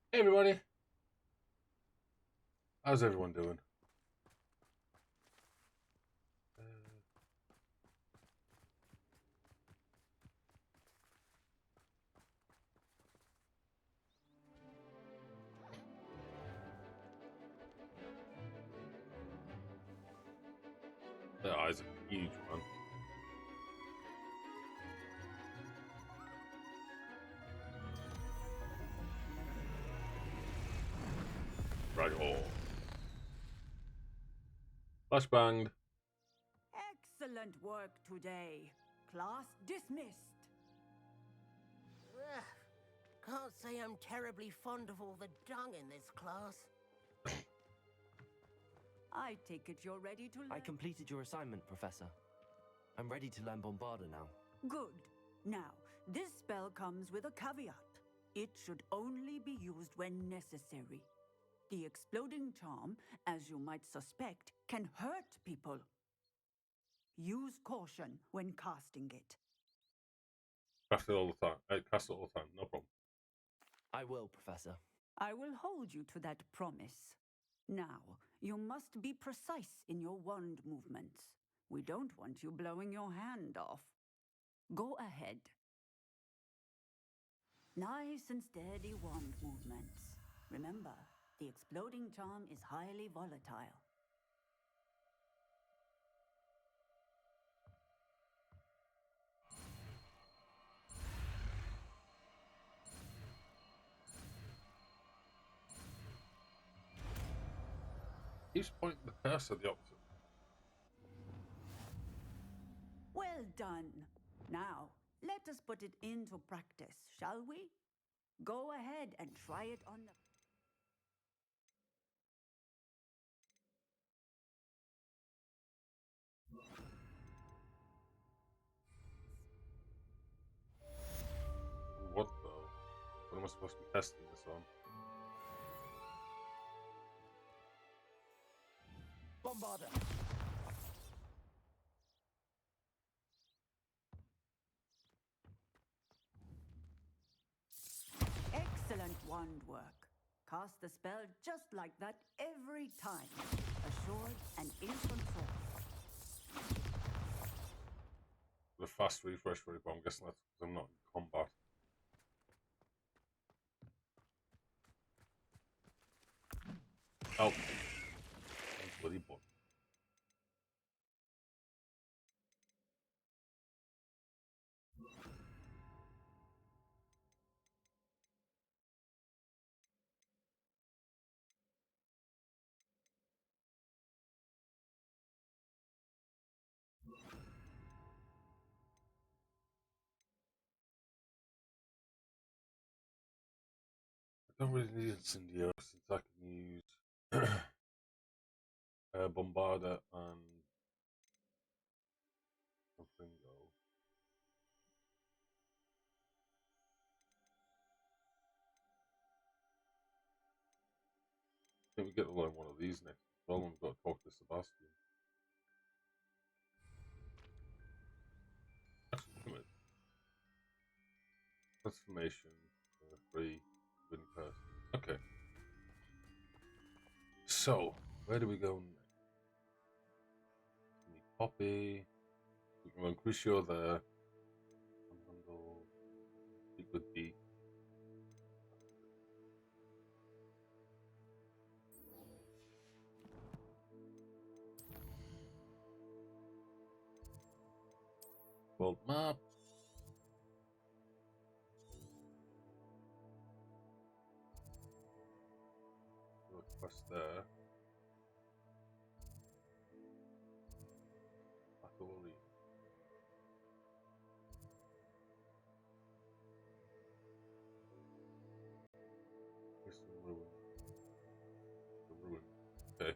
Hey everybody, how's everyone doing? Uh, the eyes are huge, man. Right, oh, flashbanged. Excellent work today. Class dismissed. Ugh, can't say I'm terribly fond of all the dung in this class. I take it you're ready to learn. I completed your assignment, Professor. I'm ready to learn Bombarda now. Good. Now, this spell comes with a caveat. It should only be used when necessary. The exploding charm, as you might suspect, can hurt people. Use caution when casting it. Cast it all the time. Cast it all the time, no problem. I will, Professor. I will hold you to that promise. Now, you must be precise in your wand movements. We don't want you blowing your hand off. Go ahead. Nice and steady wand movements. Remember, the exploding charm is highly volatile. Keeps pointing the cursor the opposite. Well done. Now, let us put it into practice, shall we? Go ahead and try it on the... What though? What am I supposed to be testing this on? Bombarda! Excellent wand work. Cast the spell just like that every time. Assured and in control. The fast refresh rate, but I'm guessing that's because I'm not in combat. Oh, bloody button. I don't really need incendio since I can use Bombarda and something go. I think we get to learn one of these next as well, and we've got to talk to Sebastian. Actually, come in. Transformation, free, win person. Okay. So, where do we go next? We need Poppy. We can run Crucio there. Handle. Speak with Beak. World map. Quest there. Battle Arena. Here's some ruin. The ruin. Okay.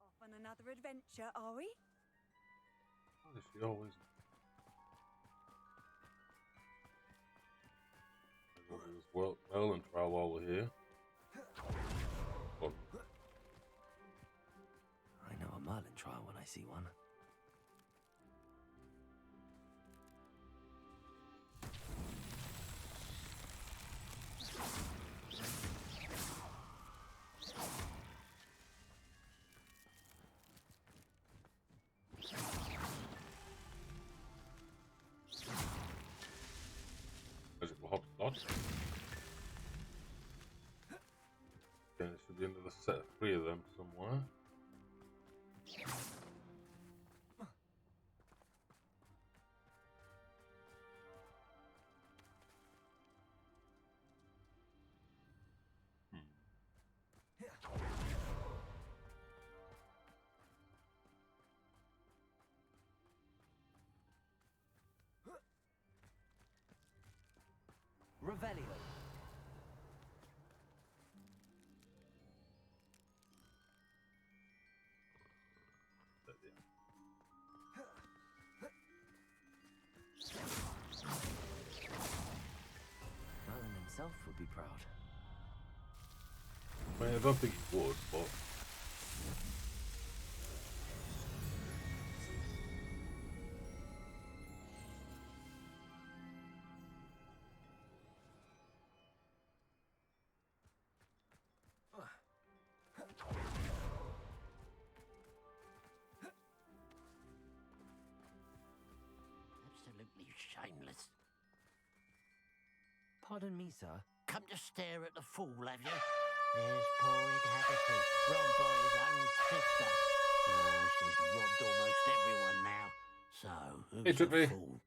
Off on another adventure, are we? How does she always? We'll do as well and trial while we're here. I see one. Magical hopscotch. Okay, there should be another set of 3 of them somewhere. Revelio. Merlin himself would be proud. I mean, I don't think he would, but Absolutely shameless. Pardon me, sir. Come to stare at the fool, have you? There's poor Ed Haggerty, robbed by his own sister. She's robbed almost everyone now. So, Hey, who's the Trippy. fool?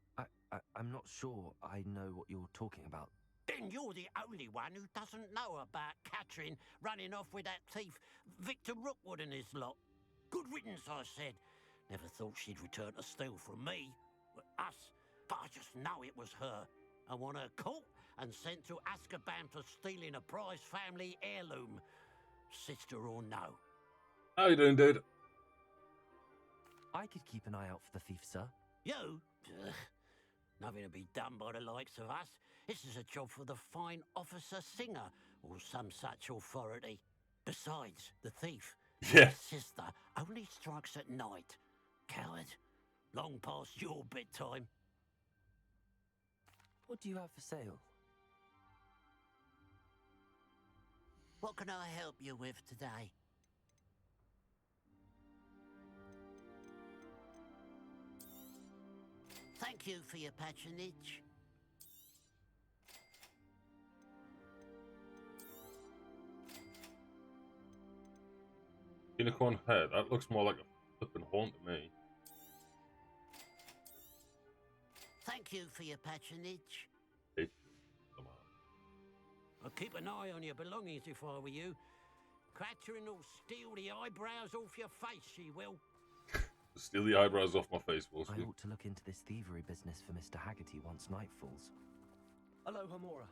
I'm not sure I know what you're talking about. Then you're the only one who doesn't know about Catherine running off with that thief, Victor Rookwood and his lot. Good riddance, I said. Never thought she'd return to steal from me, us, but I just know it was her. I want her caught and sent to Azkaban for stealing a prize family heirloom. Sister or no. how you doing, dude? I could keep an eye out for the thief, sir. You? Ugh. Nothing to be done by the likes of us. This is a job for the fine officer Singer, or some such authority. Besides, the thief, Yeah. his sister, only strikes at night. Coward. Long past your bedtime. What do you have for sale? What can I help you with today? Thank you for your patronage. Unicorn head. That looks more like a flipping horn to me. Thank you for your patronage. Hey, come on. I'll keep an eye on your belongings if I were you. Catherine will steal the eyebrows off your face, she will. Steal the eyebrows off my face, will I she? ought to look into this thievery business for Mr. Haggerty once night falls. Hello, Hamora.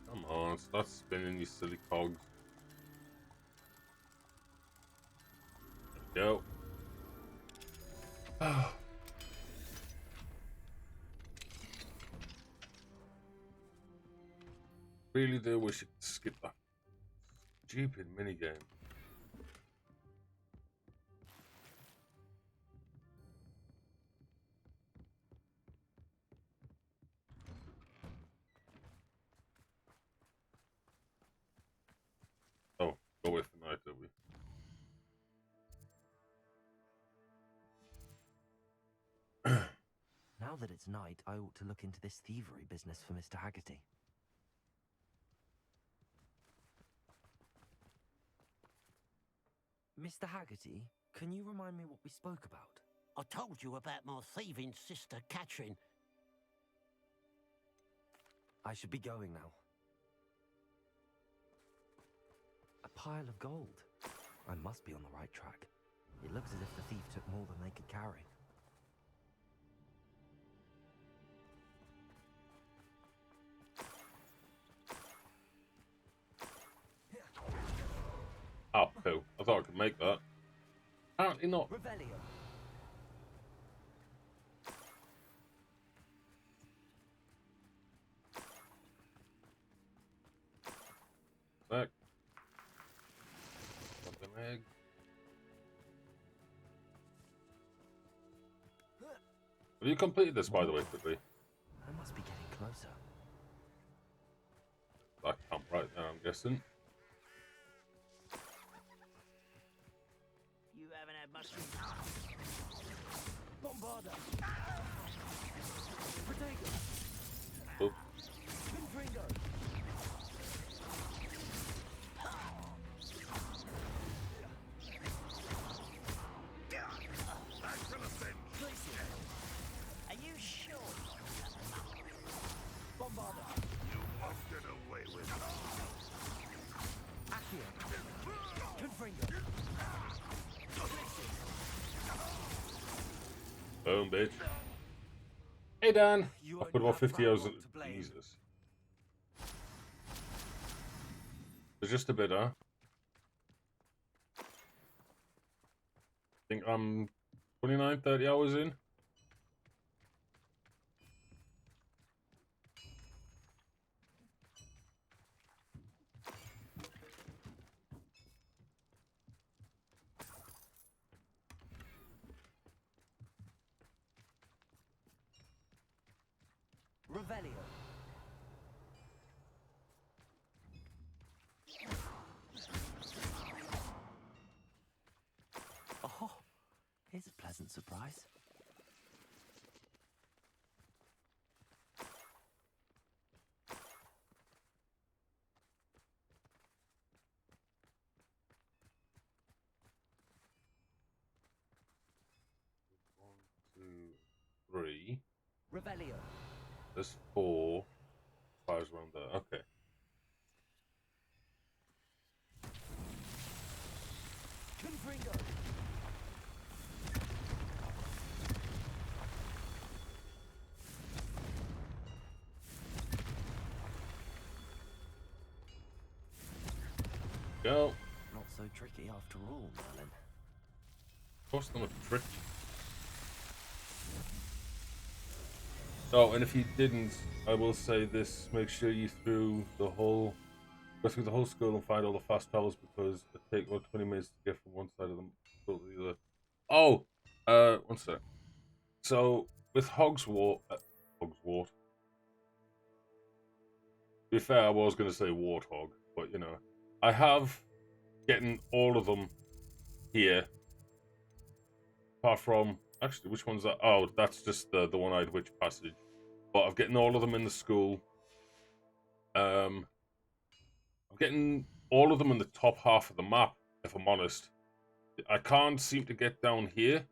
Come on, start spinning, you silly cogs. There we go. Really do wish you could skip that stupid minigame. Oh, go with the night, do we? Now that it's night, I ought to look into this thievery business for Mr. Haggerty. Mr. Haggerty, can you remind me what we spoke about? I told you about my thieving sister, Catherine. I should be going now. A pile of gold. I must be on the right track. It looks as if the thief took more than they could carry. Oh, poo. I thought I could make that. Apparently not. Revelio. Have you completed this, by the way, quickly? I must be getting closer. That camp right there, I'm guessing. You haven't had much. Bombarder. Protagonist. Oh, Confringo. Are you sure? Bombarder. You must get away with it. Accio. Confringo. boom, bitch. Hey, Dan. You I only put about have 50 hours Valmont in. to blame. Jesus. It's just a bit, huh? I think I'm 29, 30 hours in. Revelio. Oh, here's a pleasant surprise. One, two, three. Revelio. There's 4 fires around there. Okay. Confringo. Go. Not so tricky after all, Merlin. Of course, they're not tricky. Oh, and if you didn't, I will say this: make sure you go through the whole school and find all the fast travels, because it takes about 20 minutes to get from one side of the school to the other. Oh, one sec. So with Hogswart, to be fair, I was going to say Warthog, but you know, I have getting all of them here. Apart from, actually, which one's that? Oh, that's just the one-eyed witch passage. But I'm getting all of them in the school. I'm getting all of them in the top half of the map, if I'm honest. I can't seem to get down here.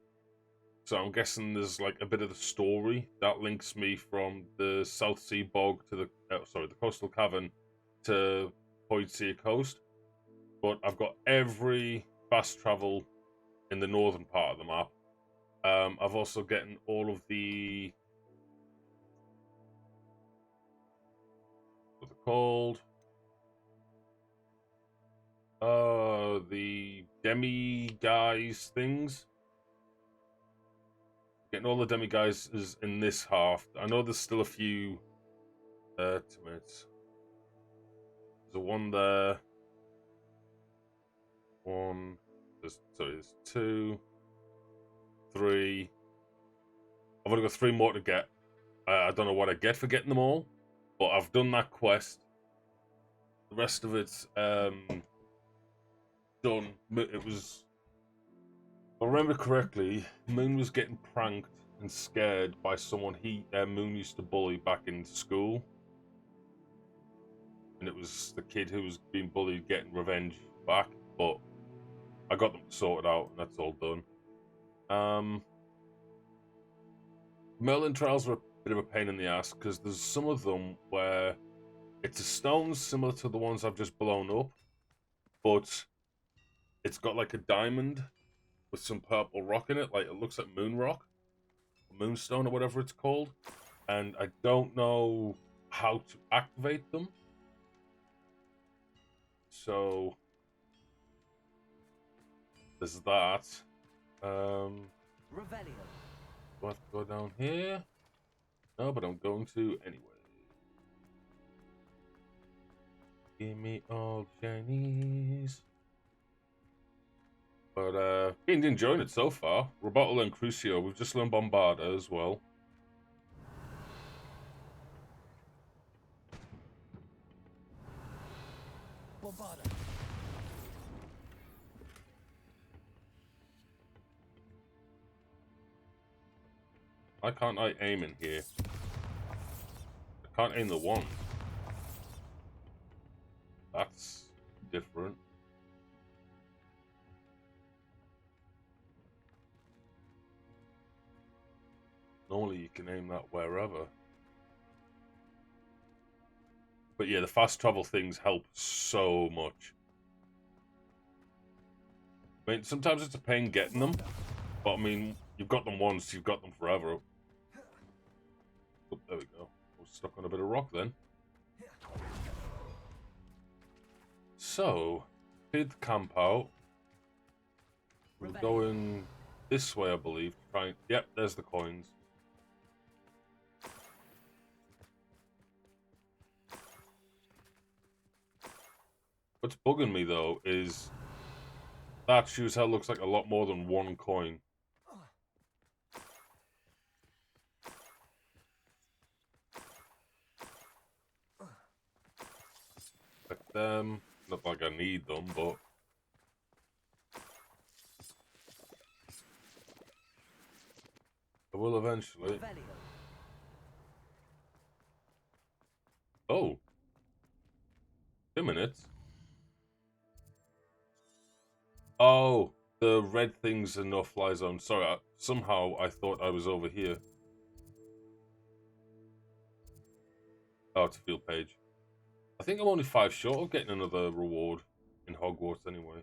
So I'm guessing there's like a bit of the story that links me from the South Sea Bog to the Coastal Cavern to Portkey Coast. But I've got every fast travel in the northern part of the map. I've also gotten all of the, what they're called, the demi guys things. Getting all the demi guys is in this half. I know there's still a few ultimates. There's a one there. There's 2, 3. I've only got 3 more to get. I don't know what I get for getting them all, but I've done that quest. The rest of it's done. It was, if I remember correctly, Moon was getting pranked and scared by someone Moon used to bully back in school. And it was the kid who was being bullied getting revenge back, but I got them sorted out and that's all done. Merlin trials are a bit of a pain in the ass, because there's some of them where it's a stone similar to the ones I've just blown up, but it's got like a diamond with some purple rock in it, like it looks like moon rock, moonstone or whatever it's called, and I don't know how to activate them. So there's that. Revelio. Do I have to go down here? No, but I'm going to anyway. Give me all Chinese. But been enjoying it so far. Rebuttal and Crucio. We've just learned Bombarder as well. Bombarda. Why can't I aim in here? I can't aim the wand. That's different. Normally you can aim that wherever. But yeah, the fast travel things help so much. I mean, sometimes it's a pain getting them, but I mean, you've got them once, you've got them forever. Oh, there we go. I was stuck on a bit of rock then. So, did camp out. We're going this way, I believe. Yep, there's the coins. What's bugging me though is that sure as hell looks like a lot more than one coin. Like them, not like I need them, but I will eventually. Oh, 2 minutes. Oh, the red thing's a no-fly zone. Sorry, somehow I thought I was over here. Oh, it's a field page. I think I'm only 5 short of getting another reward in Hogwarts anyway.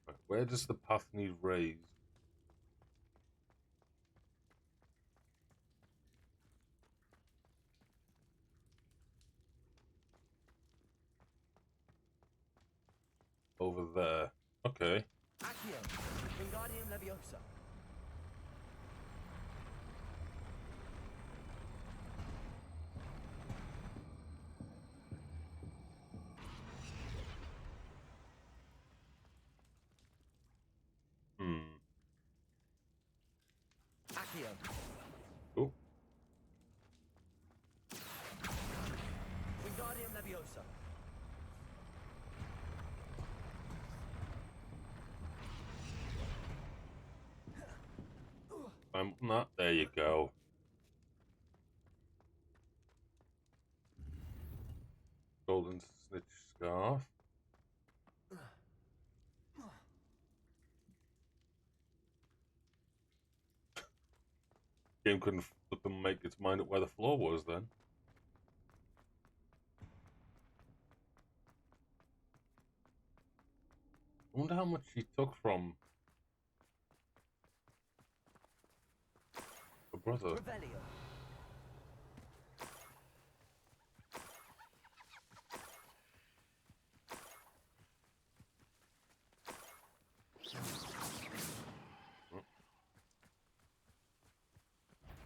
Right, where does the path need raised? Over there. Okay. Oh. I'm not. There you go. Golden snitch scarf. Game couldn't flip and make its mind up where the floor was then. I wonder how much she took from her brother.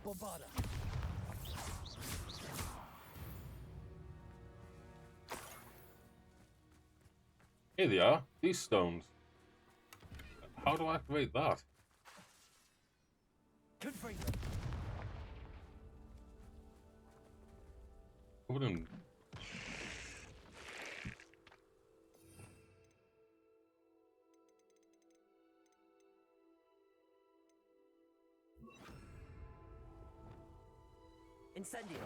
Bombarda. Here they are, these stones. How do I activate that? I wouldn't. Incendio.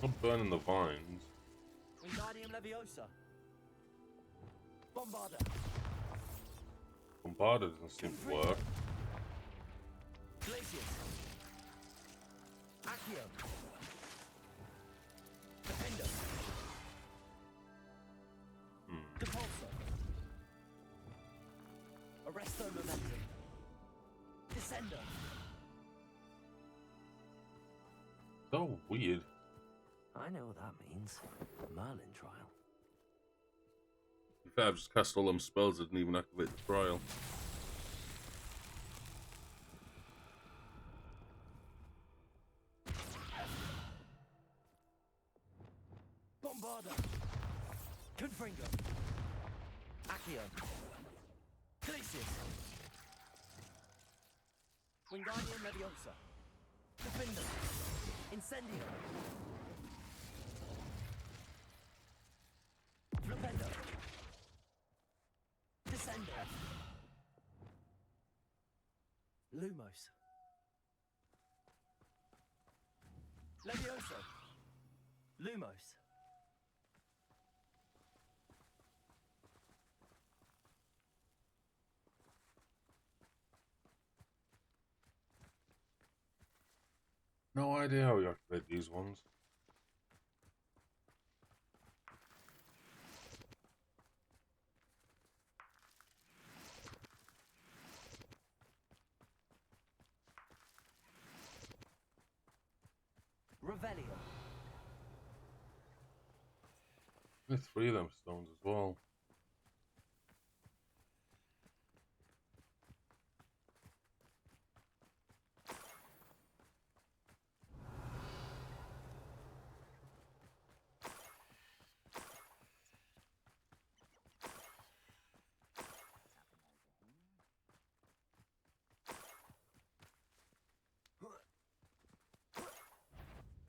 I'm burning the vines. Wingardium Leviosa. Bombarda. Bombarda doesn't seem to work. Glacius. Accio. Defender. Depulso. Arresto Momentum. Descender. So weird. I know what that means. Merlin trial. In fact, I've just cast all them spells that didn't even activate the trial. Bombarda. Confringo. Accio. Glacius. Wingardium Leviosa. Defender. Incendio. Flipendo. Descendo. Lumos. Levioso. Lumos. No idea how you activate these ones. Revelio. There's 3 of them stones as well.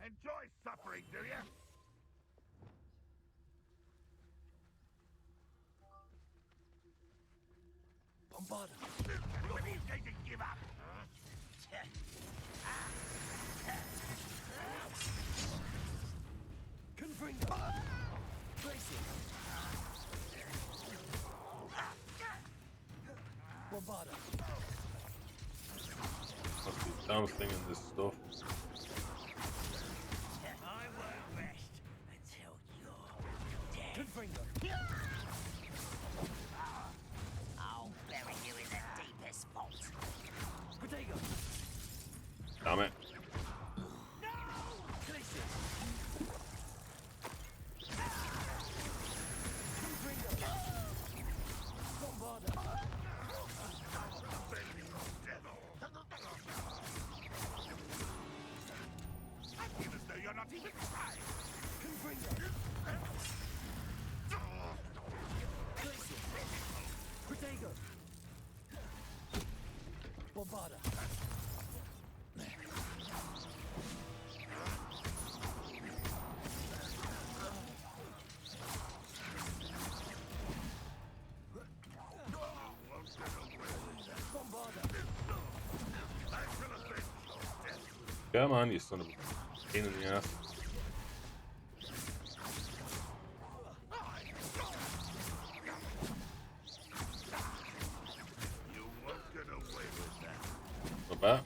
Enjoy suffering, do you? Bombarda. When are you going to give up? Confringo. Glacius. Bombarda. Must be damn thing in this stuff. I won't rest until you're dead. Confringo. I'll bury you in the deepest vault. Protego. Damn it. Glacius. Confringo. Bombarda. I feel as though you're not even trying. Confringo. Glacius. Protego. Bombarda. Bombarda. Come on, you son of a pain in the ass. You won't get away with that. Not bad.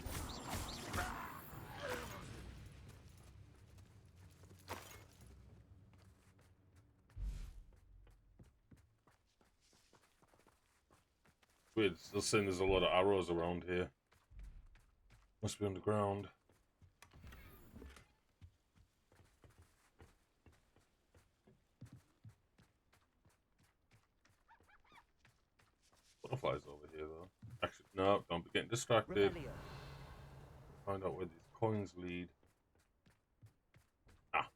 Weird, still saying there's a lot of arrows around here. Must be underground. Butterflies over here though. Actually, no, don't be getting distracted. Revelio. Find out where these coins lead. Ah,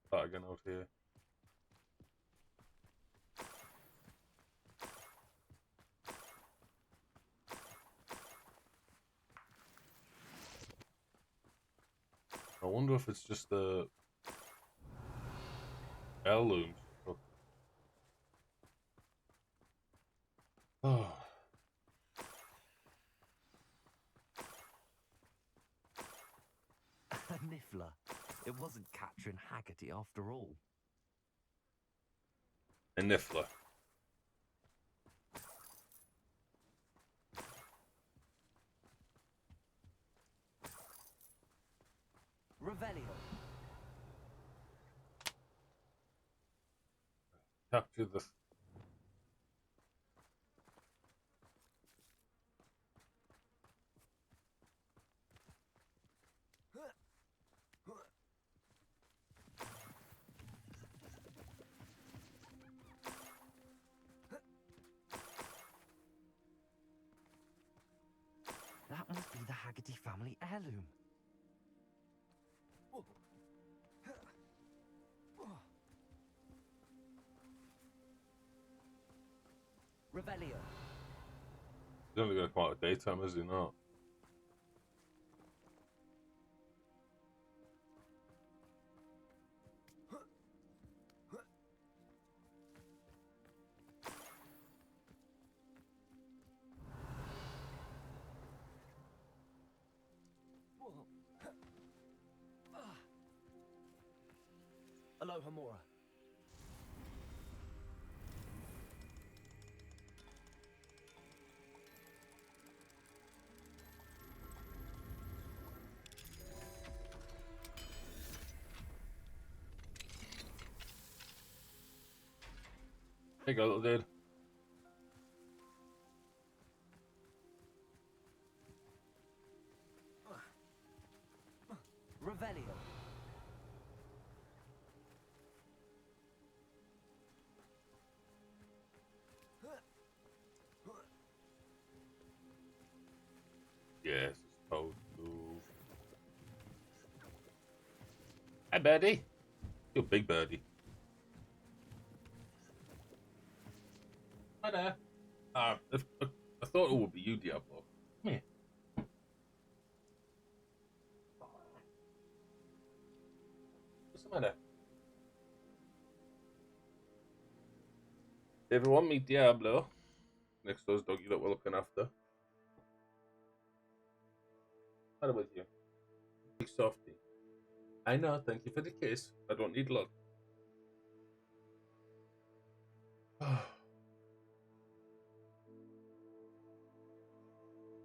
start again out here. I wonder if it's just the heirloom stuff. Oh. Niffler. It wasn't Catherine Haggerty after all. A niffler. Revelio. Capture the. That must be the Haggerty family heirloom. Revelio. He's only going to come out at daytime, is he not? Aloha Mora. There you go, little dude. Revelio. Yes, it's toad. Ooh. Hi, birdie. You're a big birdie. Hi there. I thought it would be you, Diablo. Come here. What's the matter? Everyone, meet Diablo. Next door's doggy that we're looking after. Hello with you. Big softy. I know, thank you for the kiss. I don't need luck.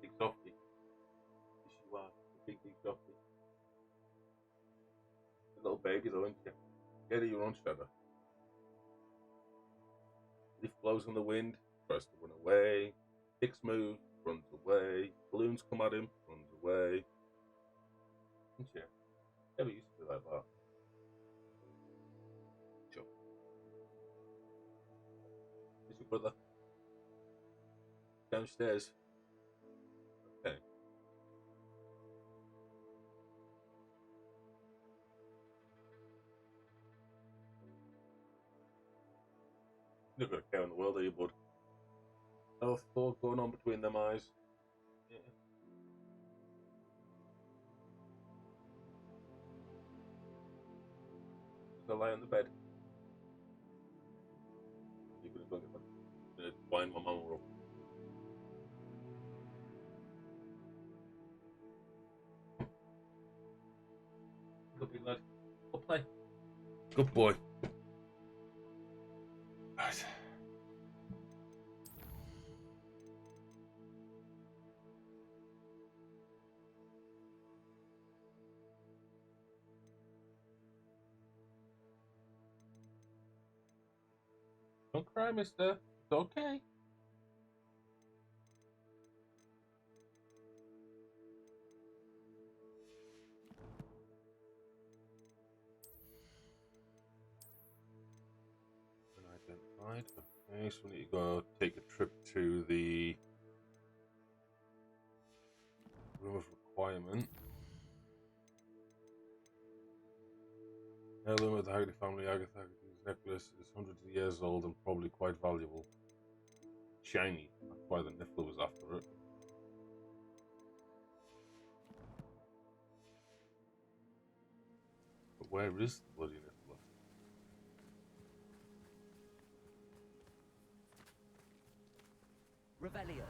Big softy. Yes, you are. Big softy. A little baby though, aren't you? Get your own shadow. Leaf blows in the wind, tries to run away. Kicks move, runs away. Balloons come at him, runs away. Didn't you? Never used to be like that. Sure. Is your brother? Downstairs. Okay. You're not got a care in the world, are you, bud? No thought going on between them eyes. Yeah. Just lie on the bed. You're gonna go get my wind my mama up. Good big lad. I'll play. Good boy. Right. Don't cry, mister. It's okay. Identified. Okay, so we need to go take a trip to the room of requirement. Heirloom of the Haggerty family. Agatha Haggerty's necklace is hundreds of years old and probably quite valuable. Shiny. That's why the Niffler was after it. But where is the bloody Niffler? Revelio.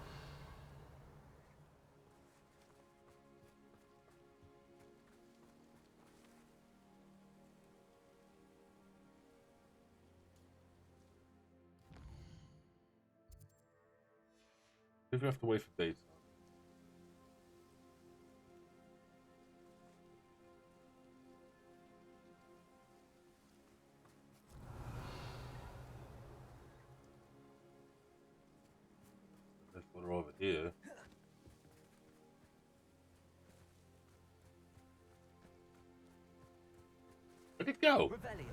If you have to wait for daytime. Niffler over here. Where'd it go? Revelio.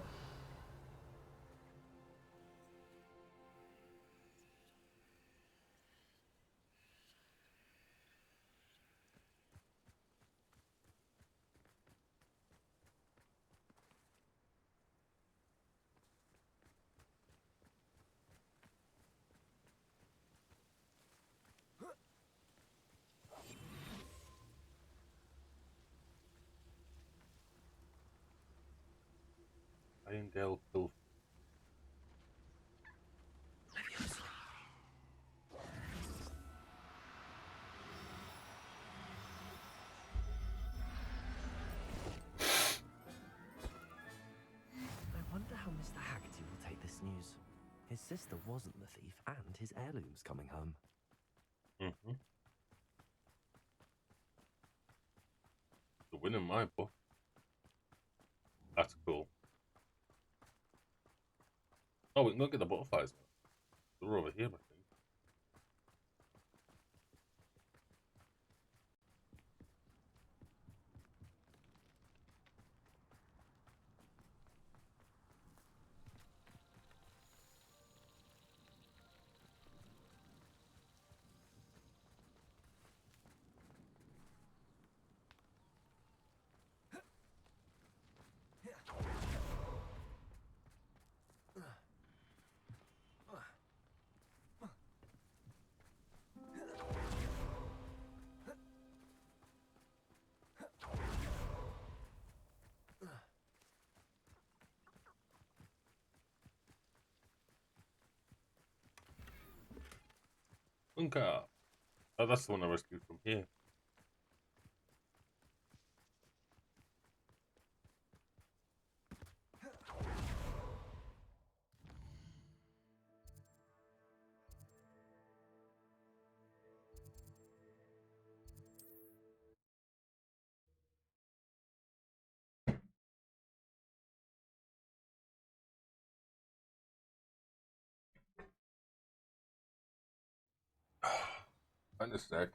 Irondale Pilfer. I wonder how Mr. Haggerty will take this news. His sister wasn't the thief, and his heirloom's coming home. Mm-hmm. The win in my book. That's cool. Oh, we can look at the butterflies now. They're over here, I think. Unka. Oh, that's the one I rescued from here. Find a sec.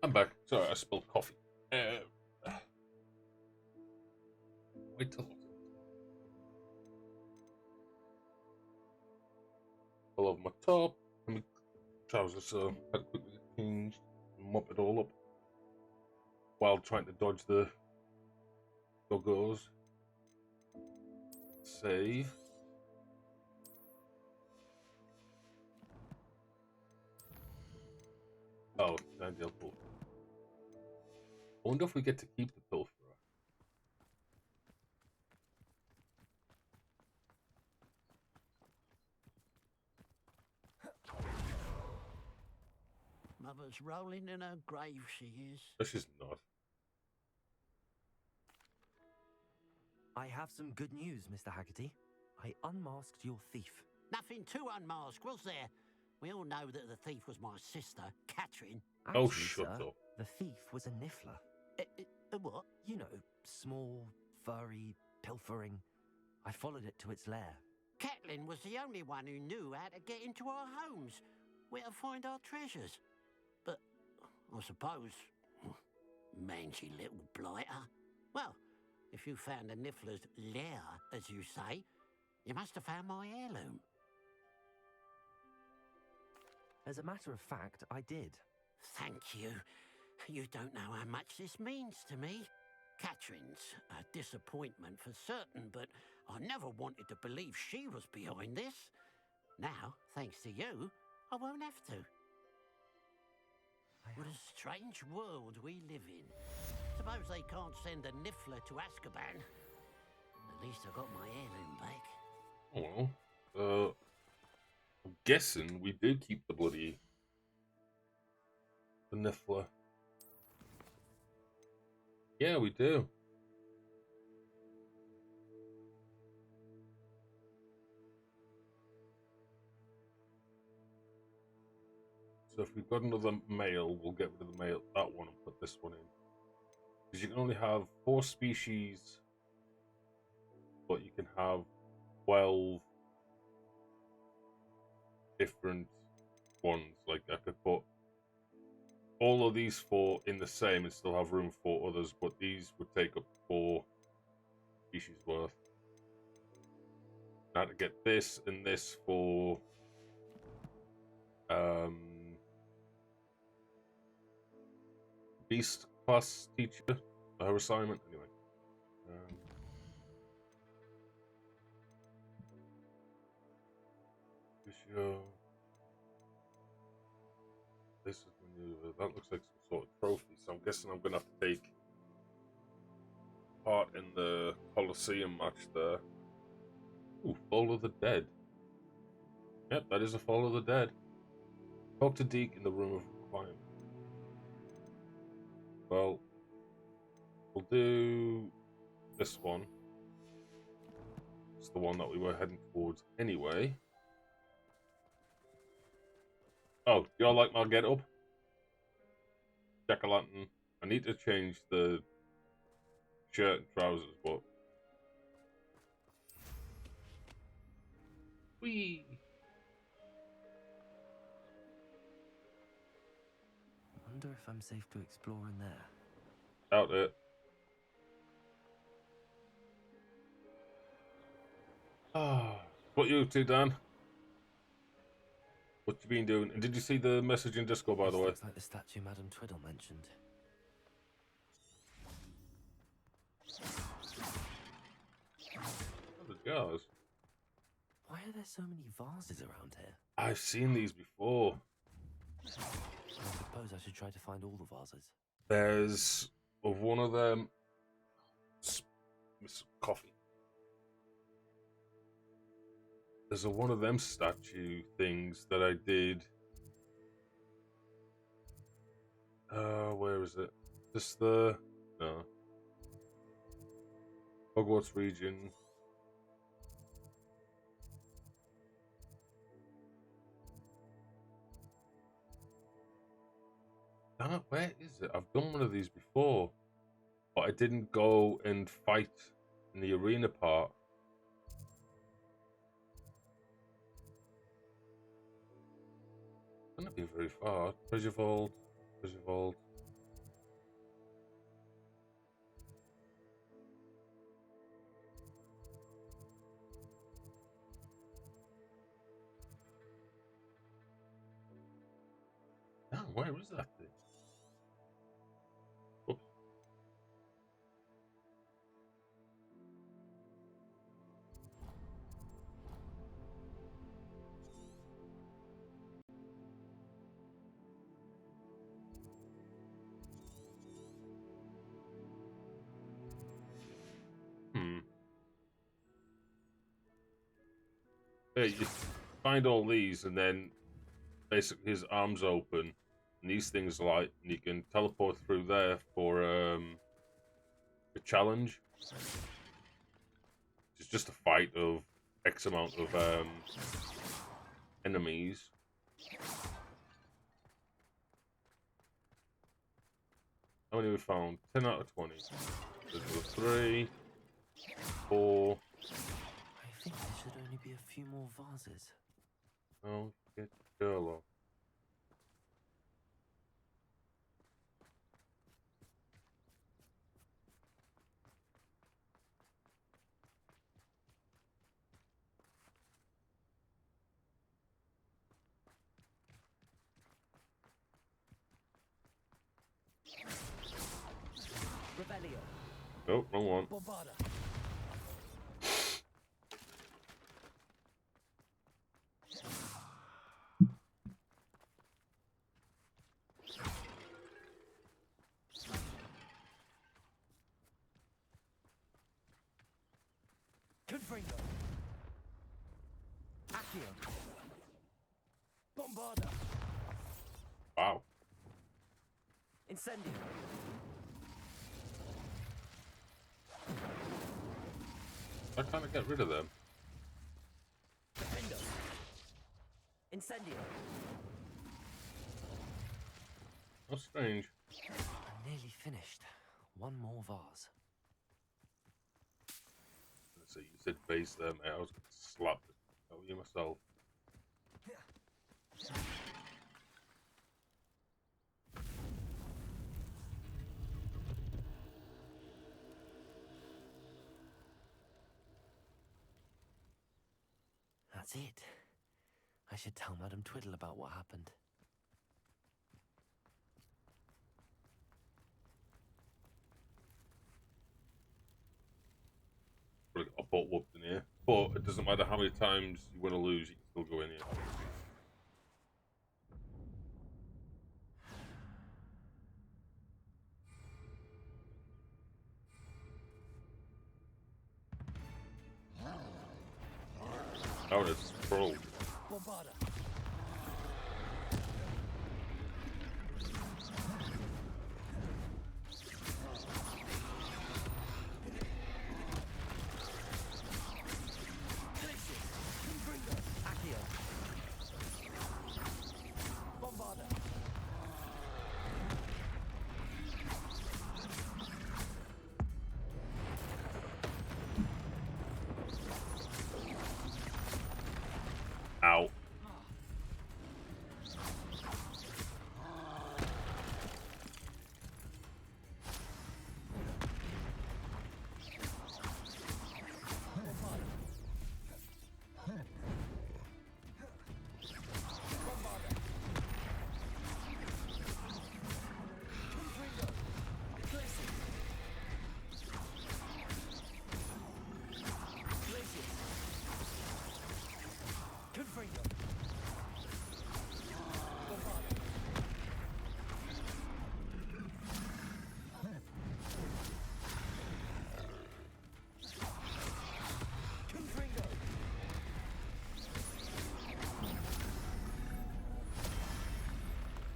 I'm back. Sorry, I spilled coffee. Wait till all over my top. And my trousers, so I had quickly changed, mop it all up while trying to dodge the doggos. Save. Oh, ideal pilfer. I wonder if we get to keep the pilferer. Mother's rolling in her grave, she is. This is not. I have some good news, Mr. Haggerty. I unmasked your thief. Nothing to unmask, was there? We all know that the thief was my sister, Catherine. Oh, Actually, shut sir, up. the thief was a niffler. What? You know, small, furry, pilfering. I followed it to its lair. Catelyn was the only one who knew how to get into our homes, where to find our treasures. But I suppose, mangy little blighter. Well, if you found the Niffler's lair, as you say, you must have found my heirloom. As a matter of fact, I did. Thank you. You don't know how much this means to me. Catherine's a disappointment for certain, but I never wanted to believe she was behind this. Now, thanks to you, I won't have to. What a strange world we live in. Suppose they can't send a Niffler to Azkaban. At least I got my heirloom back. Oh, well. I'm guessing we do keep the bloody... the Niffler. Yeah, we do. So if we've got another male, we'll get rid of the male, that one, and put this one in. Because you can only have 4 species, but you can have 12 different ones. Like, I could put all of these 4 in the same and still have room for others, but these would take up 4 species worth. Now to get this and this for beast class teacher, her assignment anyway. This is maneuver. That looks like some sort of trophy, so I'm guessing I'm gonna have to take part in the Colosseum match there. Ooh, Fall of the Dead. Yep, that is a Fall of the Dead. Talk to Deke in the Room of Requirement. Well, we'll do this one. It's the one that we were heading towards anyway. Oh, do y'all like my get-up? Jack-o'-lantern. I need to change the shirt and trousers, but... Whee! Wonder if I'm safe to explore in there. Out it. Ah, what you up to, Dan? What you been doing? And did you see the message in Discord, by the way? Looks like the statue Madame Twiddle mentioned. Oh, the jars. Why are there so many vases around here? I've seen these before. I suppose I should try to find all the vases. There's one of them. Miss Coffee. There's one of them statue things that I did. Where is it? Just the no. Hogwarts region. Damn it, where is it? I've done one of these before, but I didn't go and fight in the arena part. It's gonna be very far. Treasure vault, treasure vault. Damn, where is that thing? Oops. Yeah, you find all these, and then basically his arms open, and these things light, and you can teleport through there for a challenge. It's just a fight of X amount of enemies. How many we found? 10 out of 20. There's 3, 4. I think there should only be a few more vases. Oh, get girl off. Revelio. Nope, wrong one. Bombarda. Confringo. Accio. Bombarda. Wow. Incendio. I can't get rid of them. Defendo. Incendio. How strange. I'm nearly finished. One more vase. So you said base there, mate. I was going to slap the hell out of you myself. That's it. I should tell Madame Twiddle about what happened. Probably got a butt whooped in here. But it doesn't matter how many times you win or lose, you can still go in here. Oh, it's pro. Bombarda. Accio. Bombarda. Ow.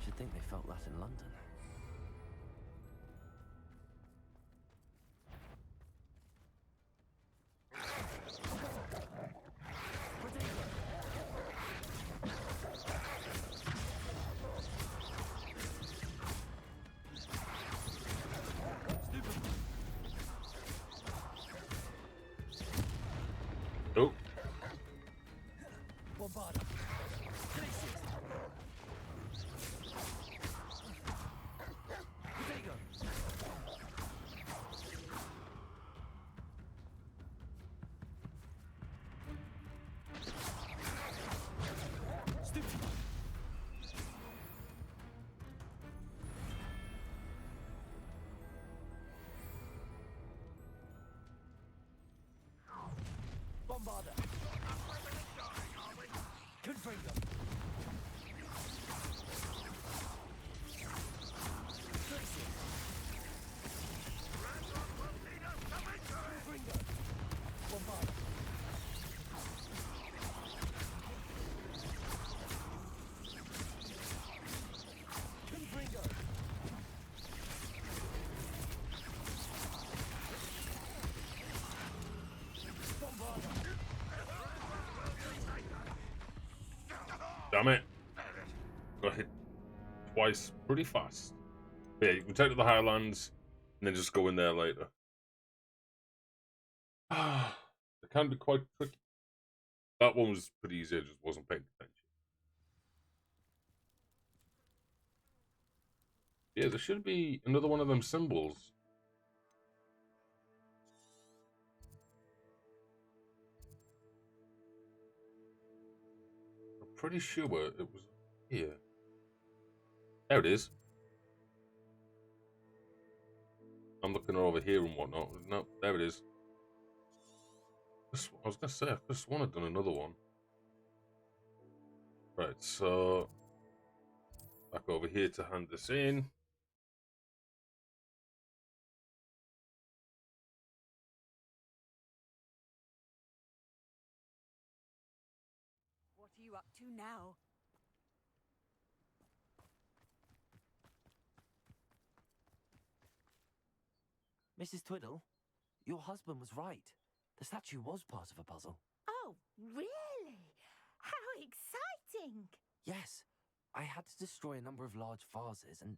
Should think they felt that in London. Oh. Bombarda. Bombarda. Confringo. Confringo. Bombarda. Confringo. got hit twice pretty fast. But yeah, you can take to the Highlands and then just go in there later. It can be quite tricky. That one was pretty easy, I just wasn't paying attention. Yeah, there should be another one of them symbols. I'm pretty sure it was here. There it is. I'm looking over here and whatnot. No, there it is. I was gonna say, I just want to done another one. Right, so back over here to hand this in. What are you up to now? Mrs. Twiddle, your husband was right. The statue was part of a puzzle. Oh, really? How exciting! Yes, I had to destroy a number of large vases, and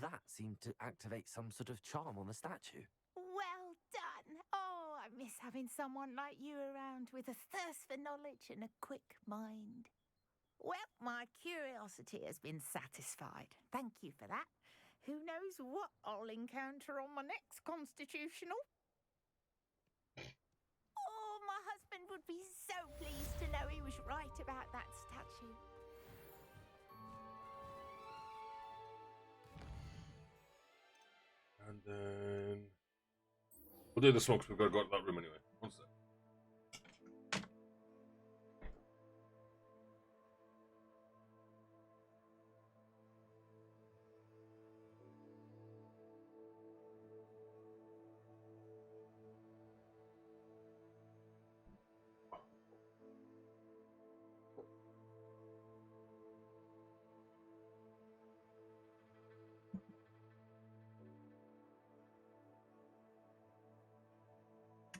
that seemed to activate some sort of charm on the statue. Well done. Oh, I miss having someone like you around with a thirst for knowledge and a quick mind. Well, my curiosity has been satisfied. Thank you for that. Who knows what I'll encounter on my next constitutional? Oh, my husband would be so pleased to know he was right about that statue. And then we'll do this one because we've got to go to that room anyway. One sec.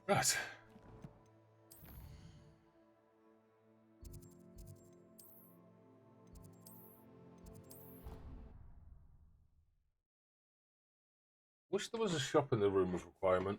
Right. Wish there was a shop in the room of requirement.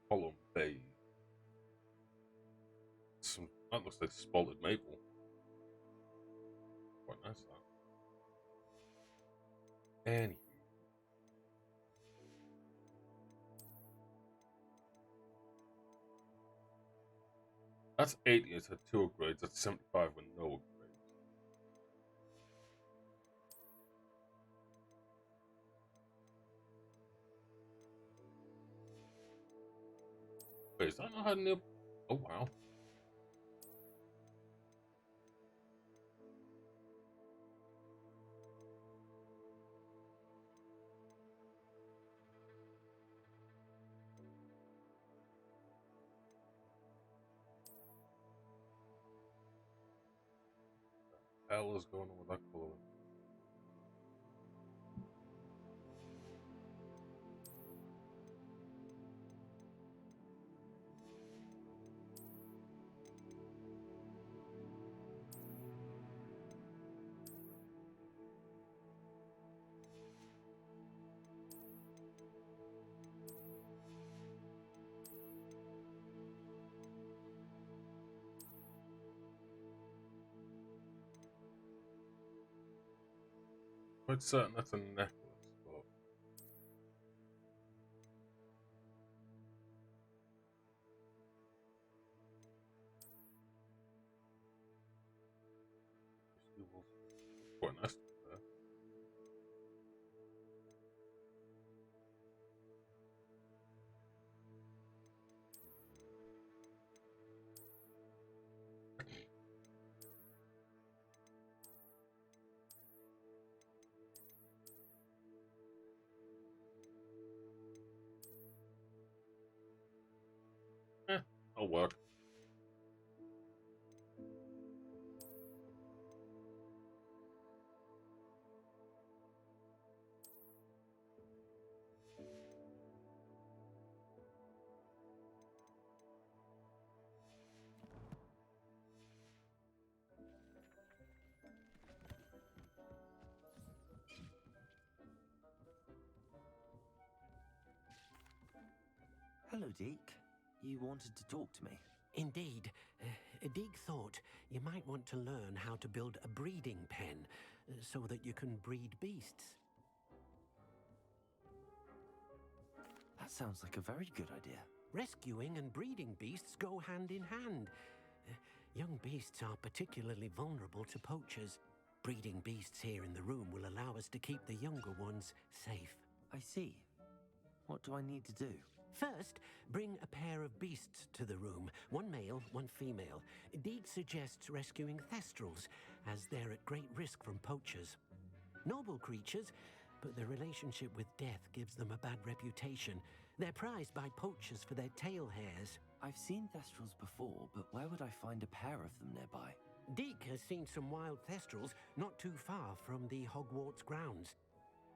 Column Bay. That looks like spalted maple. Quite nice that. Anywho. That's 80, it's had 2 upgrades, that's 75 with no upgrades. Wait, is that not had any up? Oh wow. What the hell is going on with that color? Quite certain that's a necklace, but animals. Quite nice. I'll work. Hello, Deke. You wanted to talk to me? Indeed. Deek thought you might want to learn how to build a breeding pen so that you can breed beasts. That sounds like a very good idea. Rescuing and breeding beasts go hand in hand. Young beasts are particularly vulnerable to poachers. Breeding beasts here in the room will allow us to keep the younger ones safe. I see. What do I need to do? First, bring a pair of beasts to the room. One male, one female. Deek suggests rescuing thestrals, as they're at great risk from poachers. Noble creatures, but their relationship with death gives them a bad reputation. They're prized by poachers for their tail hairs. I've seen thestrals before, but where would I find a pair of them nearby? Deek has seen some wild thestrals not too far from the Hogwarts grounds.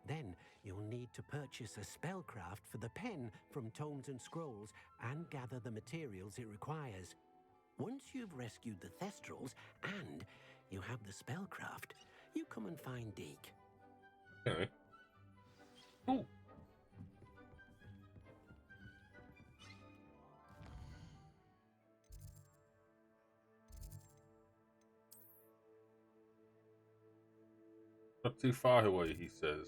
Then you'll need to purchase a spellcraft for the pen from Tomes and Scrolls and gather the materials it requires. Once you've rescued the thestrals and you have the spellcraft, you come and find Deek. Okay. Cool. Not too far away, he says.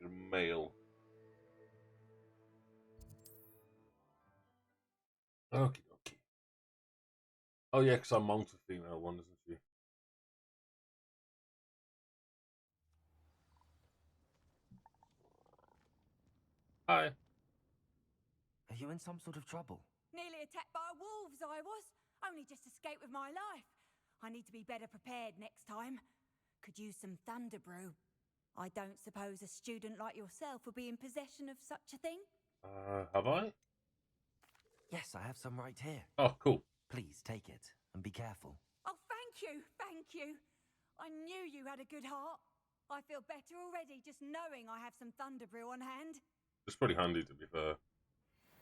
You're male. Okie dokie. Oh yeah, because I mount a female one, isn't she? Hi. Are you in some sort of trouble? Nearly attacked by wolves, I was. Only just escaped with my life. I need to be better prepared next time. Could use some thunder brew. I don't suppose a student like yourself would be in possession of such a thing? Have I? Yes, I have some right here. Oh, cool. Please take it and be careful. Oh, thank you, thank you. I knew you had a good heart. I feel better already just knowing I have some thunder brew on hand. It's pretty handy, to be fair.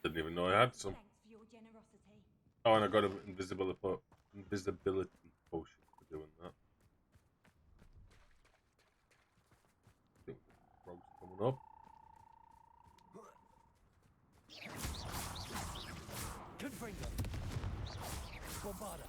Didn't even know I had some. Thanks for your generosity. Oh, and I got an invisibility potion for doing that. Rogue's coming up. Confringo. Bombarda.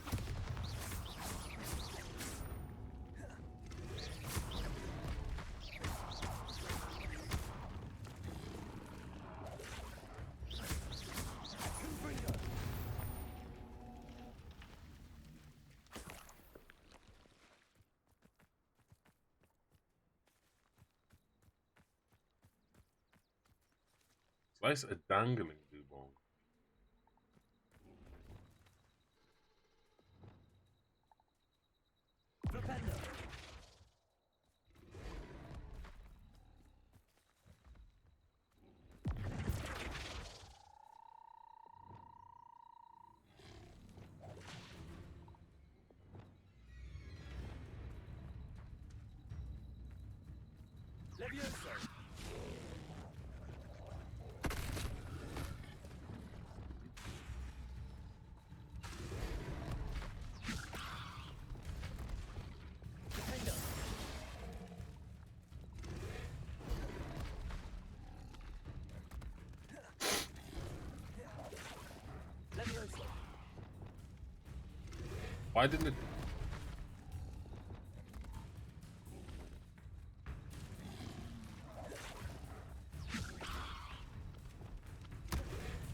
Slice a dangling dugong. Levioso. Why didn't it?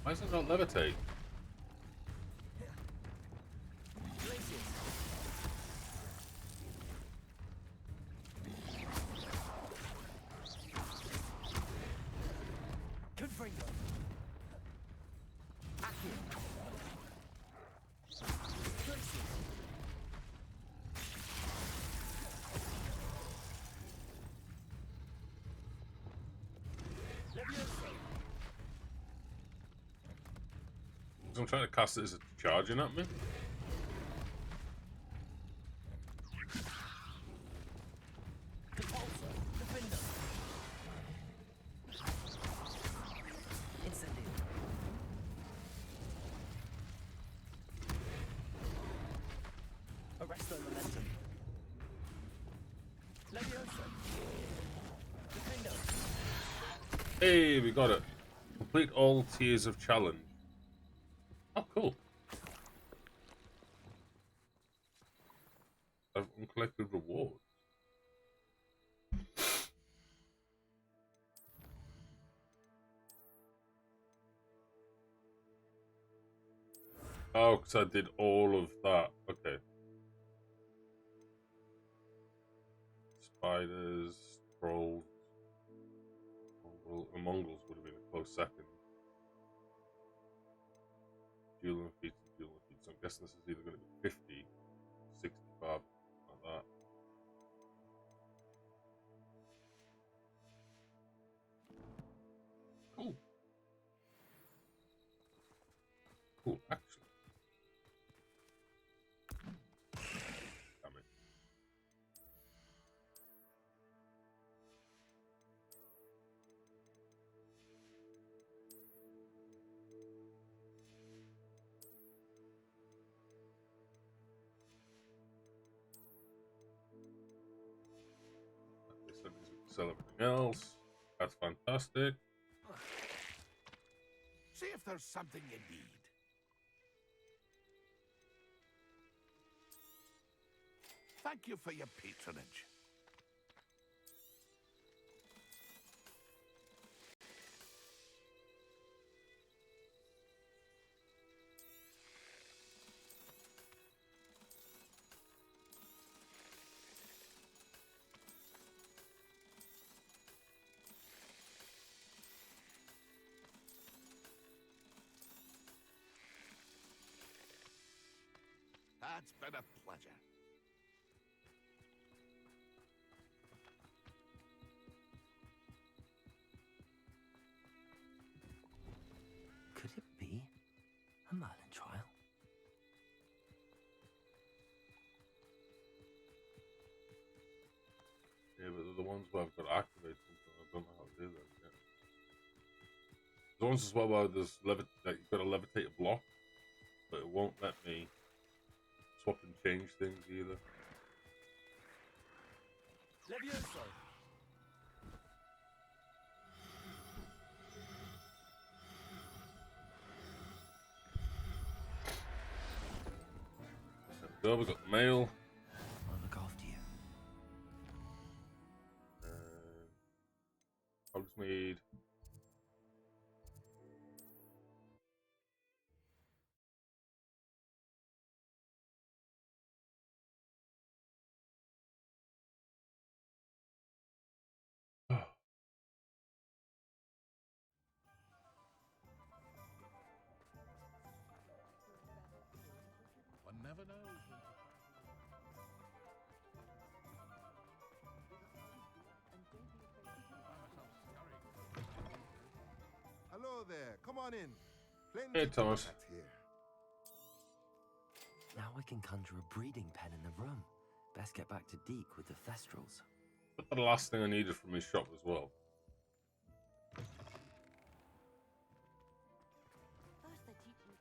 Why does it not levitate? I'm trying to cast it as it's charging at me. Repulsor, defender. Incendiary. Arresto momentum. Leviosa. Defender. Hey, we got it. Complete all tiers of challenge. Oh, cool. I've uncollected rewards. Oh, because I did all of that. Okay. Spiders, trolls, Mongols would have been a close second. Dueling feats and dueling feats. So I'm guessing this is either going to be 50, 65, like that. Cool. Cool, actually. Damn it. Okay, so that means we can sell everything else. That's fantastic. See if there's something you need. Thank you for your patronage. It's been a pleasure. Could it be a Merlin trial? Yeah, but they're the ones where I've got to activate something. I don't know how to do that yet. The ones as well where there's like you've got to levitate a block, but it won't let me swap and change things either. Levioso. There we go, we got the mail. I'll look after you. I'll just need. One never knows. Hello there. Come on in. Plenty Hey, to Thomas. look at here. Now I can conjure a breeding pen in the room. Best get back to Deke with the Thestrals. That's the last thing I needed from his shop as well. First they teach you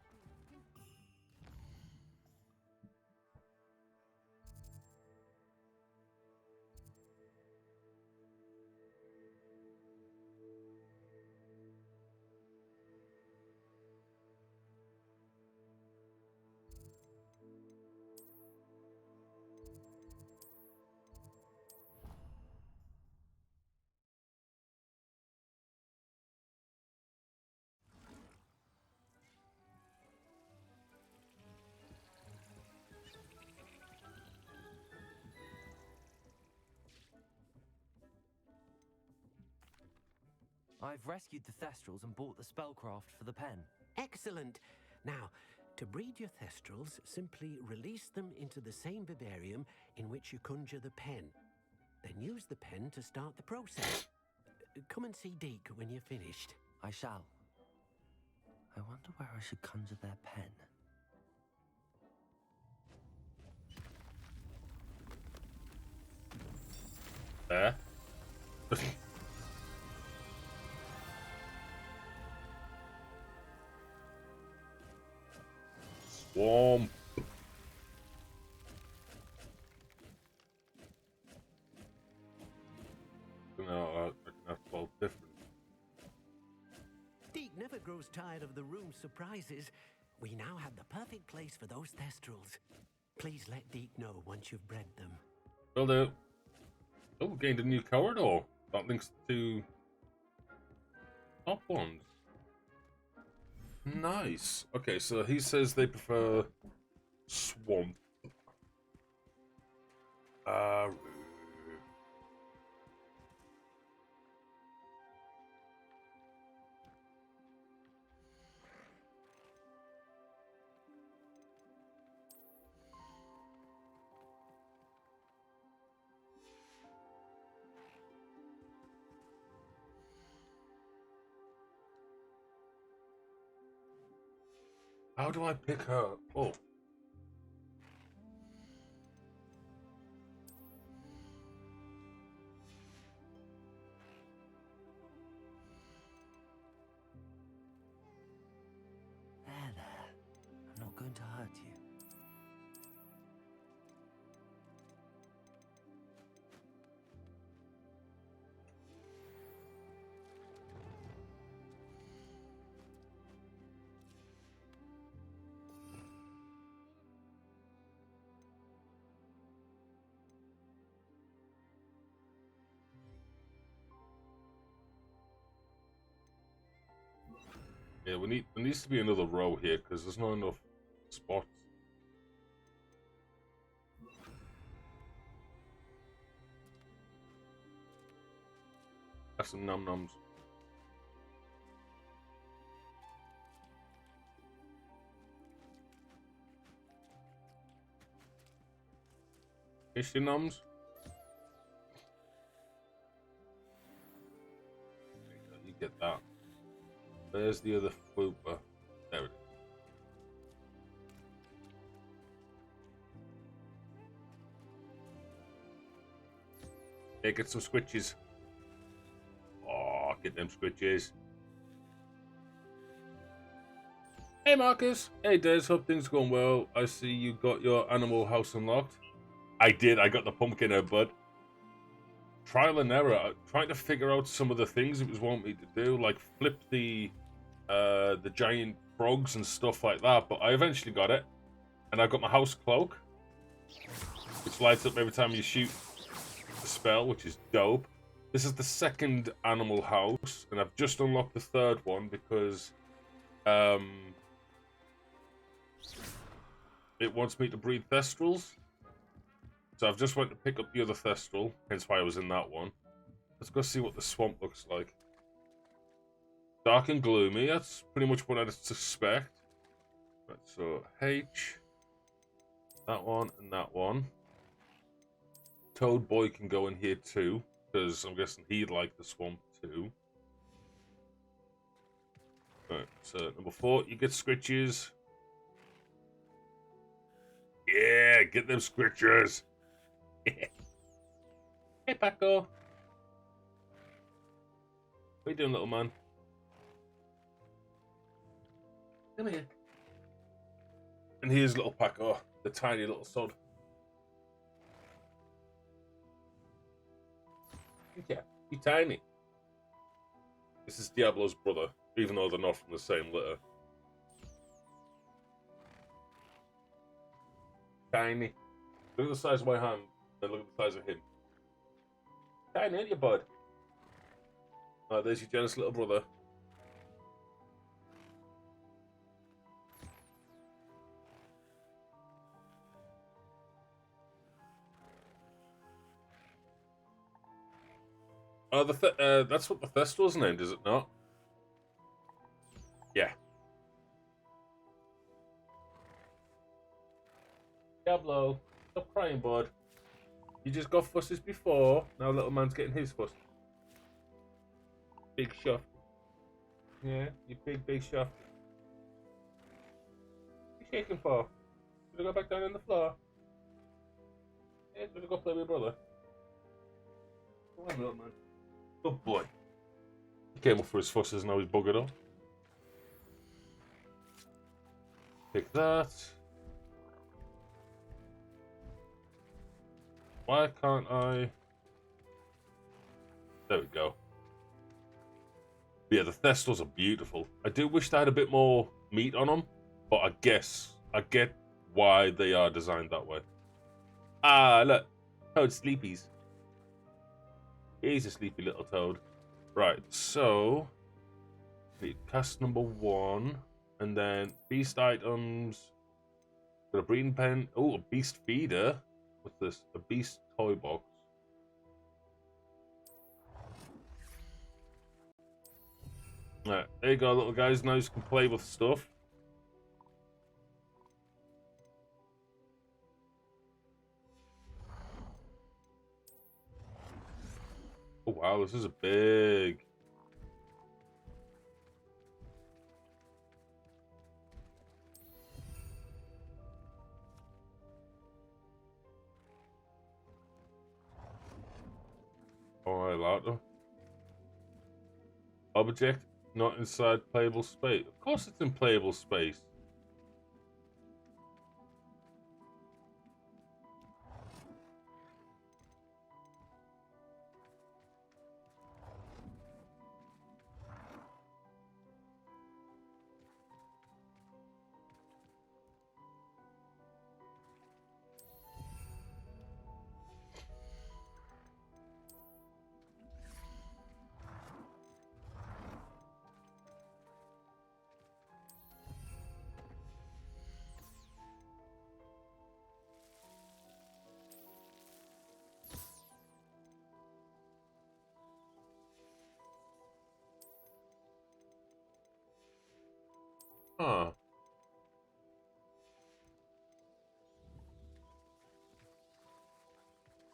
I've rescued the Thestrals and bought the spellcraft for the pen. Excellent. Now, to breed your Thestrals, simply release them into the same vivarium in which you conjure the pen. Then use the pen to start the process. Come and see Deke when you're finished. I shall. I wonder where I should conjure their pen. There. Swamp. No, that's all different. Deke never grows tired of the room's surprises. We now have the perfect place for those thestrals. Please let Deke know once you've bred them. Will do. Oh, we gained a new corridor. That links to top ones. Nice. Okay, so he says they prefer swamp. How do I pick her? Oh. There. I'm not going to hurt you. Yeah, there needs to be another row here because there's not enough spots. Have some num nums. Tasty nums. You get that. There's the other flooper. There it is. Hey, get some squitches. Oh, get them squitches. Hey, Marcus. Hey, Des. Hope things are going well. I see you got your animal house unlocked. I did. I got the pumpkin head, bud. Trial and error. Trying to figure out some of the things it was wanting me to do, like flip the giant frogs and stuff like that, but I eventually got it. And I got my house cloak, which lights up every time you shoot the spell, which is dope. This is the second animal house, and I've just unlocked the third one because it wants me to breed thestrals. So I've just went to pick up the other thestral, hence why I was in that one. Let's go see what the swamp looks like. Dark and gloomy, that's pretty much what I'd suspect. Right, so H, that one, and that one. Toad Boy can go in here too, because I'm guessing he'd like the swamp too. Right, so number 4, you get scritches. Yeah, get them scritches. Hey, Paco. What are you doing, little man? Come here. And here's little Paco, the tiny little sod. Yeah, he's tiny. This is Diablo's brother, even though they're not from the same litter. Tiny. Look at the size of my hand, then look at the size of him. Tiny, ain't you, bud? Oh, there's your jealous little brother. Oh, that's what the festival's named, is it not? Yeah. Diablo, stop crying, bud. You just got fusses before, now little man's getting his fuss. Big shaft. Yeah, you big shaft. kicking for? Gonna go back down on the floor? Yeah, gonna go play with your brother. Come on, little man. Good boy. He came up for his fusses, now he's buggered up. Pick that. Why can't I? There we go. But yeah, the Thestals are beautiful. I do wish they had a bit more meat on them, but I get why they are designed that way. Ah, look. Toad sleepies. He's a sleepy little toad. Right, so cast number 1, and then beast items. Got a breeding pen. Oh, a beast feeder. What's this? A beast toy box. Right, there you go, little guys. Now you can play with stuff. Oh wow, this is a big. Oh, I allowed them. Object not inside playable space. Of course, it's in playable space. Huh.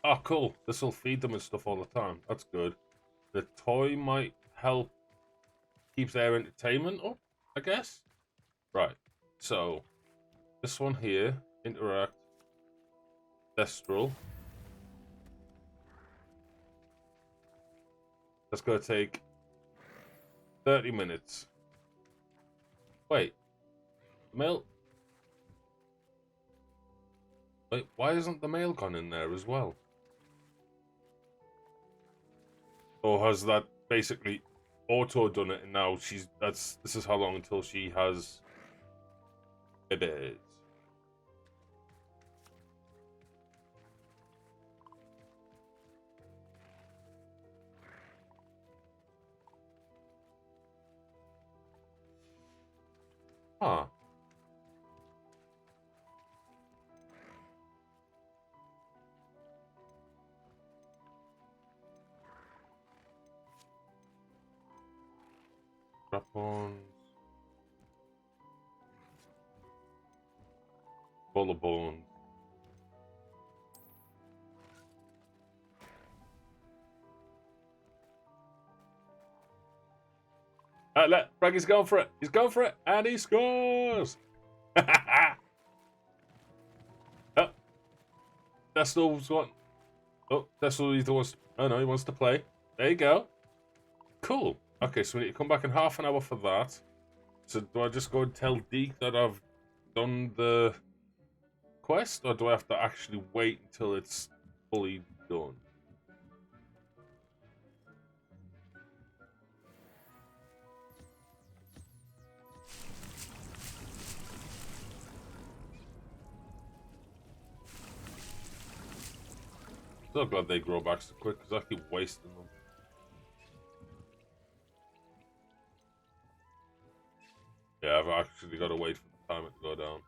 Oh, cool. This will feed them and stuff all the time. That's good. The toy might help keep their entertainment up, I guess. Right. So, this one here, interact, Thestral. That's going to take 30 minutes. Wait. Mail. Wait, why isn't the mail gone in there as well? Or has that basically auto done it and now this is how long until she has babies? Huh. Strap-ons. Full of bones. Look, Braggy's going for it. He's going for it, and he scores. Oh, Thestal's one. Oh, Thestal either wants. Oh no, he wants to play. There you go. Cool. Okay, so we need to come back in half an hour for that. So do I just go and tell Deke that I've done the quest, or do I have to actually wait until it's fully done? So glad they grow back so quick because I keep wasting them. Yeah, I've actually got to wait for the timer to go down.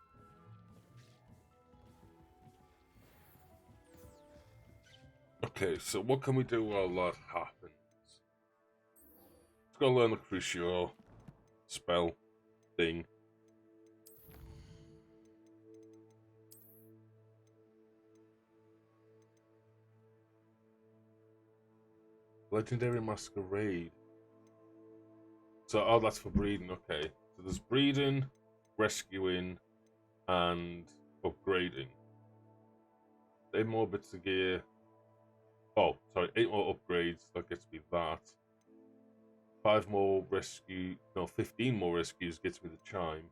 Okay, so what can we do while that happens? Let's go learn the Crucio spell thing. Legendary Masquerade. So, oh, that's for breeding, okay. So there's breeding, rescuing, and upgrading. 8 more bits of gear. Oh, sorry, 8 more upgrades. That gets me that. 5 more rescue. No, 15 more rescues gets me the chime.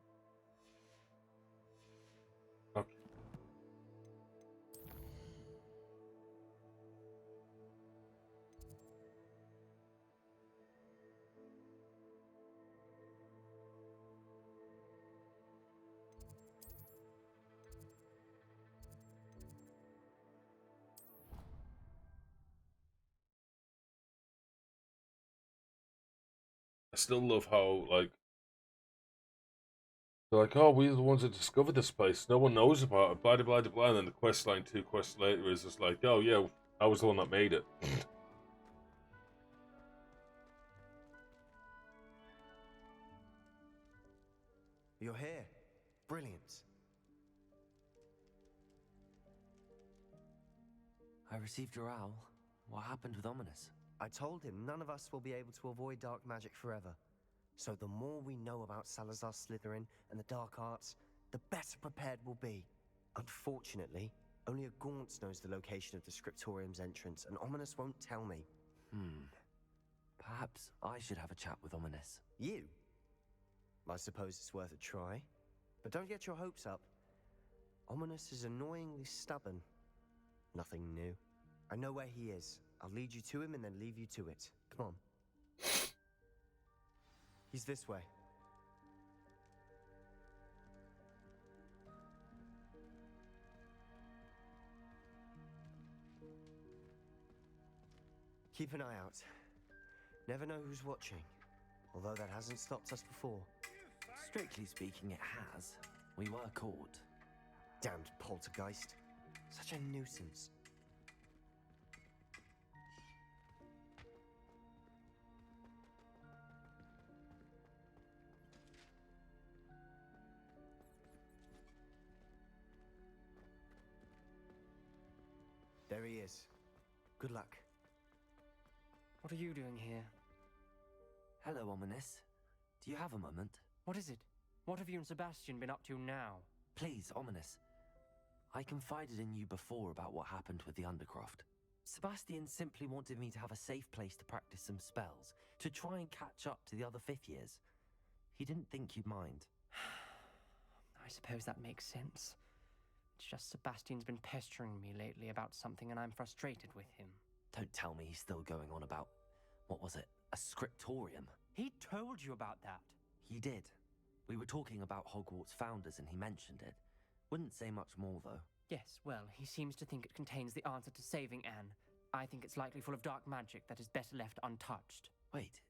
Okay. I still love how, like, they're like, oh, we're the ones that discovered this place. No one knows about it, blah, blah, blah, blah. And then the quest line 2 quests later is just like, oh, yeah, I was the one that made it. You're here. Brilliant. I received your owl. What happened with Ominous? I told him none of us will be able to avoid dark magic forever. So the more we know about Salazar Slytherin and the dark arts, the better prepared we'll be. Unfortunately, only a Gaunt knows the location of the Scriptorium's entrance, and Ominous won't tell me. Perhaps I should have a chat with Ominous. You? I suppose it's worth a try. But don't get your hopes up. Ominous is annoyingly stubborn. Nothing new. I know where he is. I'll lead you to him and then leave you to it. Come on. He's this way. Keep an eye out. Never know who's watching. Although that hasn't stopped us before. Strictly speaking, it has. We were caught. Damned poltergeist. Such a nuisance. There he is. Good luck. What are you doing here? Hello, Ominous. Do you have a moment? What is it? What have you and Sebastian been up to now? Please, Ominous. I confided in you before about what happened with the Undercroft. Sebastian simply wanted me to have a safe place to practice some spells, to try and catch up to the other 5th years. He didn't think you'd mind. I suppose that makes sense. It's just Sebastian's been pestering me lately about something and I'm frustrated with him. Don't tell me he's still going on about, what was it, a scriptorium? He told you about that. He did. We were talking about Hogwarts founders and he mentioned it. Wouldn't say much more, though. Yes, well, he seems to think it contains the answer to saving Anne. I think it's likely full of dark magic that is better left untouched. Wait,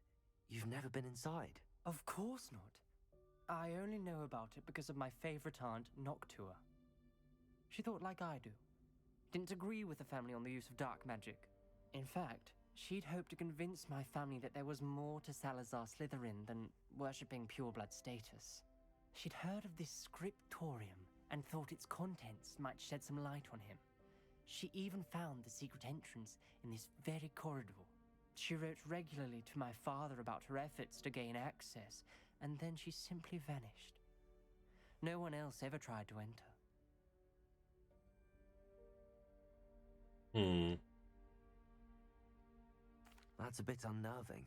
you've never been inside? Of course not. I only know about it because of my favorite aunt, Noctua. She thought like I do. Didn't agree with the family on the use of dark magic. In fact, she'd hoped to convince my family that there was more to Salazar Slytherin than worshipping pureblood status. She'd heard of this scriptorium and thought its contents might shed some light on him. She even found the secret entrance in this very corridor. She wrote regularly to my father about her efforts to gain access, and then she simply vanished. No one else ever tried to enter. That's a bit unnerving.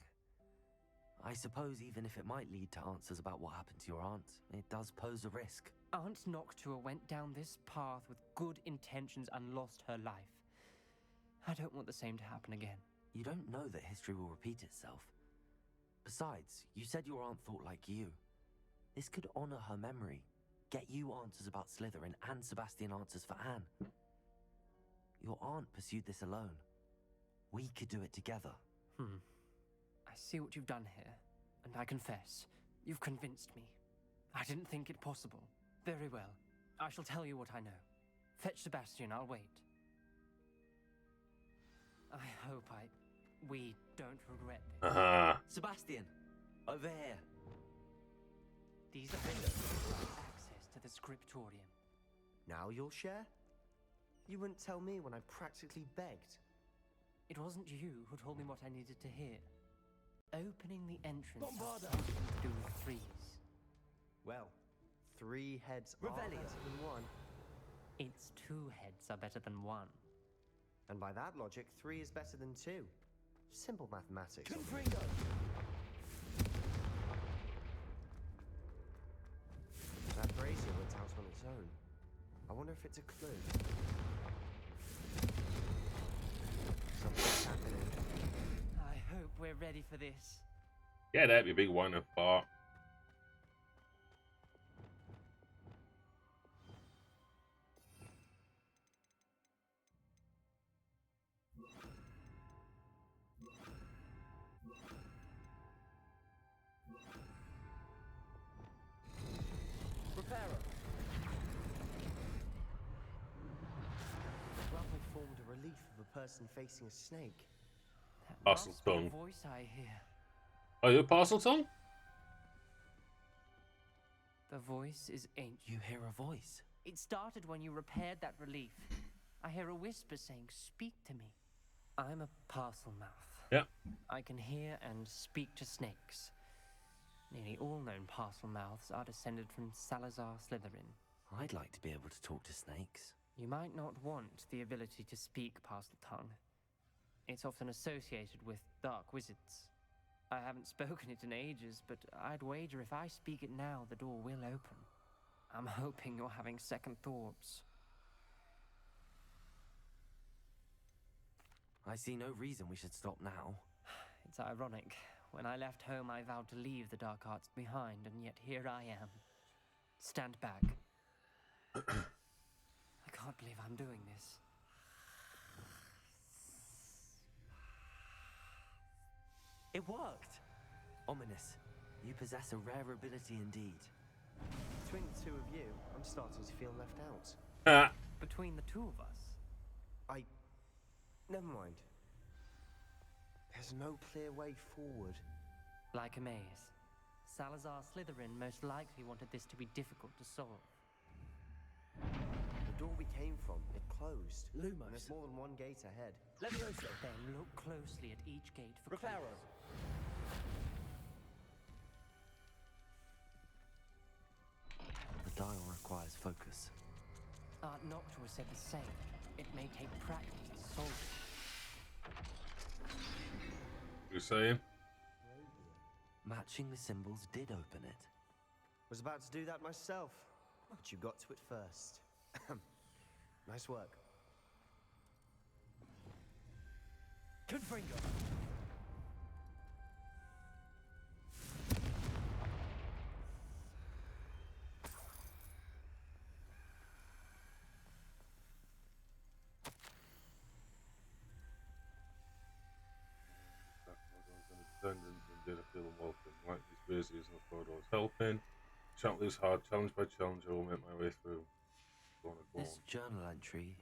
I suppose even if it might lead to answers about what happened to your aunt, it does pose a risk. Aunt Noctua went down this path with good intentions and lost her life. I don't want the same to happen again. You don't know that history will repeat itself. Besides, you said your aunt thought like you. This could honor her memory, get you answers about Slytherin and Sebastian answers for Anne. Your aunt pursued this alone. We could do it together. I see what you've done here, and I confess, you've convinced me. I didn't think it possible. Very well. I shall tell you what I know. Fetch Sebastian, I'll wait. I hope we don't regret this. Sebastian, over here. These offenders provide access to the scriptorium. Now you'll share? You wouldn't tell me when I practically begged. It wasn't you who told me what I needed to hear. Opening the entrance Don't bother. has something to do with threes. Well, 3 heads are Revelio. better than 1. It's 2 heads are better than 1. And by that logic, 3 is better than 2. Simple mathematics. Confringo! That brazier went out on its own. I wonder if it's a clue. Something's happening. I hope we're ready for this. Get up, you big whiner fart. Reparo. Well, we formed a relief of a person facing a snake. That Parcel must be the tongue. voice I hear. Are you a parcel tongue? The voice is ancient. You hear a voice. It started when you repaired that relief. I hear a whisper saying, "Speak to me." I'm a parcel mouth. Yeah. I can hear and speak to snakes. Nearly all known parcel mouths are descended from Salazar Slytherin. I'd like to be able to talk to snakes. You might not want the ability to speak parcel tongue. It's often associated with dark wizards. I haven't spoken it in ages, but I'd wager if I speak it now, the door will open. I'm hoping you're having second thoughts. I see no reason we should stop now. It's ironic. When I left home, I vowed to leave the dark arts behind, and yet here I am. Stand back. I can't believe I'm doing this. It worked! Ominous. You possess a rare ability indeed. Between the 2 of you, I'm starting to feel left out. Ah. Between the 2 of us. Never mind. There's no clear way forward. Like a maze. Salazar Slytherin most likely wanted this to be difficult to solve. The door we came from, it closed. Lumos. And there's more than one gate ahead. Levioso. Then look closely at each gate for clues. The dial requires focus. Art Noctua said the same. It may take practice to solve it. You saying? Matching the symbols did open it. Was about to do that myself, but you got to it first. Nice work. Confringo. Dungeons and did I feel welcome. Like these braziers and the photos helping. Shan't lose heart. Challenge by challenge, I will make my way through. Go on. This journal entry,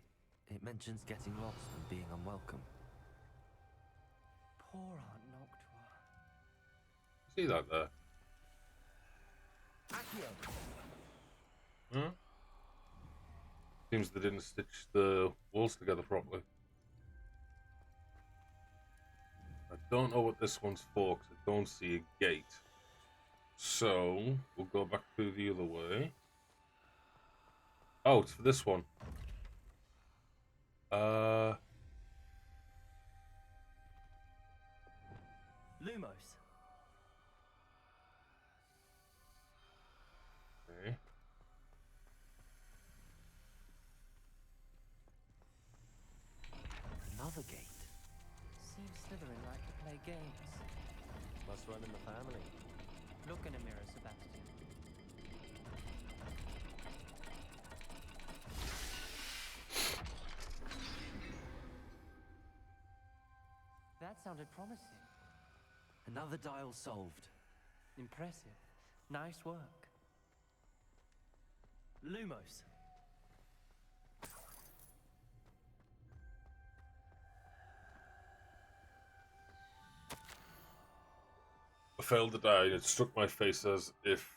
it mentions getting lost and being unwelcome. Poor Aunt Noctua. See that there? Accio. Huh? Seems they didn't stitch the walls together properly. I don't know what this one's for because I don't see a gate. So we'll go back through the other way. Oh, it's for this one. Lumos. Okay. Another gate. Seems Slytherin like to play games. Must run in the family. Look in a mirror, Sebastian. That sounded promising. Another dial solved. Impressive. Nice work. Lumos. I failed to die. It struck my face as if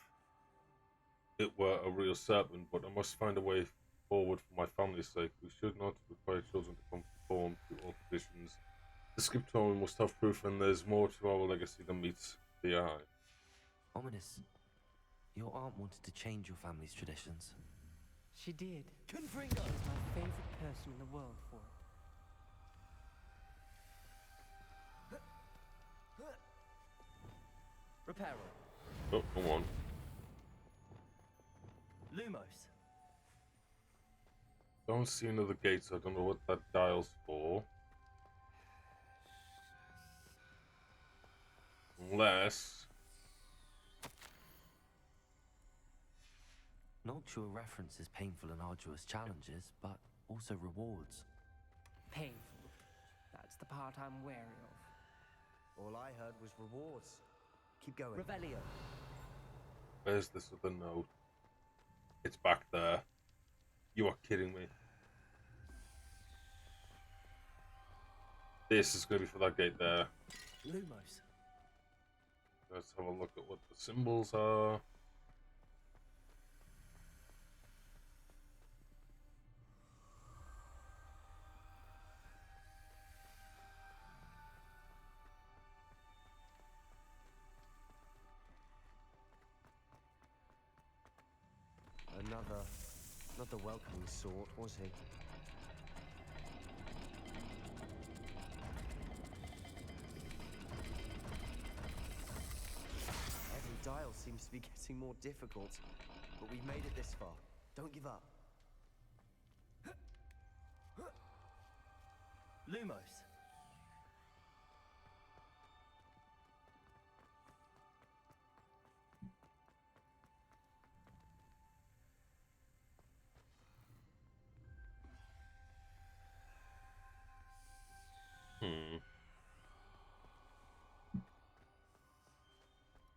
it were a real serpent, but I must find a way forward for my family's sake. We should not require children to conform to all traditions. The Skiptorian must have proof, and there's more to our legacy than meets the eye. Ominous. Your aunt wanted to change your family's traditions. She did. Confringo! She was my favorite person in the world for it. Reparo. Oh, come on. Lumos. Don't see another gate, so I don't know what that dial's for. Unless... Noctua references painful and arduous challenges, but also rewards. Painful. That's the part I'm wary of. All I heard was rewards. Keep going. Revelio. Where's this other note? It's back there. You are kidding me. This is going to be for that gate there. Lumos. Let's have a look at what the symbols are. Not the welcoming sort, was he? Every dial seems to be getting more difficult, but we've made it this far. Don't give up. Lumos.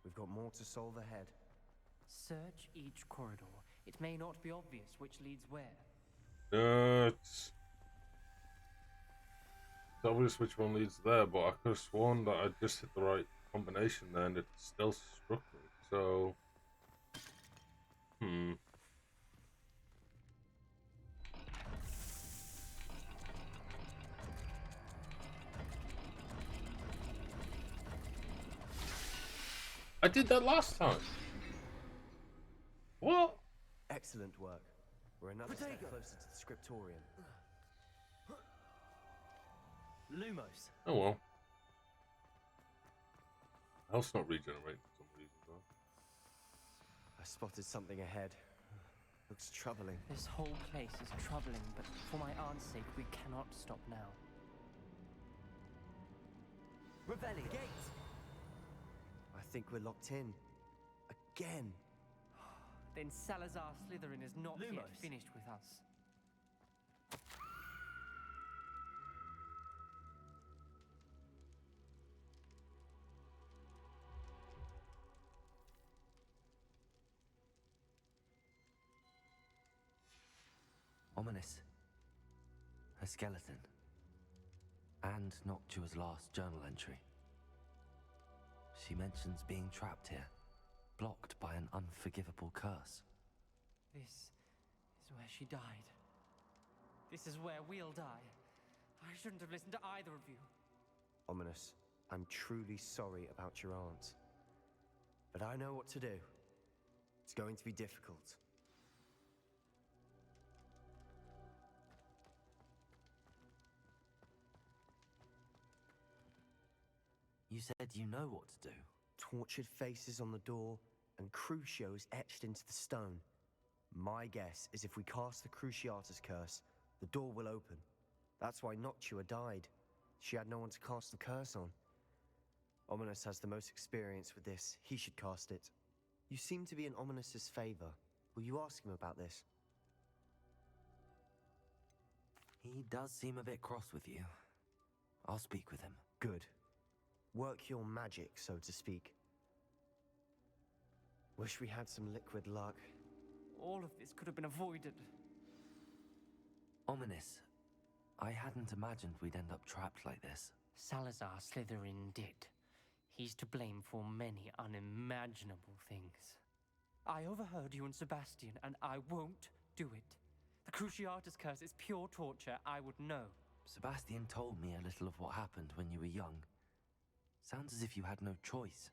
We've got more to solve ahead. Search each corridor. It may not be obvious which leads where. It's obvious which one leads there, but I could have sworn that I just hit the right combination there and it still struck me. So, I did that last time. What? Excellent work. We're another step closer to the scriptorium. Lumos. Oh well. Health's not regenerating for some reason though. I spotted something ahead. Looks troubling. This whole place is troubling, but for my aunt's sake, we cannot stop now. Revelio. Gate! I think we're locked in. Again. Then Salazar Slytherin is not yet Lumos. finished with us. Ominous. A skeleton. And Noctua's last journal entry. She mentions being trapped here, blocked by an unforgivable curse. This is where she died. This is where we'll die. I shouldn't have listened to either of you. Ominous, I'm truly sorry about your aunt. But I know what to do. It's going to be difficult. You said you know what to do. Tortured faces on the door and Crucios etched into the stone. My guess is if we cast the Cruciatus curse, the door will open. That's why Noctua died. She had no one to cast the curse on. Ominous has the most experience with this. He should cast it. You seem to be in Ominous's favor. Will you ask him about this? He does seem a bit cross with you. I'll speak with him. Good. Work your magic, so to speak. Wish we had some liquid luck. All of this could have been avoided. Ominous. I hadn't imagined we'd end up trapped like this. Salazar Slytherin did. He's to blame for many unimaginable things. I overheard you and Sebastian, and I won't do it. The Cruciatus curse is pure torture, I would know. Sebastian told me a little of what happened when you were young. Sounds as if you had no choice.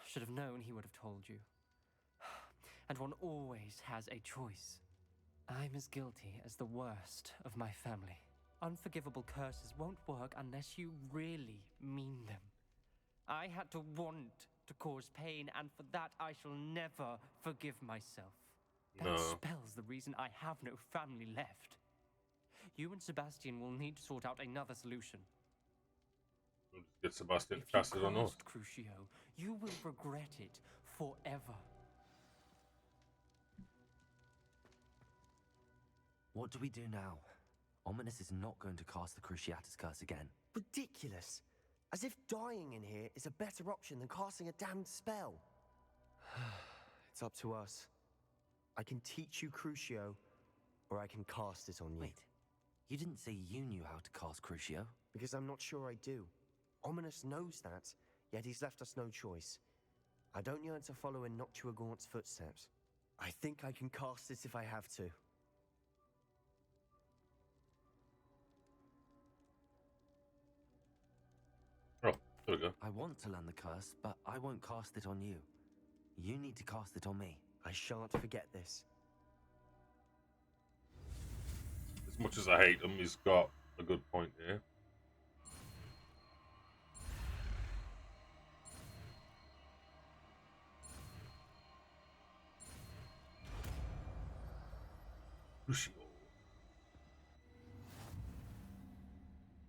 Should have known he would have told you. and one always has a choice. I'm as guilty as the worst of my family. Unforgivable curses won't work unless you really mean them. I had to want to cause pain, and for that I shall never forgive myself. That No. spell's the reason I have no family left. You and Sebastian will need to sort out another solution. We'll just get Sebastian If you cast it on us. cast Crucio, you will regret it forever. What do we do now? Ominous is not going to cast the Cruciatus curse again. Ridiculous. As if dying in here is a better option than casting a damned spell. It's up to us. I can teach you Crucio, or I can cast it on you. Wait, you didn't say you knew how to cast Crucio? Because I'm not sure I do. Ominous knows that, yet he's left us no choice. I don't yearn to follow in Noctua Gaunt's footsteps. I think I can cast it if I have to. Oh, there we go. I want to learn the curse, but I won't cast it on you. You need to cast it on me. I shan't forget this. As much as I hate him, he's got a good point here. Crucio.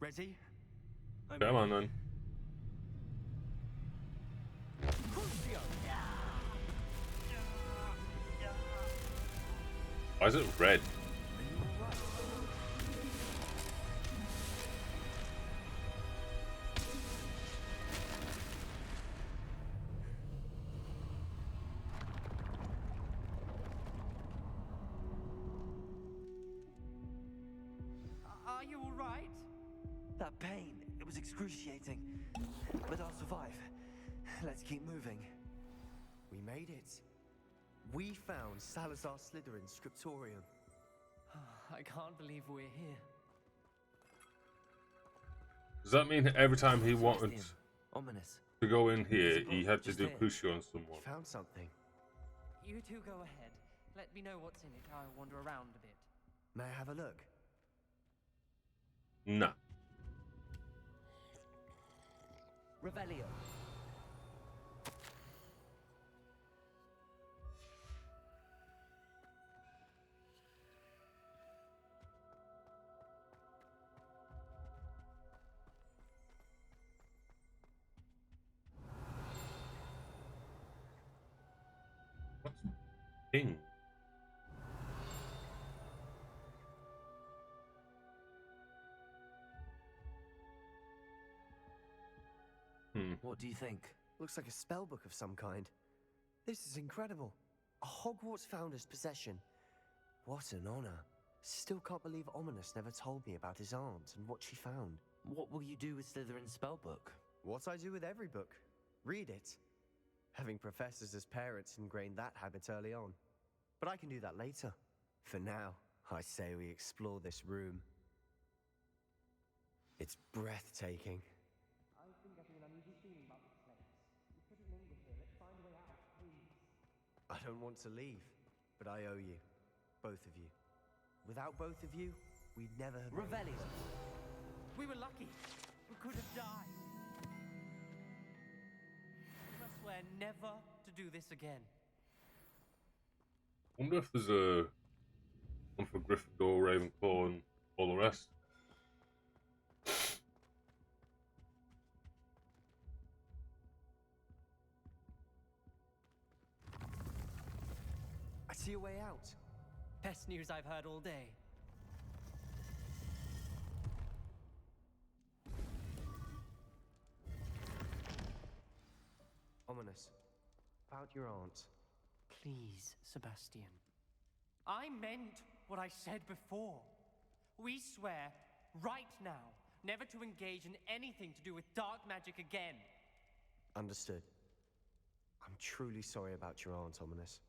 Ready? Come on, then. Why is it red? Are you all right? That pain, it was excruciating. But I'll survive. Let's keep moving. We made it. We found Salazar Slytherin's scriptorium. I can't believe we're here. Does that mean every time he wanted Sebastian, Ominous. to go in here, he had to Just do here. Crucio on You someone? found something. You two go ahead. Let me know what's in it. I'll wander around a bit. May I have a look? Nah. Revelio. What's ping? What do you think? Looks like a spell book of some kind. This is incredible. A Hogwarts founder's possession. What an honor. Still can't believe Ominous never told me about his aunt and what she found. What will you do with Slytherin's spellbook? What I do with every book. Read it. Having professors as parents ingrained that habit early on. But I can do that later. For now, I say we explore this room. It's breathtaking. I've been getting an uneasy feeling about this place. We couldn't linger here. Let's find a way out, please. I don't want to leave, but I owe you. Both of you. Without both of you, we'd never have... Revelio. We were lucky. We could have died. We must swear never to do this again. I wonder if there's a one for Gryffindor, Ravenclaw, and all the rest. I see a way out. Best news I've heard all day. Ominous. About your aunt. Please, Sebastian. I meant what I said before. We swear, right now, never to engage in anything to do with dark magic again. Understood. I'm truly sorry about your aunt, Ominous.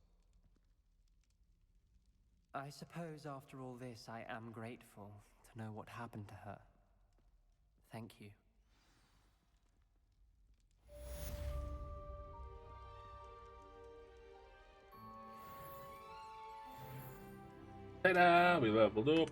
I suppose after all this, I am grateful to know what happened to her. Thank you. Ta-da! We leveled up.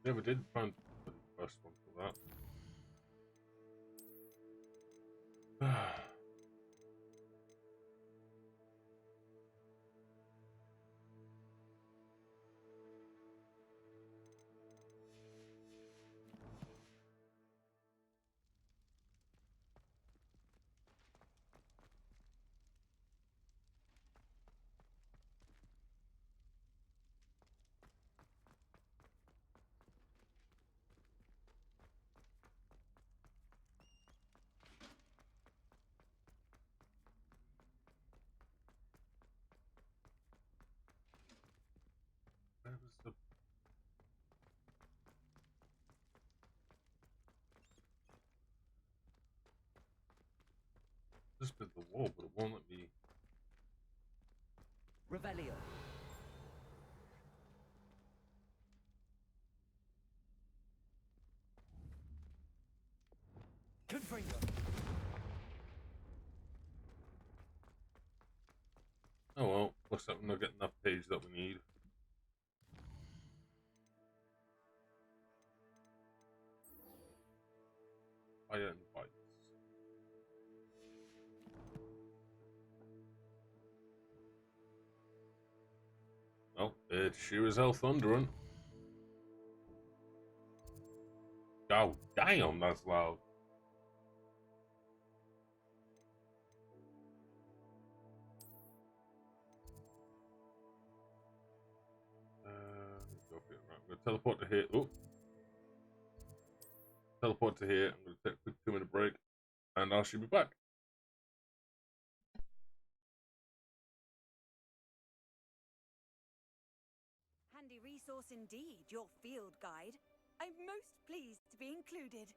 Never did find the first one for that. Where was the... Just bit the wall, but it won't let me... Revelio. Confringo. Oh well, looks like we're not getting that page that we need. Fire and bites. Well, it's sure as hell thundering. Oh, damn, that's loud. Go for it. Right, I'm going to teleport to here. Oh. Teleport to here. I'm going to take a quick 2-minute break. And I should be back. Handy resource indeed, your field guide. I'm most pleased to be included.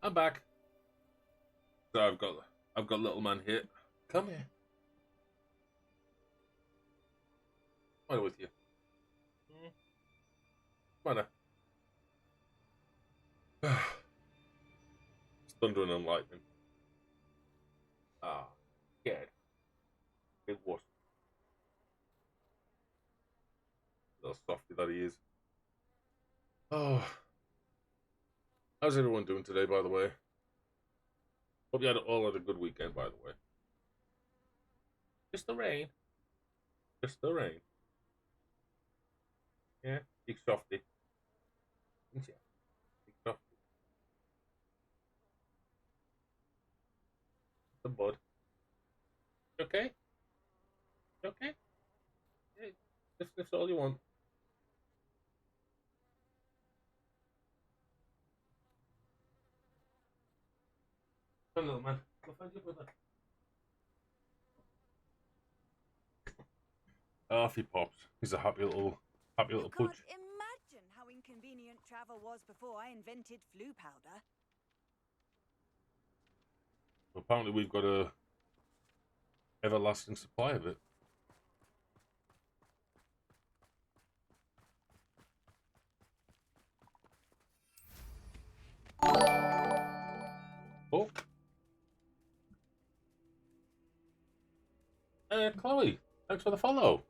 I'm back. So I've got little man here. Come here. What's with you? Come on. It's thundering and lightning. Ah, scared. Big wuss. Little softy that he is. Oh. How's everyone doing today, by the way? Hope you all had a good weekend, by the way. Just the rain. Just the rain. Yeah, big softy. Yeah, big softy. The bud. You okay? You okay? Yeah, that's all you want. Come on, little man. Go find your brother. Off he pops. He's a happy little You pooch. can't imagine how inconvenient travel was before I invented flu powder. Apparently we've got a everlasting supply of it. Oh. Chloe, thanks for the follow.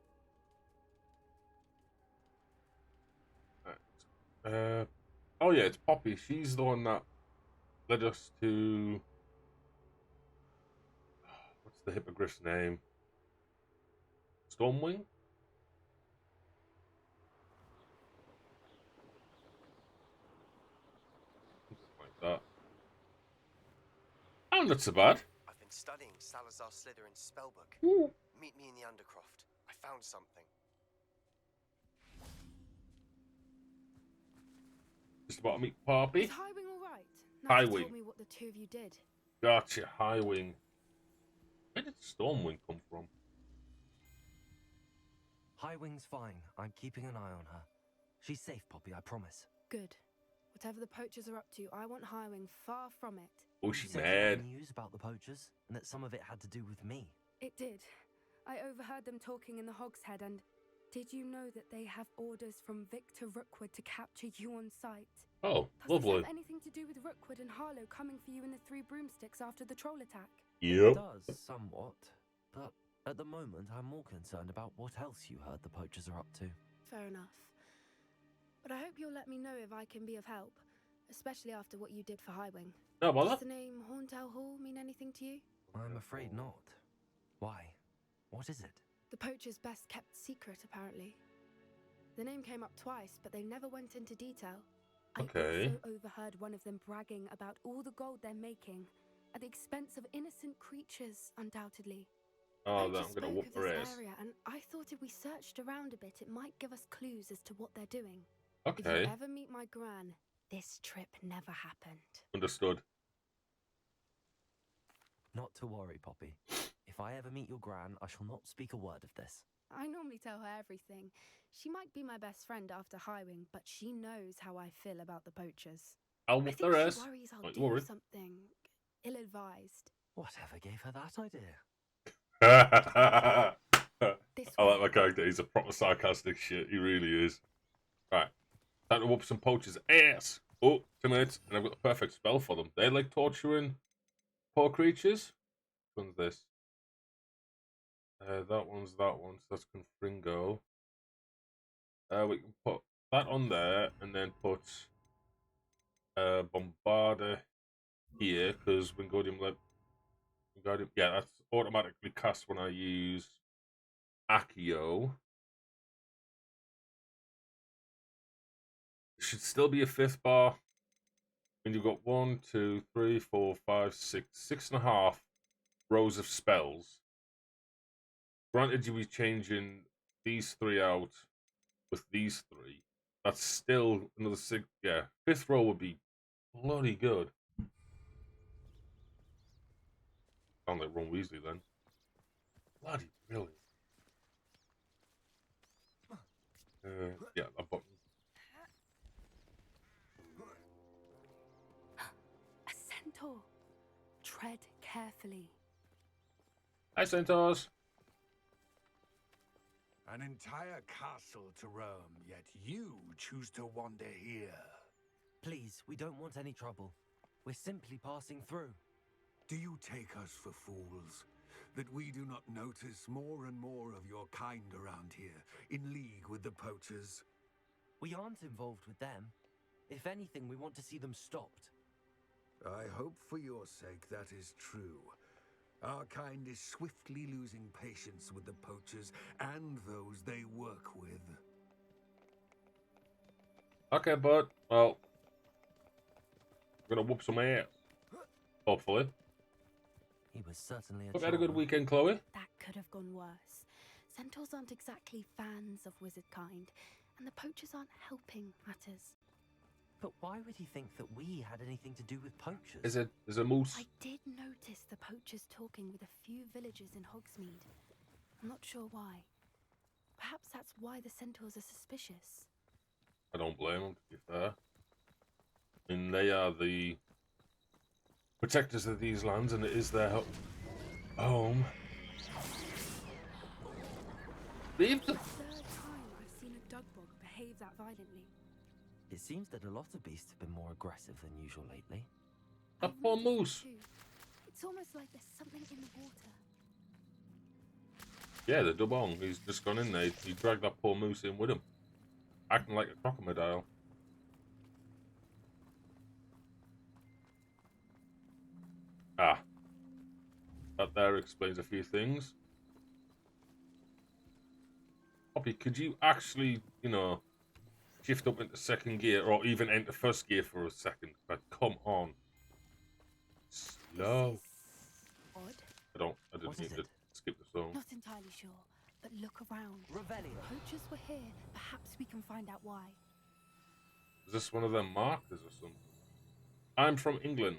Oh yeah, it's Poppy. She's the one that led us to... What's the hippogriff's name? Stormwing? Something like that. Oh, not so bad. I've been studying Salazar Slytherin's spellbook. Ooh. Meet me in the Undercroft. I found something. Just about to meet Poppy. Is Highwing all right? Now Highwing. told me what the two of you did. Gotcha, Highwing. Where did Stormwing come from? Highwing's fine. I'm keeping an eye on her. She's safe, Poppy, I promise. Good. Whatever the poachers are up to, I want Highwing far from it. Oh, You she's said you had mad. news about the poachers, and that some of it had to do with me. It did. I overheard them talking in the Hogshead, and did you know that they have orders from Victor Rookwood to capture you on sight? Oh, Does lovely. this have anything to do with Rookwood and Harlow coming for you in the Three Broomsticks after the troll attack? Yep. It does, somewhat. But at the moment, I'm more concerned about what else you heard the poachers are up to. Fair enough. But I hope you'll let me know if I can be of help, especially after what you did for Highwing. No Does bother. the name Horntail Hall mean anything to you? I'm afraid not. Why? What is it? The poacher's best kept secret, apparently. The name came up twice, but they never went into detail. Okay. I also overheard one of them bragging about all the gold they're making, at the expense of innocent creatures, undoubtedly. Oh, They I'm just gonna spoke whoop of her this ass. area, and I thought if we searched around a bit, it might give us clues as to what they're doing. If Okay, you ever meet my gran, this trip never happened. understood. Not to worry, Poppy. If I ever meet your gran, I shall not speak a word of this. I normally tell her everything. She might be my best friend after Highwing, but she knows how I feel about the poachers. I'll I whoop think their she ass. worries I'll Don't do you worry. something ill-advised. Whatever gave her that idea? I This like way. my character. He's a proper sarcastic shit. He really is. Right. Time to whoop some poachers' ass. Oh, 2 minutes, and I've got the perfect spell for them. They like torturing poor creatures. Which one's this? That one's that one. So that's Confringo. We can put that on there, and then put Bombarder here, because Wingardium Wingardium, yeah, that's automatically cast when I use Accio. It should still be a 5th bar. And you've got 1, 2, 3, 4, 5, 6, 6.5 rows of spells. Granted, you'll be changing these 3 out with these 3. That's still another 6. Yeah, 5th row would be bloody good. Sound like Ron Weasley then. Bloody brilliant. Yeah, that button. A carefully. Hi, Centaurs. An entire castle to roam, yet you choose to wander here. Please, we don't want any trouble. We're simply passing through. Do you take us for fools? That we do not notice more and more of your kind around here, in league with the poachers? We aren't involved with them. If anything, we want to see them stopped. I hope for your sake that is true. Our kind is swiftly losing patience with the poachers and those they work with. Okay, bud. Well, we're gonna whoop some ass. Hopefully. He was certainly a Hope you had a good charmer. weekend, Chloe. That could have gone worse. Centaurs aren't exactly fans of wizard kind, and the poachers aren't helping matters. But why would he think that we had anything to do with poachers? Is a moose? I did notice the poachers talking with a few villagers in Hogsmeade. I'm not sure why. Perhaps that's why the centaurs are suspicious. I don't blame them, to be fair. I mean, they are the protectors of these lands, and it is their home. Leave the... Third time I've seen a dugbog behave that violently. It seems that a lot of beasts have been more aggressive than usual lately. A I've poor noticed that moose. too. It's almost like there's something in the water. Yeah, the dubong. He's just gone in there. He dragged that poor moose in with him. Acting like a crocodile. Ah. That there explains a few things. Poppy, could you actually, you know, shift up into second gear or even enter first gear for a second? But come on. Slow. This is odd. I didn't What mean is to it? skip the song. Not entirely sure, but look around. Revelio. Poachers were here. Perhaps we can find out why. Is this one of them markers or something? I'm from England.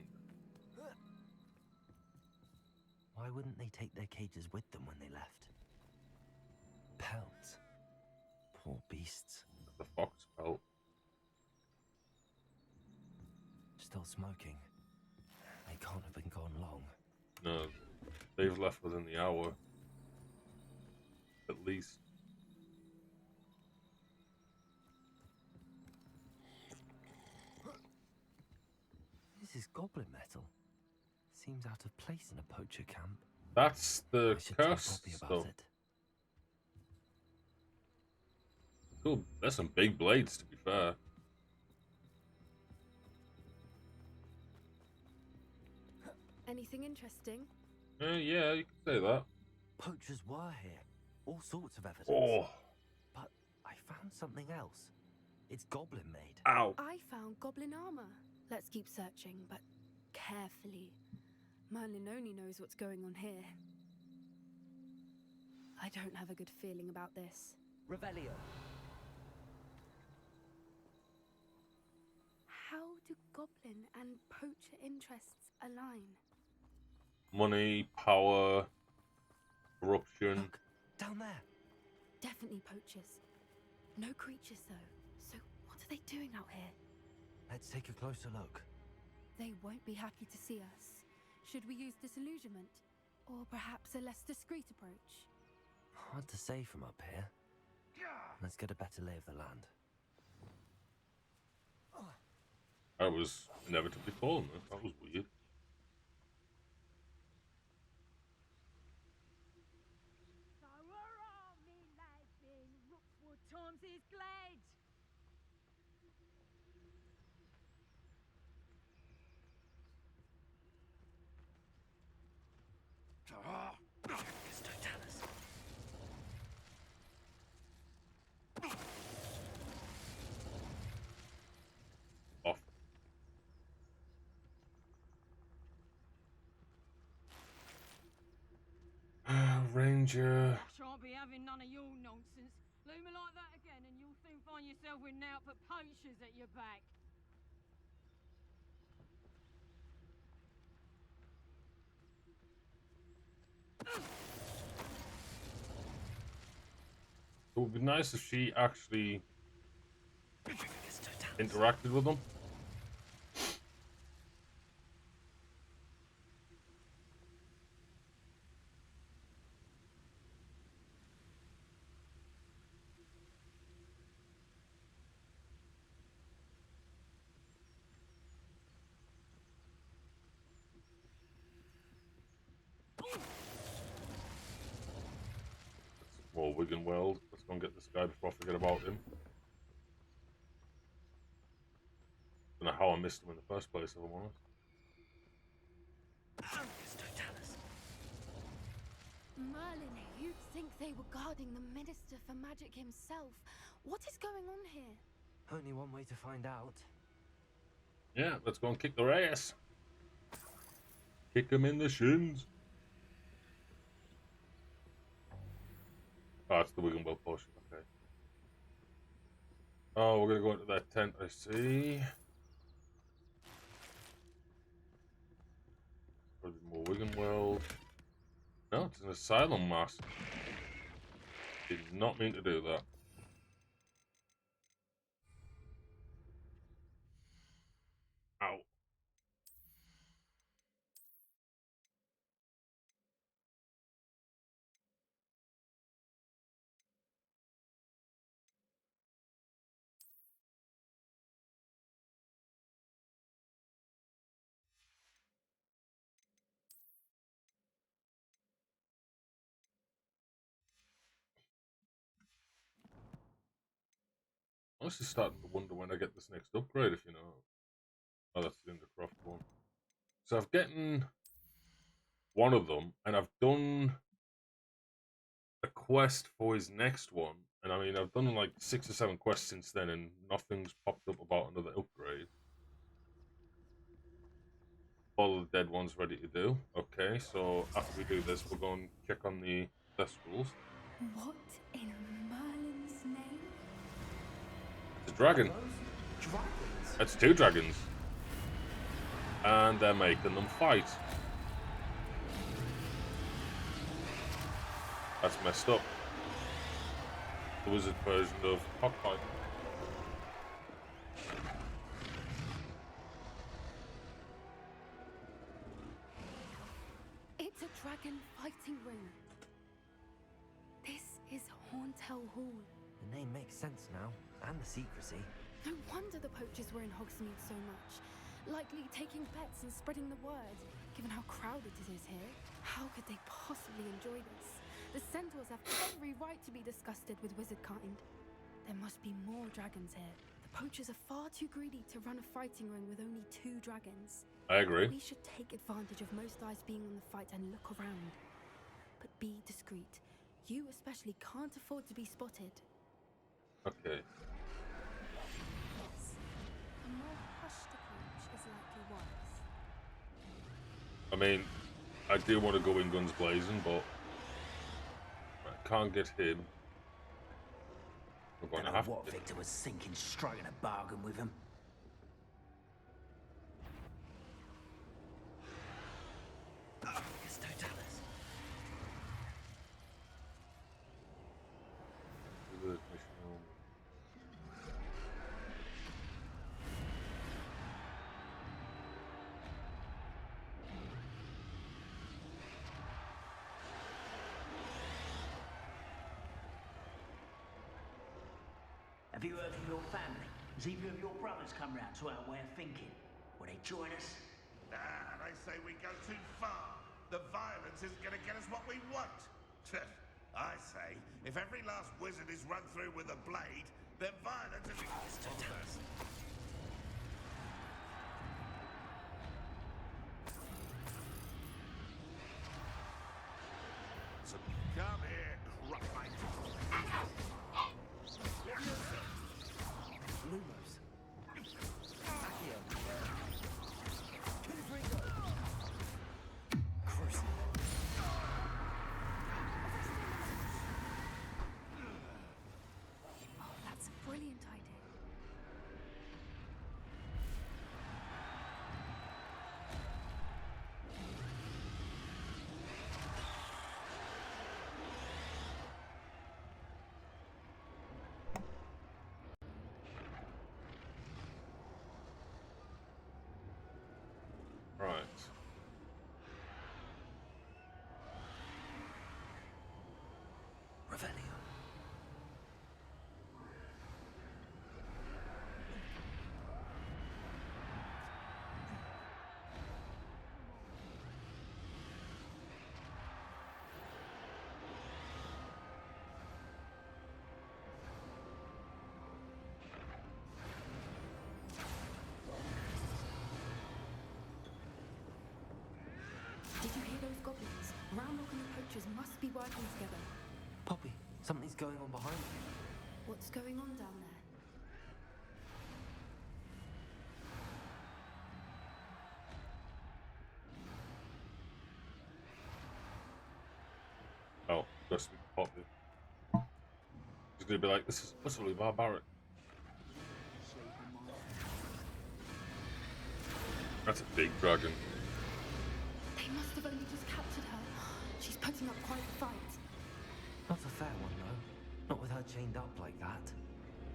Why wouldn't they take their cages with them when they left? Pelts. Poor beasts. The fox pelt. Still smoking. They can't have been gone long. No, they've left within the hour. At least. This is goblin metal. Seems out of place in a poacher camp. That's the I should tell curse Poppy about stuff. it. Cool. There's some big blades, to be fair. Anything interesting? Yeah, you can say that. Poachers were here. All sorts of evidence. Oh, But I found something else. It's goblin made. ow. I found goblin armor. Let's keep searching, but carefully. Merlin only knows what's going on here. I don't have a good feeling about this. Revelio. How do goblin and poacher interests align? Money, power, corruption. Look, down there. Definitely poachers. No creatures, though. So what are they doing out here? Let's take a closer look. They won't be happy to see us. Should we use disillusionment? Or perhaps a less discreet approach? Hard to say from up here. Let's get a better lay of the land. I was inevitably falling. That was weird. So hurrah, me lads in Rookwood times is glad. Off. Ranger. I shan't be having none of your nonsense. Leave me like that again and you'll soon find yourself with naught but poachers at your back. It would be nice if she actually interacted with them. Wigan World. Let's go and get this guy before I forget about him. Don't know how I missed him in the first place, if I'm honest. Merlin, you'd think they were guarding the Minister for Magic himself. What is going on here? Only one way to find out. Yeah, let's go and kick their ass. Kick them in the shins. Oh, it's the Wigan World potion, okay. Oh, we're gonna go into that tent, I see. Probably more Wigan World. No, it's an asylum mask. Did not mean to do that. Ow. I'm actually starting to wonder when I get this next upgrade, if you know. Oh, that's the Undercroft one. So I've gotten one of them, and I've done a quest for his next one. And I mean, I've done like 6 or 7 quests since then, and nothing's popped up about another upgrade. All the dead ones ready to do. Okay, so after we do this, we'll go and check on the Thestrals. What in Merlin's name? It's a dragon. Dragons? That's 2 dragons. And they're making them fight. That's messed up. The wizard version of cockfighting. It's a dragon fighting ring. This is Hauntel Hall. The name makes sense now, and the secrecy. No wonder the poachers were in Hogsmeade so much. Likely taking bets and spreading the word, given how crowded it is here. How could they possibly enjoy this? The centaurs have every right to be disgusted with wizardkind. There must be more dragons here. The poachers are far too greedy to run a fighting ring with only 2 dragons. I agree. We should take advantage of most eyes being on the fight and look around. But be discreet. You especially can't afford to be spotted. Okay. Yes. A more hushed approach is likely wise. I mean, I do want to go in guns blazing, but I can't get him. We're going to have what to. Victor was thinking, striking a bargain with him. Have you heard from your family? Has either of your brothers come round to our way of thinking? Will they join us? Ah, they say we go too far. The violence isn't going to get us what we want. I say, if every last wizard is run through with a blade, then violence is... So come here, Crockfight. Lumos. Accio. Crucible. Oh, that's a brilliant idea. poachers must be working together. Poppy, something's going on behind you. What's going on down there? Oh, just be Poppy. He's gonna be like, this is utterly barbaric. That's a big dragon. They must have only just captured her. She's putting up quite a fight. Not a fair one, though. Not with her chained up like that.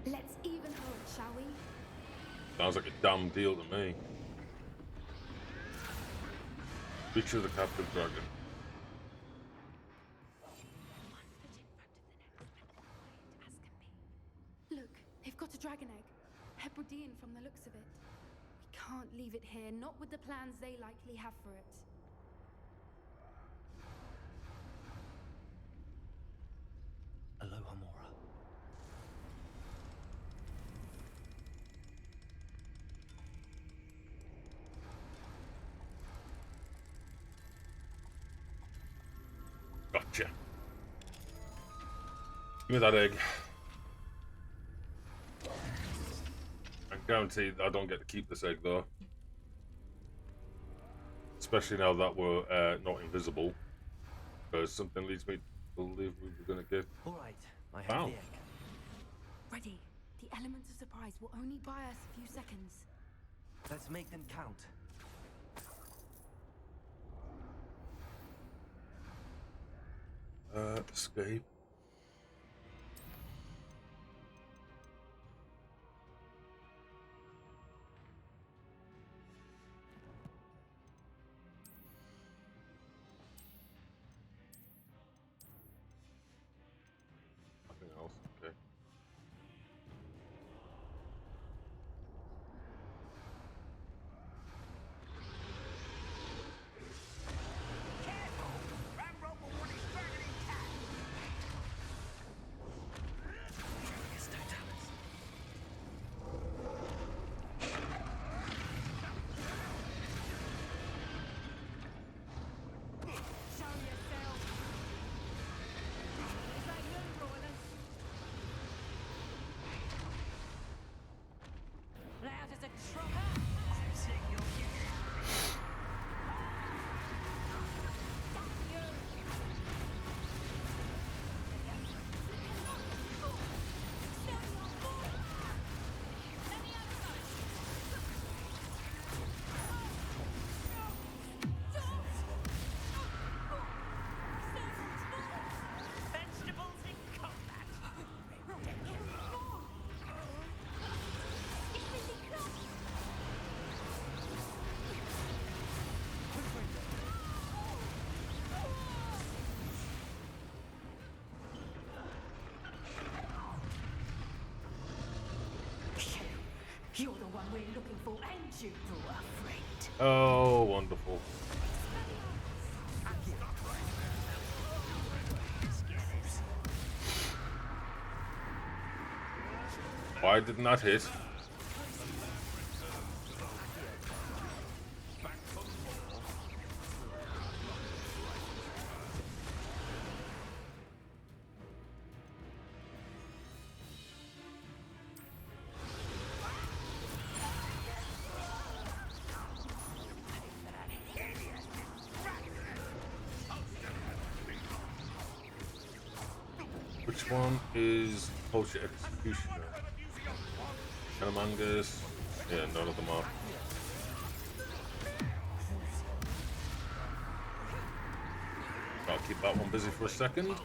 Let's even her it, shall we? Sounds like a damn deal to me. Picture the captive dragon. Look, they've got a dragon egg. Hebridean from the looks of it. We can't leave it here, not with the plans they likely have for it. Aloha, Mora. Gotcha. Give me that egg. I guarantee I don't get to keep this egg though. Especially now that we're not invisible. Because something leads me to believe we were going to get... Alright, I have the egg. Ready. The element of surprise will only buy us a few seconds. Let's make them count. Escape. Nothing else, okay. You're the one we're looking for, and you were afraid. Oh, wonderful. Why didn't that hit? Which one is Poacher Executioner? Canamangas? Yeah, none of them are. I'll keep that one busy for a second.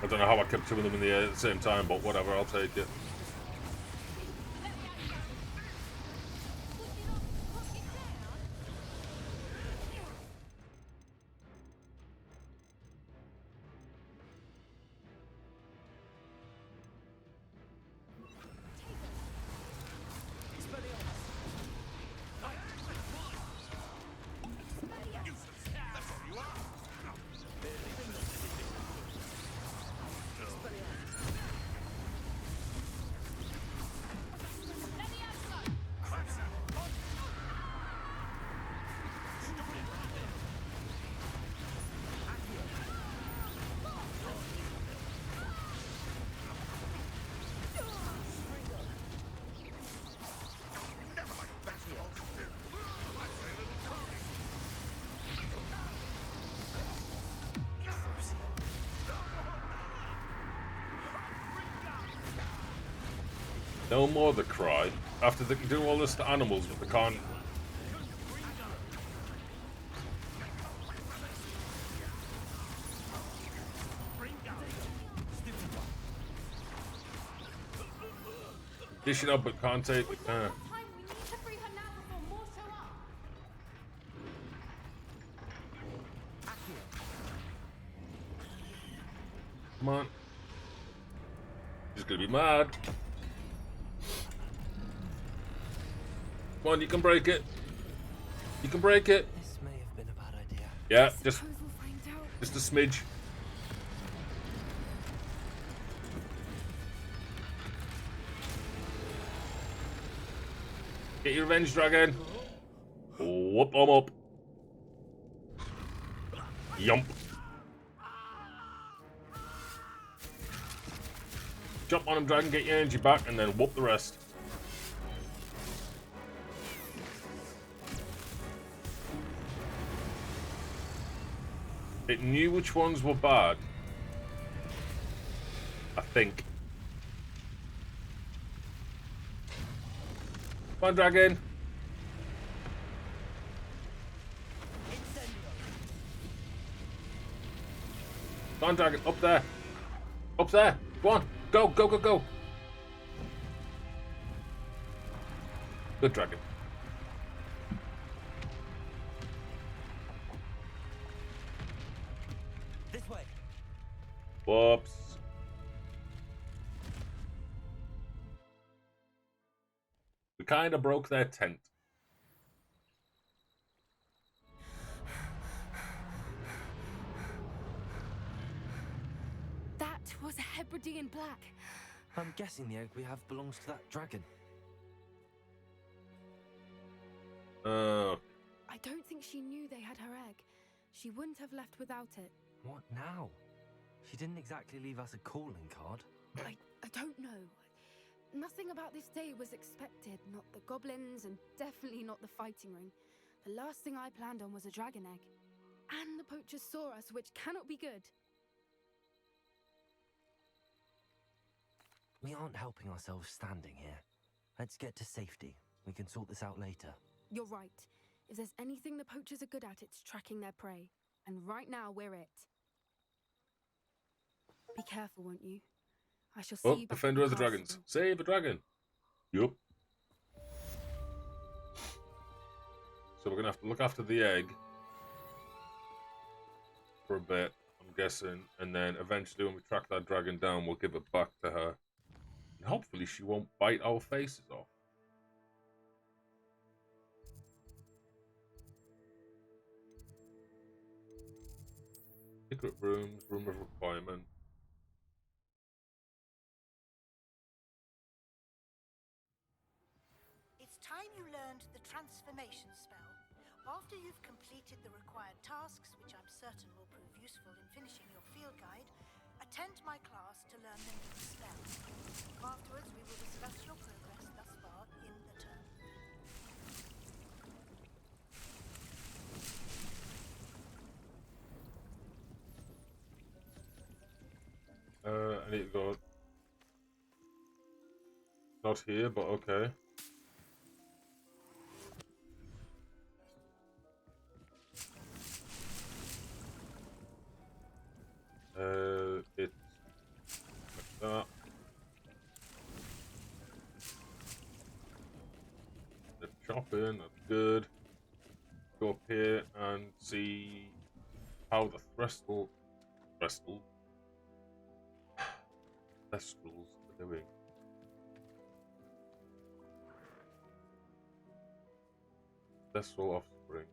I don't know how I kept two of them in the air at the same time, but whatever, I'll take it. No more the cry. After they can do all this to animals, but they can't. Dish it up, but can't take. Come on. She's gonna be mad. Come on, you can break it. You can break it. This may have been a bad idea. Yeah, just a smidge. Get your revenge, dragon. Whoop 'em up. Yump. Jump on him, dragon, get your energy back, and then whoop the rest. It knew which ones were bad. I think. Come on, dragon. Come on, dragon. Up there. Up there. Go on. Go, go, go, go. Good dragon. This way. Whoops. We kind of broke their tent. That was a Hebridean black. I'm guessing the egg we have belongs to that dragon. I don't think she knew they had her egg. She wouldn't have left without it. What now? She didn't exactly leave us a calling card. I don't know. Nothing about this day was expected. Not the goblins, and definitely not the fighting ring. The last thing I planned on was a dragon egg. And the poachers saw us, which cannot be good. We aren't helping ourselves standing here. Let's get to safety. We can sort this out later. You're right. If there's anything the poachers are good at, it's tracking their prey. And right now, we're it. Be careful, won't you? I shall see you back. Defender of the dragons. Save a dragon. Yup. So we're gonna have to look after the egg for a bit, I'm guessing, and then eventually when we track that dragon down, we'll give it back to her. And hopefully she won't bite our faces off. Secret rooms, room of requirement. It's time you learned the transformation spell. After you've completed the required tasks, which I'm certain will prove useful in finishing your field guide, attend my class to learn the new spell. Afterwards, we will discuss your progress thus far in the term. I need to go. Not here, but okay. It's like that. The chopping, that's good. Go up here and see how the Thestrals are doing. Thestral offspring.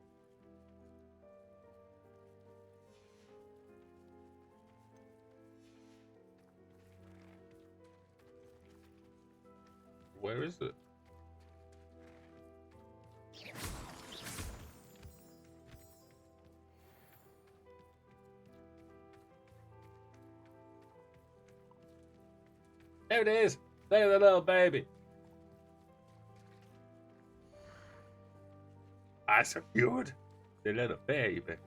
Where is it? There it is. There's the little baby. Ah, so cute. The little baby.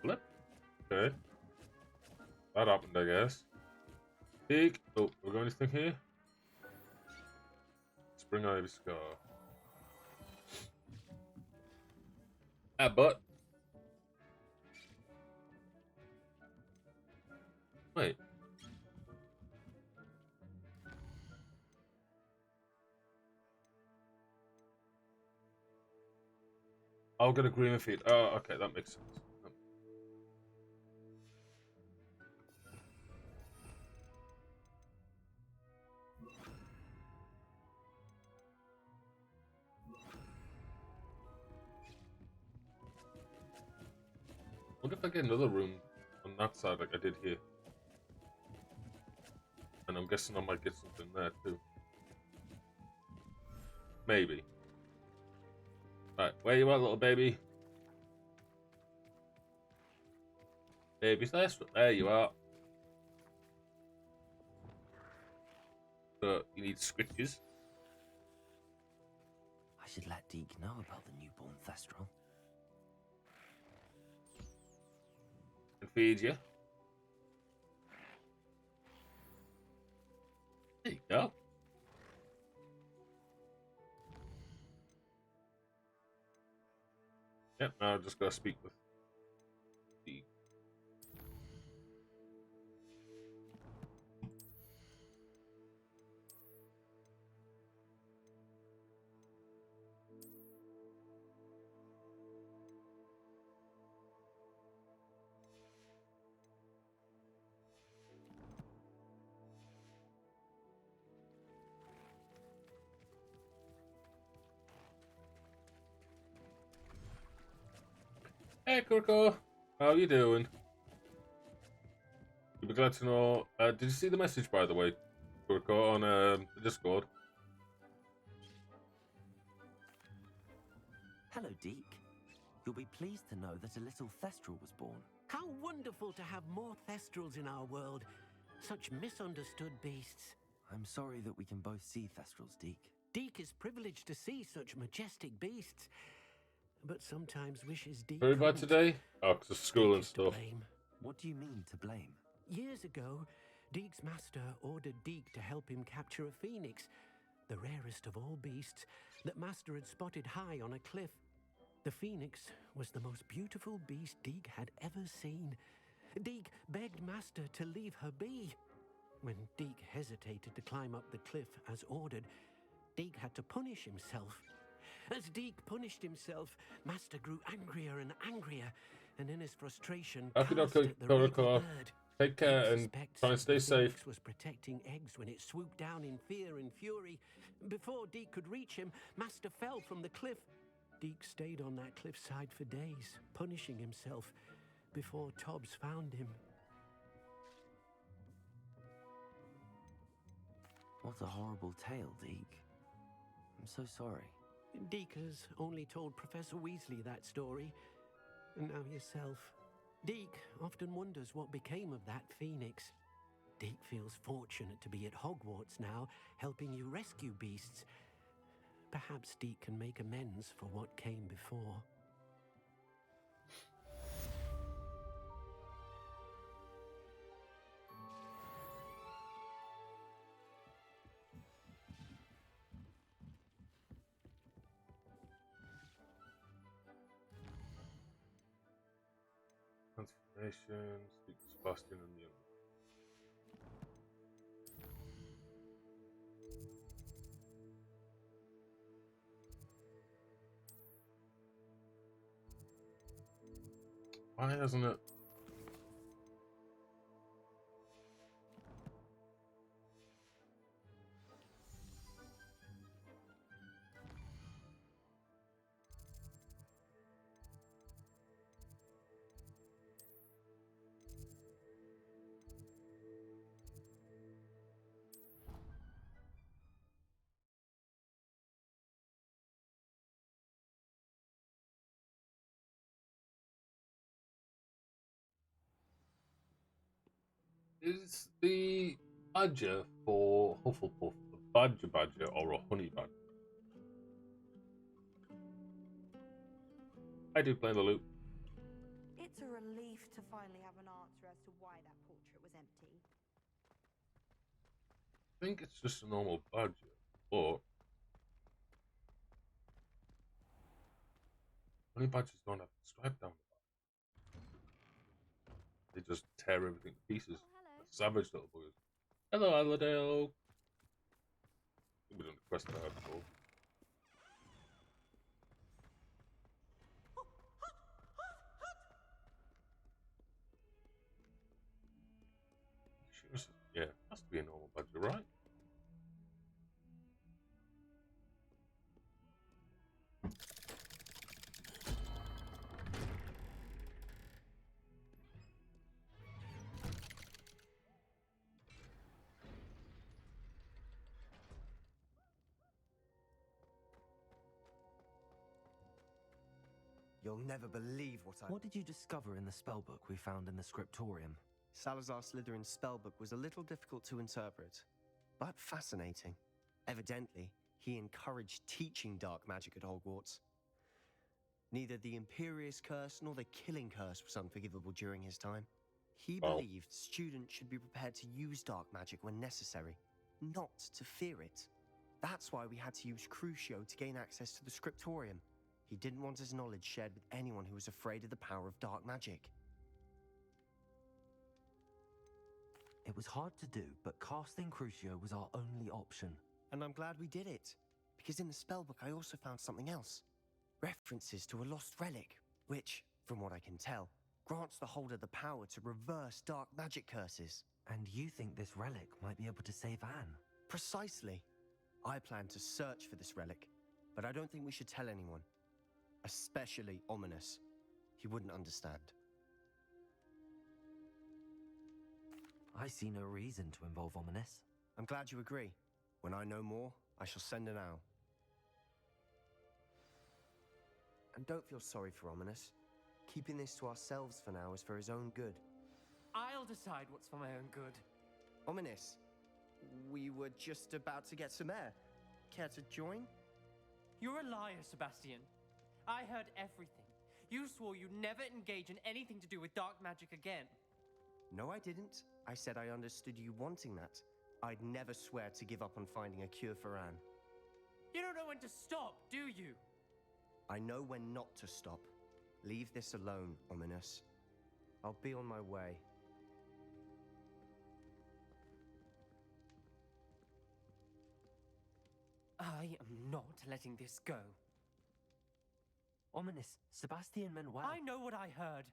Flip. Okay. That happened, I guess. Big. Oh, we got anything here? Spring Ivy Scar. But. Wait. I'll get agreement feed. Oh, okay, that makes sense. What if I get another room on that side like I did here? And I'm guessing I might get something there too. Maybe. Right, where you at, little baby? Baby's there you are. So, you need scritches. I should let Deke know about the newborn Thestral. And feed you. There you go. Yep, now I've just got to speak with the. Hey, Kurko. How you doing? You'll be glad to know. Did you see the message, by the way, Kurko, on the Discord? Hello, Deke. You'll be pleased to know that a little Thestral was born. How wonderful to have more Thestrals in our world. Such misunderstood beasts. I'm sorry that we can both see Thestrals, Deke. Deke is privileged to see such majestic beasts, but sometimes wishes Deke Very bad couldn't. today? Oh, because of school and stuff. What do you mean to blame? Years ago, Deke's master ordered Deke to help him capture a phoenix, the rarest of all beasts that master had spotted high on a cliff. The phoenix was the most beautiful beast Deke had ever seen. Deke begged master to leave her be. When Deke hesitated to climb up the cliff as ordered, Deke had to punish himself. As Deke punished himself, master grew angrier and angrier, and in his frustration cast at the regal bird. Take care and try and stay safe. Phoenix was protecting eggs when it swooped down in fear and fury. Before Deke could reach him, master fell from the cliff. Deke stayed on that cliffside for days, punishing himself, before Tobbs found him. What a horrible tale, Deke. I'm so sorry. Deke has only told Professor Weasley that story, and now yourself. Deke often wonders what became of that phoenix. Deke feels fortunate to be at Hogwarts now, helping you rescue beasts. Perhaps Deke can make amends for what came before. Transformation, speak to Sebastian and you. Why hasn't it? Is the badger for Hufflepuff a badger or a honey badger? I do play the loop. It It's a relief to finally have an answer as to why that portrait was empty. I think it's just a normal badge, but only badges don't have the stripe down the back. They just tear everything to pieces. Savage little buggers. Hello, Aladale. We done the quest I had before. Yeah, has to be a normal badger, right? You'll never believe What did you discover in the spellbook we found in the scriptorium? Salazar Slytherin's spellbook was a little difficult to interpret, but fascinating. Evidently, he encouraged teaching dark magic at Hogwarts. Neither the Imperious Curse nor the Killing Curse was unforgivable during his time. He believed students should be prepared to use dark magic when necessary, not to fear it. That's why we had to use Crucio to gain access to the scriptorium. He didn't want his knowledge shared with anyone who was afraid of the power of dark magic. It was hard to do, but casting Crucio was our only option. And I'm glad we did it, because in the spellbook I also found something else. References to a lost relic, which, from what I can tell, grants the holder the power to reverse dark magic curses. And you think this relic might be able to save Anne? Precisely. I plan to search for this relic, but I don't think we should tell anyone. Especially Ominous. He wouldn't understand. I see no reason to involve Ominous. I'm glad you agree. When I know more, I shall send an owl. And don't feel sorry for Ominous. Keeping this to ourselves for now is for his own good. I'll decide what's for my own good. Ominous, we were just about to get some air. Care to join? You're a liar, Sebastian. I heard everything. You swore you'd never engage in anything to do with dark magic again. No, I didn't. I said I understood you wanting that. I'd never swear to give up on finding a cure for Anne. You don't know when to stop, do you? I know when not to stop. Leave this alone, Ominous. I'll be on my way. I am not letting this go. Ominous, Sebastian meant well. I know what I heard.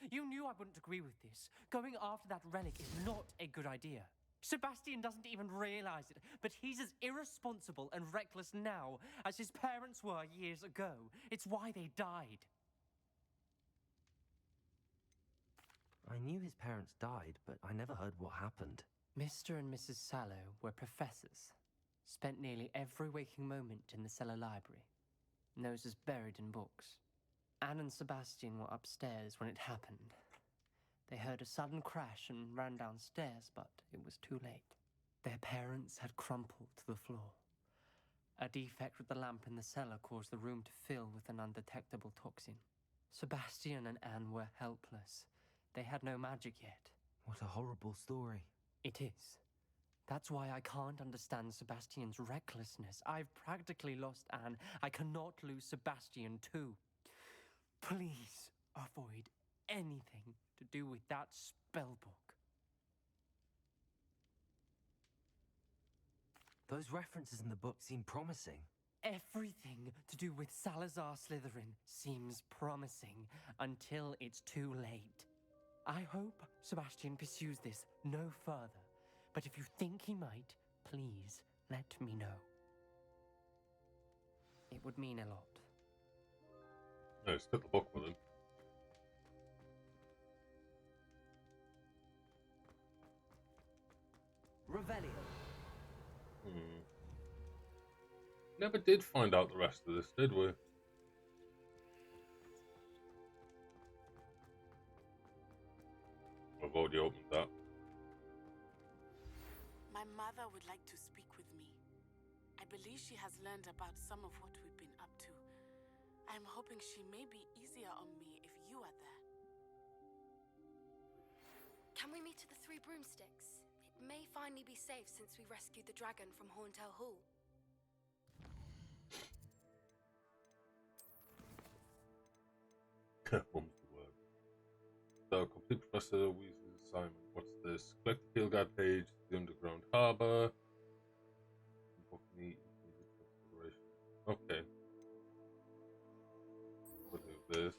You knew I wouldn't agree with this. Going after that relic is not a good idea. Sebastian doesn't even realize it, but he's as irresponsible and reckless now as his parents were years ago. It's why they died. I knew his parents died, but I never heard what happened. Mr. and Mrs. Sallow were professors. Spent nearly every waking moment in the cellar library. Noses buried in books. Anne and Sebastian were upstairs when it happened. They heard a sudden crash and ran downstairs, but it was too late. Their parents had crumpled to the floor. A defect with the lamp in the cellar caused the room to fill with an undetectable toxin. Sebastian and Anne were helpless. They had no magic yet. What a horrible story. It is. That's why I can't understand Sebastian's recklessness. I've practically lost Anne. I cannot lose Sebastian too. Please avoid anything to do with that spellbook. Those references in the book seem promising. Everything to do with Salazar Slytherin seems promising until it's too late. I hope Sebastian pursues this no further, but if you think he might, please let me know. It would mean a lot. No, split the book with him. Revelio. Never did find out the rest of this, did we? I've already opened that. My mother would like to speak with me. I believe she has learned about some of what we've been up to. I'm hoping she may be easier on me if you are there. Can we meet at the Three Broomsticks? It may finally be safe since we rescued the dragon from Horntail Hall. Mum's the word. So, complete Professor Weasley's assignment. What's this? Collect the field guide page, the underground harbour. Book me immediate consideration. Okay. We'll do this.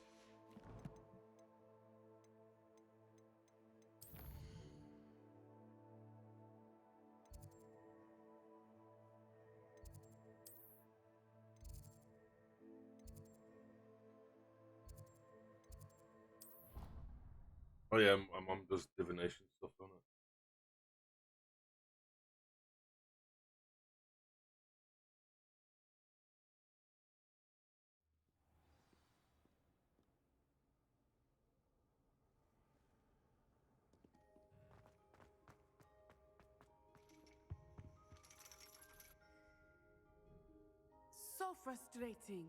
Oh yeah, my mum does divination stuff on it. So frustrating.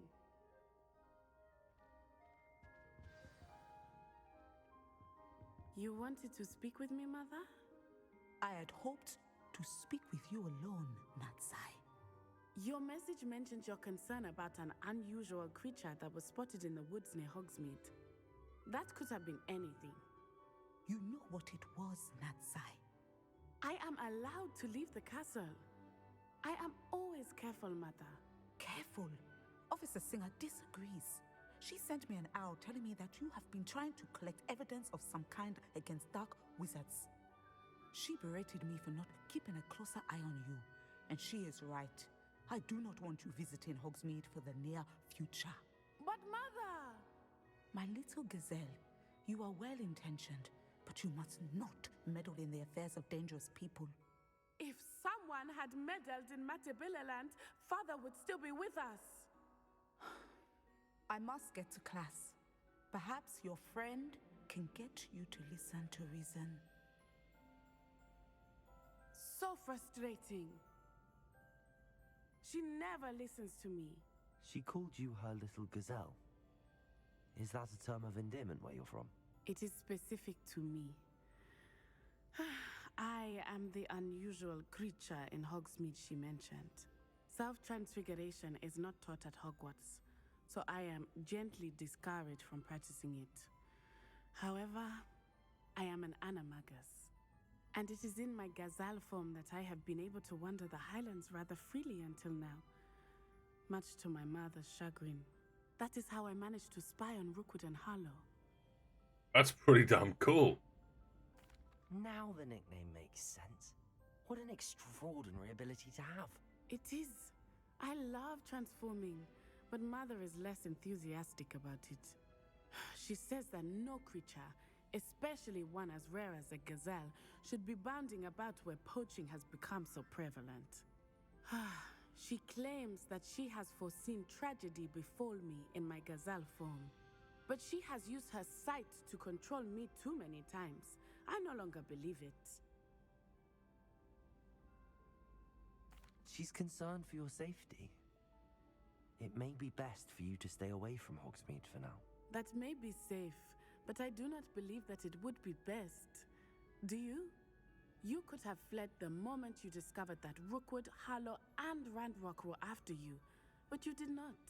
You wanted to speak with me, Mother? I had hoped to speak with you alone, Natsai. Your message mentioned your concern about an unusual creature that was spotted in the woods near Hogsmeade. That could have been anything. You know what it was, Natsai. I am allowed to leave the castle. I am always careful, Mother. Careful. Officer Singer disagrees. She sent me an owl telling me that you have been trying to collect evidence of some kind against dark wizards. She berated me for not keeping a closer eye on you, and she is right. I do not want you visiting Hogsmeade for the near future. But Mother! My little gazelle, you are well-intentioned, but you must not meddle in the affairs of dangerous people. If someone had meddled in Matabeleland, Father would still be with us. I must get to class. Perhaps your friend can get you to listen to reason. So frustrating. She never listens to me. She called you her little gazelle. Is that a term of endearment where you're from? It is specific to me. I am the unusual creature in Hogsmeade she mentioned. Self-transfiguration is not taught at Hogwarts, so I am gently discouraged from practicing it. However, I am an animagus, and it is in my gazelle form that I have been able to wander the Highlands rather freely until now, much to my mother's chagrin. That is how I managed to spy on Rookwood and Harlow. That's pretty damn cool. Now the nickname makes sense. What an extraordinary ability to have. It is. I love transforming, but Mother is less enthusiastic about it. She says that no creature, especially one as rare as a gazelle, should be bounding about where poaching has become so prevalent. She claims that she has foreseen tragedy befall me in my gazelle form. But she has used her sight to control me too many times. I no longer believe it. She's concerned for your safety. It may be best for you to stay away from Hogsmeade for now. That may be safe, but I do not believe that it would be best. Do you? You could have fled the moment you discovered that Rookwood, Harlow, and Ranrock were after you, but you did not.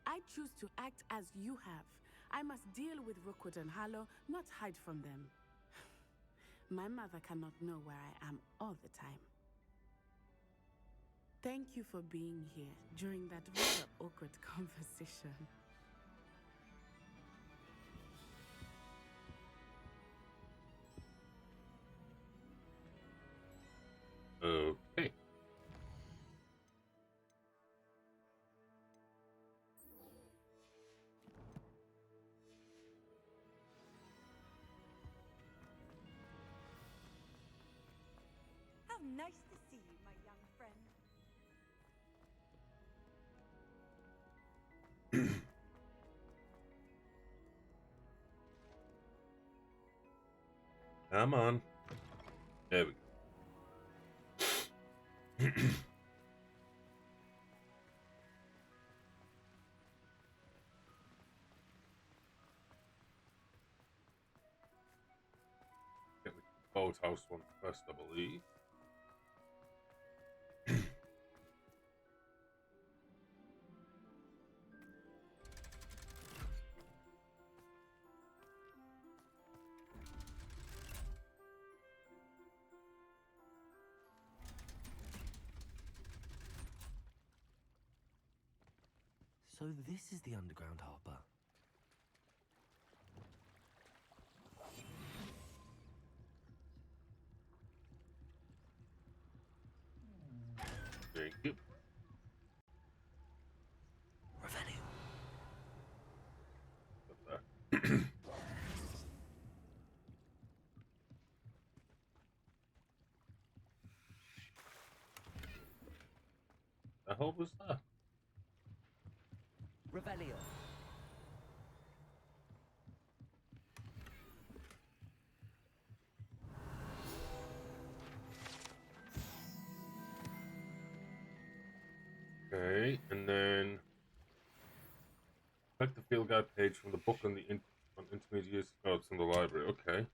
I choose to act as you have. I must deal with Rookwood and Harlow, not hide from them. My mother cannot know where I am all the time. Thank you for being here during that rather awkward conversation. Okay. How nice to see you, my young friend. Come on. There we go. boathouse one first, I believe. So this is the underground harbor. Thank you. Revelio. The hell was that? Revelio. Okay, and then check the field guide page from the book on the on intermediate use. Oh, it's in the library. Okay.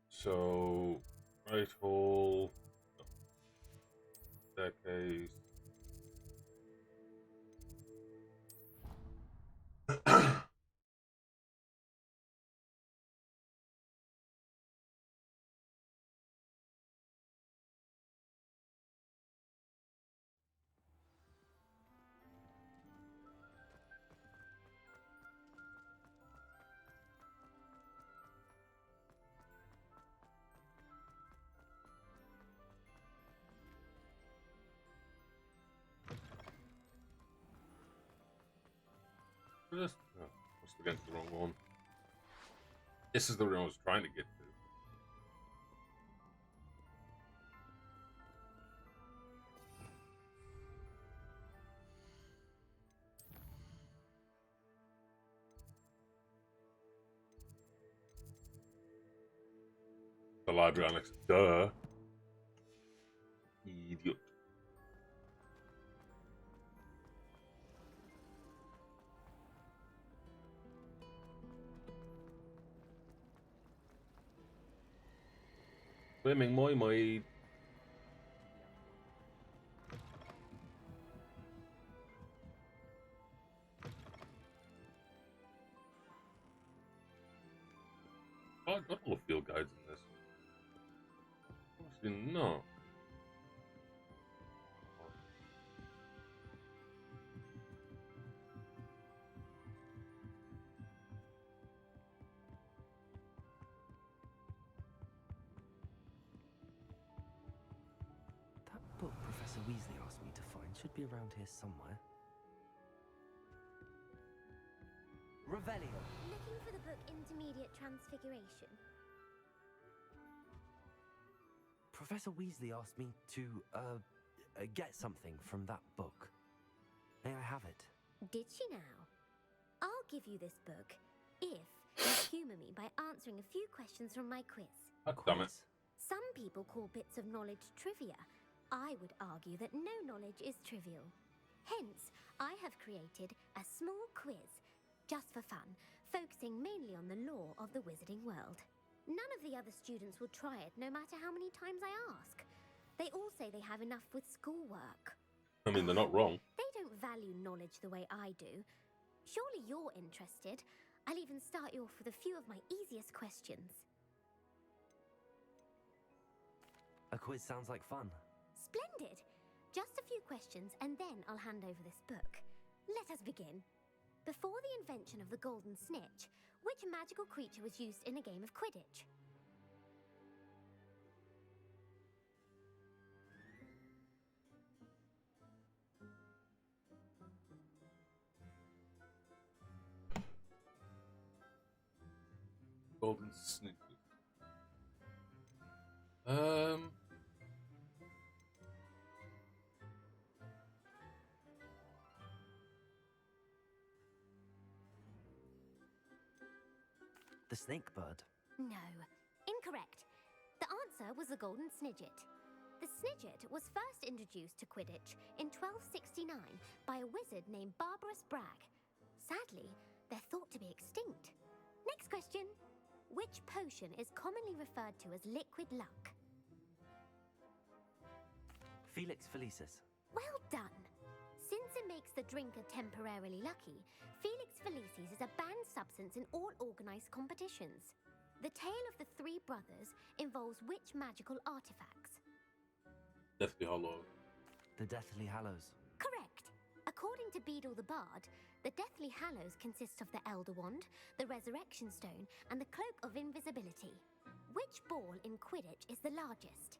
So, right hole, staircase. This? No, must have against the wrong one. This is the room I was trying to get to. The library annex. Duh. Idiot. Swimming my mind. Oh, I got all the field guides in this. Obviously not. That book Professor Weasley asked me to find should be around here somewhere. Revelio. Looking for the book Intermediate Transfiguration. Professor Weasley asked me to, get something from that book. May I have it? Did she now? I'll give you this book if you humour me by answering a few questions from my quiz. God damn it. Some people call bits of knowledge trivia. I would argue that no knowledge is trivial. Hence, I have created a small quiz, just for fun, focusing mainly on the lore of the wizarding world. None of the other students will try it, no matter how many times I ask. They all say they have enough with schoolwork. I mean, they're not wrong. They don't value knowledge the way I do. Surely you're interested. I'll even start you off with a few of my easiest questions. A quiz sounds like fun. Splendid! Just a few questions, and then I'll hand over this book. Let us begin. Before the invention of the golden snitch, which magical creature was used in a game of Quidditch? Golden snitch. The snake bird. No. Incorrect. The answer was the golden snidget. The snidget was first introduced to Quidditch in 1269 by a wizard named Barbarous Bragg. Sadly, they're thought to be extinct. Next question. Which potion is commonly referred to as liquid luck? Felix Felicis. Well done! Since it makes the drinker temporarily lucky, Felix Felicis is a banned substance in all organised competitions. The tale of the three brothers involves which magical artifacts? Deathly Hollow. The Deathly Hallows. Correct. According to Beadle the Bard, the Deathly Hallows consist of the Elder Wand, the Resurrection Stone, and the Cloak of Invisibility. Which ball in Quidditch is the largest?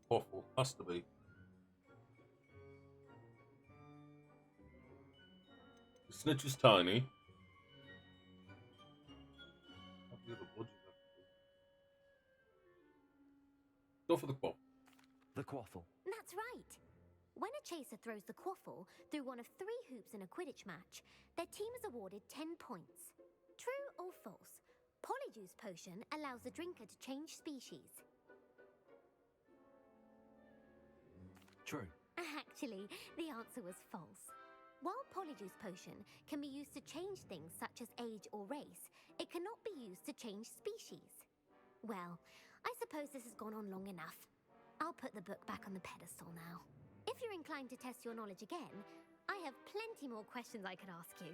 Awful. Has to be. The snitch is tiny. Go for the quaff. The Quaffle. That's right. When a chaser throws the quaffle through one of 3 hoops in a Quidditch match, their team is awarded 10 points. True or false? Polyjuice Potion allows the drinker to change species. True. Actually, the answer was false. While Polyjuice Potion can be used to change things such as age or race, it cannot be used to change species. Well, I suppose this has gone on long enough. I'll put the book back on the pedestal now. If you're inclined to test your knowledge again, I have plenty more questions I could ask you.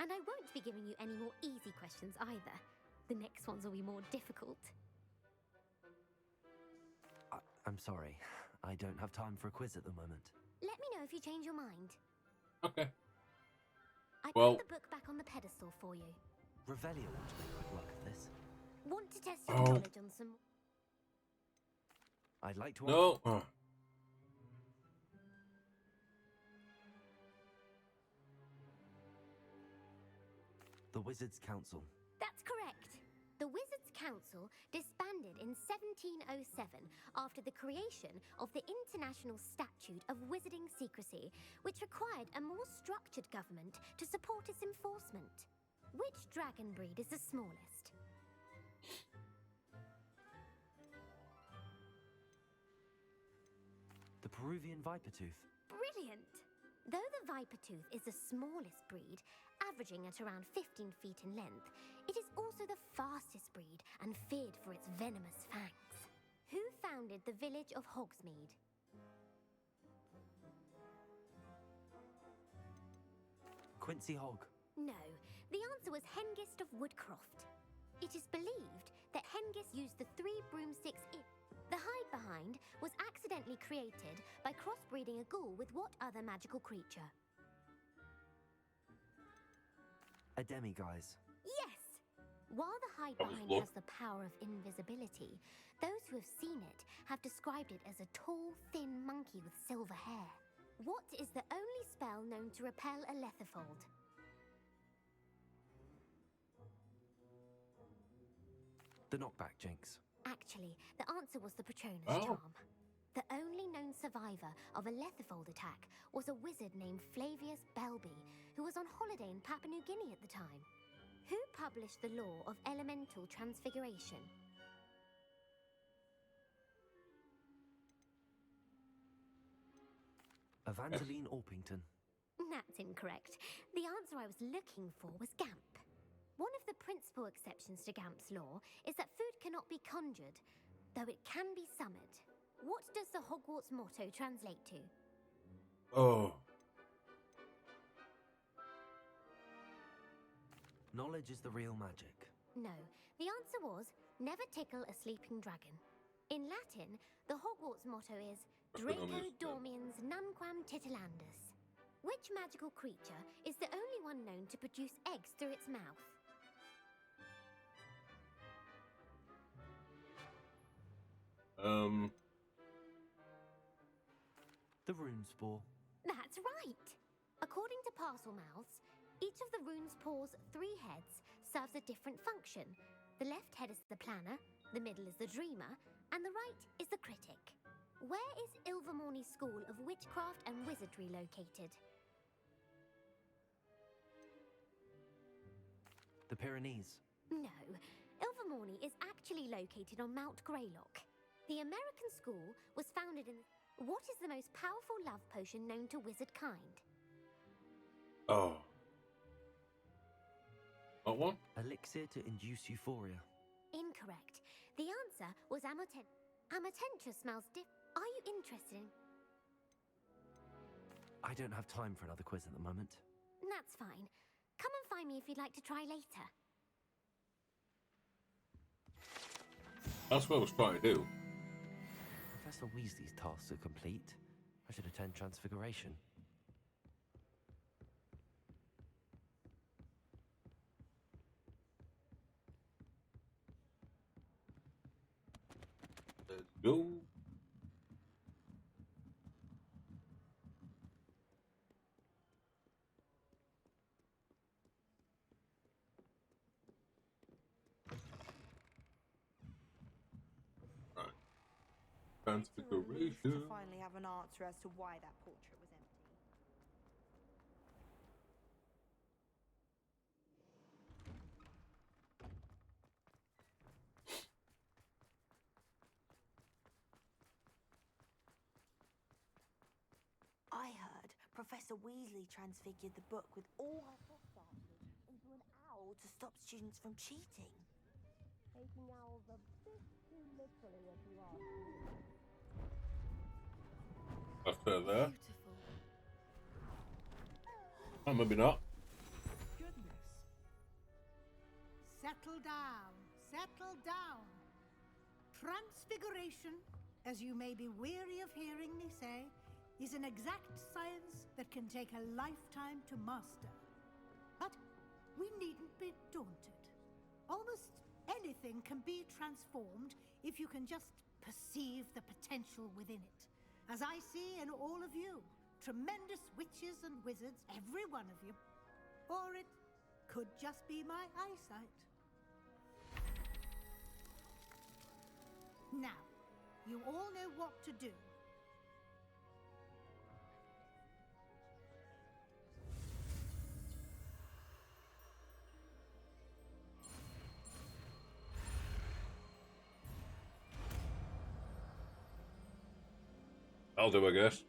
And I won't be giving you any more easy questions either. The next ones will be more difficult. I'm sorry. I don't have time for a quiz at the moment. Let me know if you change your mind. Okay. I Well- put the book back on the pedestal for you. Revelia want to make quick work of this. Want to test your Oh. knowledge on some... I'd like to No. The Wizards' Council. That's correct. The Wizards' Council disbanded in 1707 after the creation of the International Statute of Wizarding Secrecy, which required a more structured government to support its enforcement. Which dragon breed is the smallest? The Peruvian Vipertooth. Brilliant! Though the Vipertooth is the smallest breed, averaging at around 15 feet in length, it is also the fastest breed and feared for its venomous fangs. Who founded the village of Hogsmeade? Quincy Hogg. No, the answer was Hengist of Woodcroft. It is believed that Hengist used the 3 broomsticks in. The hide behind was accidentally created by crossbreeding a ghoul with what other magical creature? A demiguise. Yes! While the hide That was behind luck. has the power of invisibility, those who have seen it have described it as a tall, thin monkey with silver hair. What is the only spell known to repel a letherfold? The Knockback Jinx. Actually, the answer was the Patronus Oh. charm. The only known survivor of a letherfold attack was a wizard named Flavius Belby, who was on holiday in Papua New Guinea at the time. Who published the law of elemental transfiguration? Evangeline Orpington. That's incorrect. The answer I was looking for was Gamp. One of the principal exceptions to Gamp's law is that food cannot be conjured, though it can be summoned. What does the Hogwarts motto translate to? Oh. Knowledge is the real magic. No, the answer was, never tickle a sleeping dragon. In Latin, the Hogwarts motto is Draco Dormiens Nunquam Titilandus. Which magical creature is the only one known to produce eggs through its mouth? The Runespore. That's right! According to Parselmouths, each of the Runespore's 3 heads serves a different function. The left head is the planner, the middle is the dreamer, and the right is the critic. Where is Ilvermorny School of Witchcraft and Wizardry located? The Pyrenees. No, Ilvermorny is actually located on Mount Greylock. The American school was founded in... What is the most powerful love potion known to wizard kind? Oh. What one? Elixir to induce euphoria. Incorrect. The answer was Amatentia smells Are you interested in... I don't have time for another quiz at the moment. That's fine. Come and find me if you'd like to try later. That's what I was trying to do. Professor Weasley's tasks are complete. I should attend Transfiguration. Let's go. Transfiguration. To finally have an answer as to why that portrait was empty. I heard Professor Weasley transfigured the book with all her test answers into an owl to stop students from cheating. Taking owls a bit too literally, if you ask me. After there. Oh, maybe not. Goodness. Settle down. Settle down. Transfiguration, as you may be weary of hearing me say, is an exact science that can take a lifetime to master. But we needn't be daunted. Almost anything can be transformed if you can just perceive the potential within it. As I see in all of you, tremendous witches and wizards, every one of you. Or it could just be my eyesight. Now, you all know what to do. I'll do, I guess.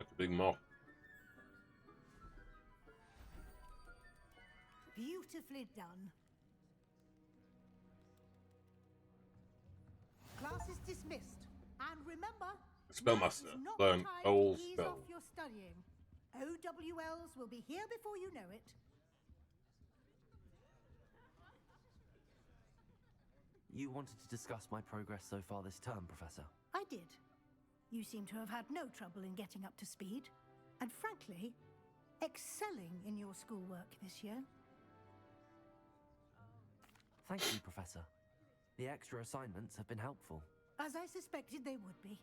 That's a big moth. Beautifully done. Class is dismissed. And remember, Spellmaster, now is not learn time all to ease spells. off your studying. OWLs will be here before you know it. You wanted to discuss my progress so far this term, Professor. I did. You seem to have had no trouble in getting up to speed. And frankly, excelling in your schoolwork this year. Thank you, Professor. The extra assignments have been helpful. As I suspected they would be.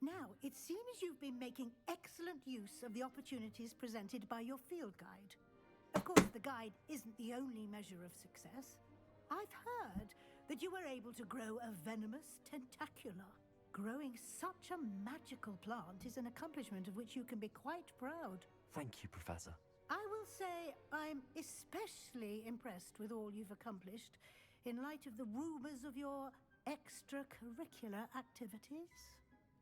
Now, it seems you've been making excellent use of the opportunities presented by your field guide. Of course, the guide isn't the only measure of success. I've heard that you were able to grow a venomous tentacula. Growing such a magical plant is an accomplishment of which you can be quite proud. Thank you, Professor. I will say I'm especially impressed with all you've accomplished in light of the rumors of your extracurricular activities.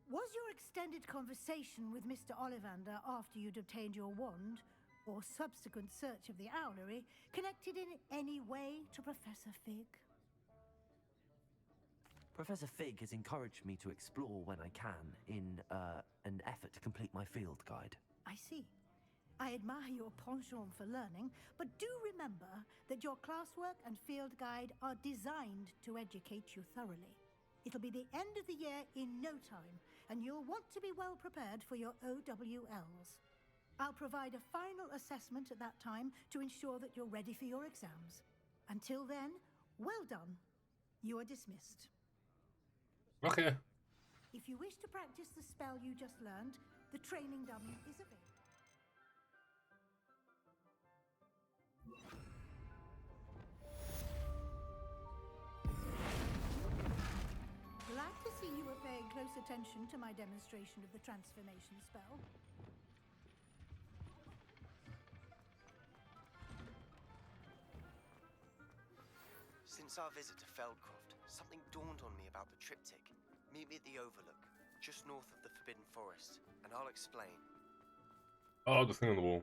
Was your extended conversation with Mr. Ollivander after you'd obtained your wand, or subsequent search of the owlery, connected in any way to Professor Fig? Professor Fig has encouraged me to explore when I can in an effort to complete my field guide. I see. I admire your penchant for learning, but do remember that your classwork and field guide are designed to educate you thoroughly. It'll be the end of the year in no time, and you'll want to be well prepared for your OWLs. I'll provide a final assessment at that time to ensure that you're ready for your exams. Until then, well done. You are dismissed. Okay. If you wish to practice the spell you just learned, the training dummy is available. Glad to see you were paying close attention to my demonstration of the transformation spell. Since our visit to Feldcroft, something dawned on me about the triptych. Meet me at the Overlook, just north of the Forbidden Forest, and I'll explain. Oh, the thing on the wall.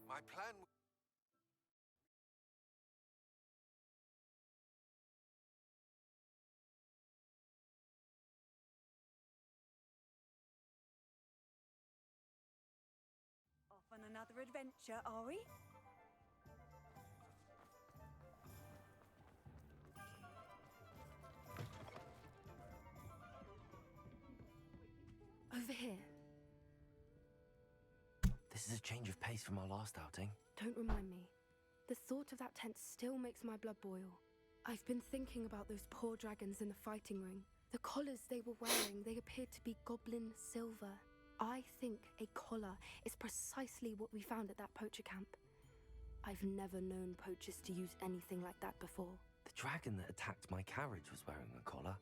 My plan. Off on another adventure, are we? Over here. This is a change of pace from our last outing. Don't remind me. The thought of that tent still makes my blood boil. I've been thinking about those poor dragons in the fighting ring. The collars they were wearing, they appeared to be goblin silver. I think a collar is precisely what we found at that poacher camp. I've never known poachers to use anything like that before. The dragon that attacked my carriage was wearing a collar,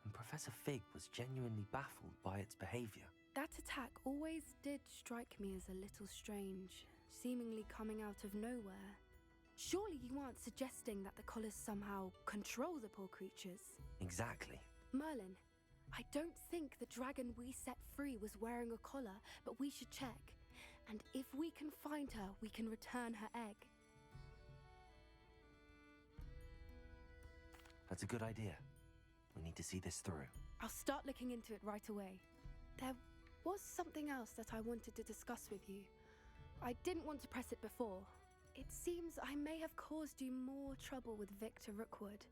and Professor Fig was genuinely baffled by its behavior. That attack always did strike me as a little strange, seemingly coming out of nowhere. Surely you aren't suggesting that the collars somehow control the poor creatures? Exactly. Merlin, I don't think the dragon we set free was wearing a collar, but we should check. And if we can find her, we can return her egg. That's a good idea. We need to see this through. I'll start looking into it right away. There was something else that I wanted to discuss with you. I didn't want to press it before. It seems I may have caused you more trouble with Victor Rookwood.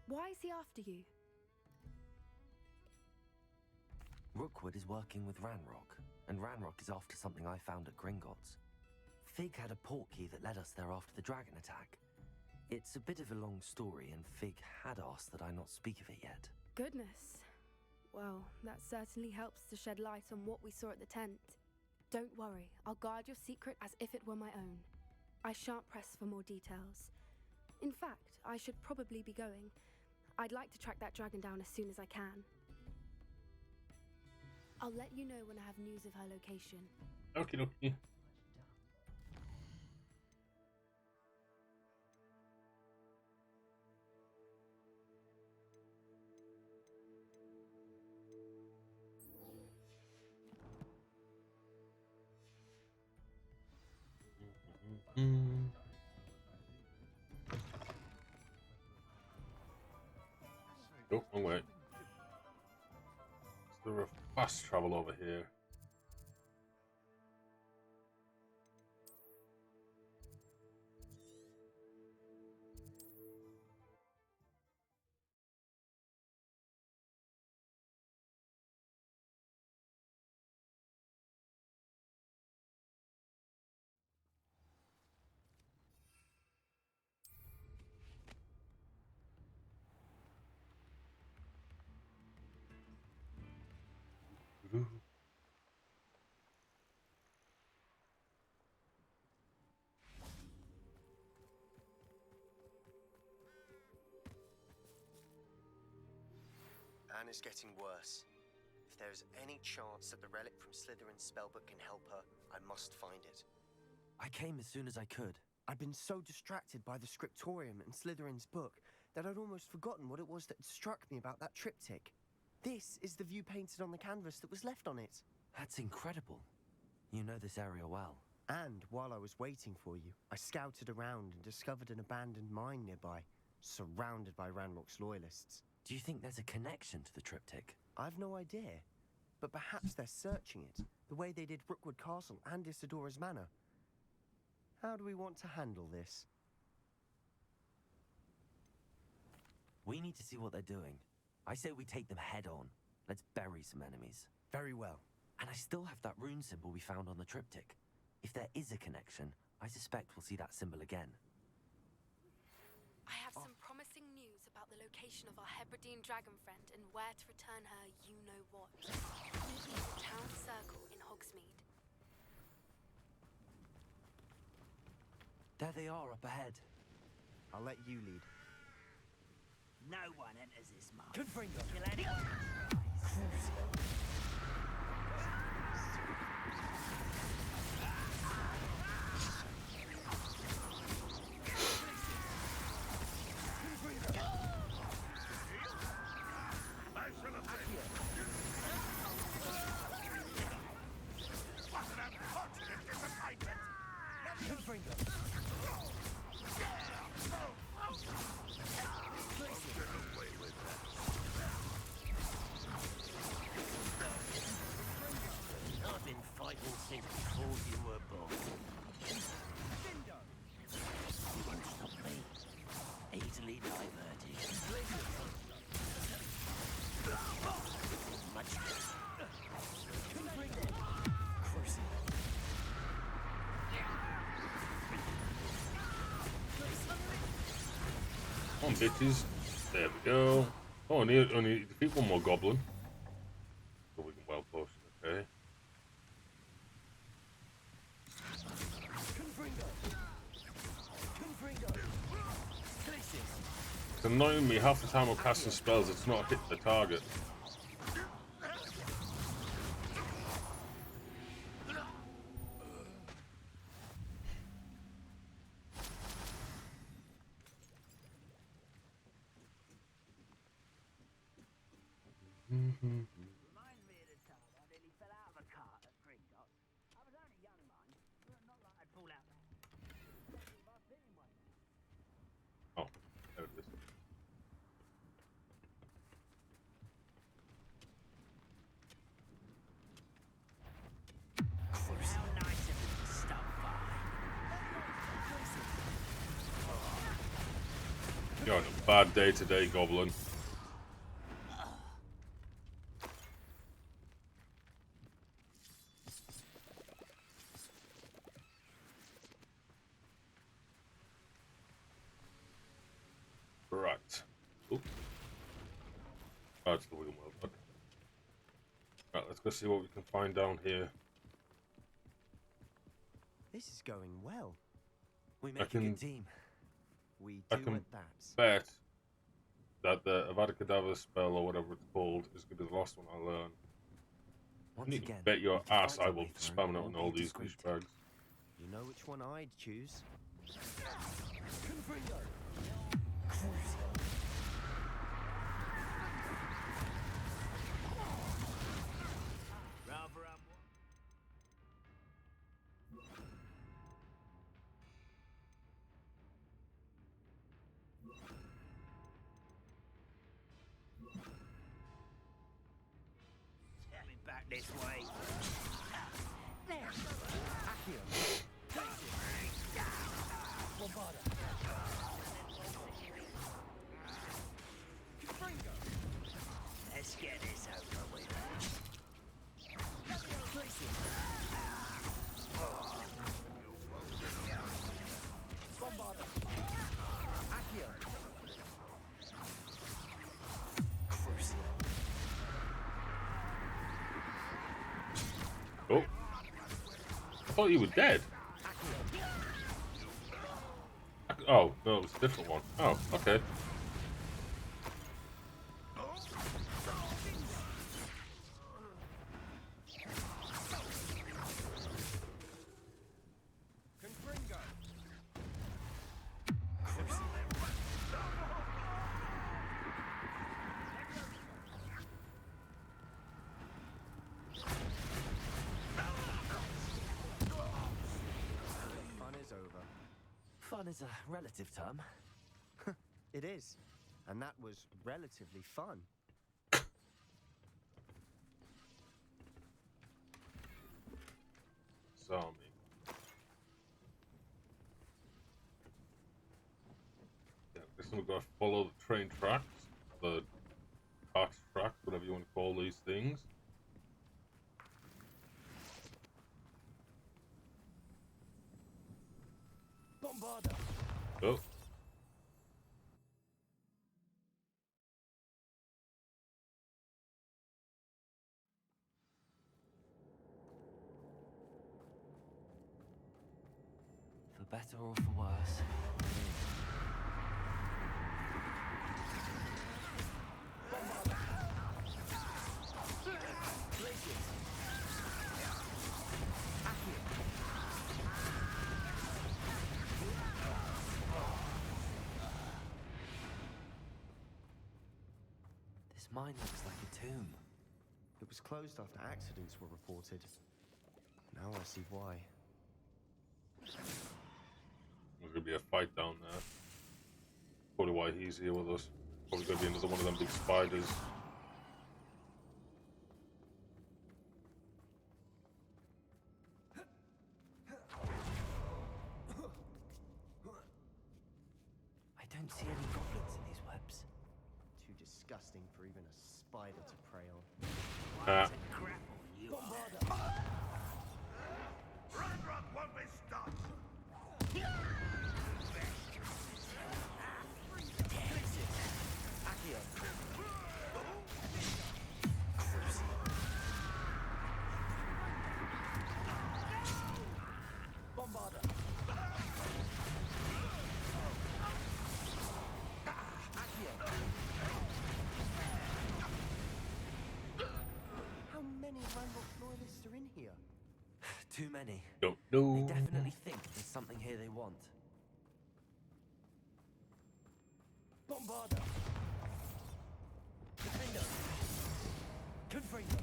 Why is he after you? Rookwood is working with Ranrock, and Ranrock is after something I found at Gringotts. Fig had a portkey that led us there after the dragon attack. It's a bit of a long story, and Fig had asked that I not speak of it yet. Goodness. Well, that certainly helps to shed light on what we saw at the tent. Don't worry, I'll guard your secret as if it were my own. I shan't press for more details. In fact, I should probably be going. I'd like to track that dragon down as soon as I can. I'll let you know when I have news of her location. Okie dokie. Oh, wrong way. Is there a fast travel over here? Anne is getting worse. If there is any chance that the relic from Slytherin's spellbook can help her, I must find it. I came as soon as I could. I'd been so distracted by the scriptorium and Slytherin's book that I'd almost forgotten what it was that struck me about that triptych. This is the view painted on the canvas that was left on it. That's incredible. You know this area well. And while I was waiting for you, I scouted around and discovered an abandoned mine nearby, surrounded by Ranrock's loyalists. Do you think there's a connection to the triptych? I've no idea, but perhaps they're searching it, the way they did Rookwood Castle and Isidora's Manor. How do we want to handle this? We need to see what they're doing. I say we take them head on. Let's bury some enemies. Very well. And I still have that rune symbol we found on the triptych. If there is a connection, I suspect we'll see that symbol again. I have some promising news about the location of our Hebridean dragon friend and where to return her you-know-what. Meet me at the town circle in Hogsmeade. There they are, up ahead. I'll let you lead. No one enters this mark. Confringo. Kill anyone. I've been fighting since before you were born. You won't stop me. Easily diverted. Much Come on, bitches. There we go. Oh, only defeat one more goblin. So we can well potion, okay. It's annoying me half the time I'm casting spells, it's not hitting the target. Remind me of the time I nearly fell out of a cart at Gringotts. I was only young, mind, but not like I'd fall out there. Oh, there it is. How nice of you to stop by. You're on a bad day today, goblin. Right. Oop. Oh, it's the wheel mode. Okay. Right, let's go see what we can find down here. This is going well. We make a good team. We I do can at that. bet that the Avada Kedavra spell or whatever it's called is going to be the last one I learn. Once You can again, bet your we can ass fight I our will way through spam it or on be all these discreet. douchebags. You know which one I'd choose. Rather up. Coming back this way. There. Let's get this over with. Oh. I thought you were dead. Oh, no, it was a different one. Oh, okay. Fun is over. Fun is a relative term. It is. And that was relatively fun. Army. Yeah, I guess I'm gonna follow the train tracks. the artifact, whatever you want to call these things. Bombarder. Oh. For better or for worse. This mine looks like a tomb. It was closed after accidents were reported. Now I see why. There's gonna be a fight down there. Probably why he's here with us. Probably gonna be another one of them big spiders. I don't see any goblins in these webs. Too disgusting for even a spider to prey on. Crap on you. Run won't be stopped. Bombarder. How many Randolph loyalists are in here? Too many. Don't know. They definitely think there's something here they want. Bombarder. Defender. Confringo.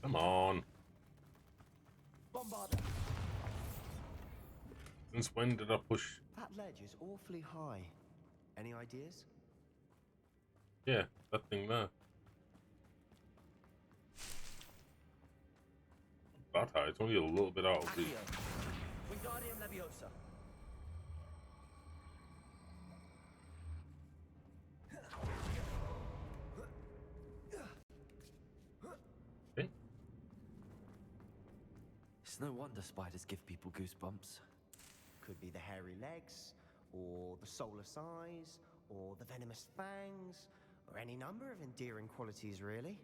Come on. Bombarder. Since when did I push? That ledge is awfully high. Any ideas? Yeah, that thing there. That high. It's only a little bit out of the. Wingardium Leviosa. Okay. It's no wonder spiders give people goosebumps. Could be the hairy legs, or the soulless eyes, or the venomous fangs, or any number of endearing qualities, really.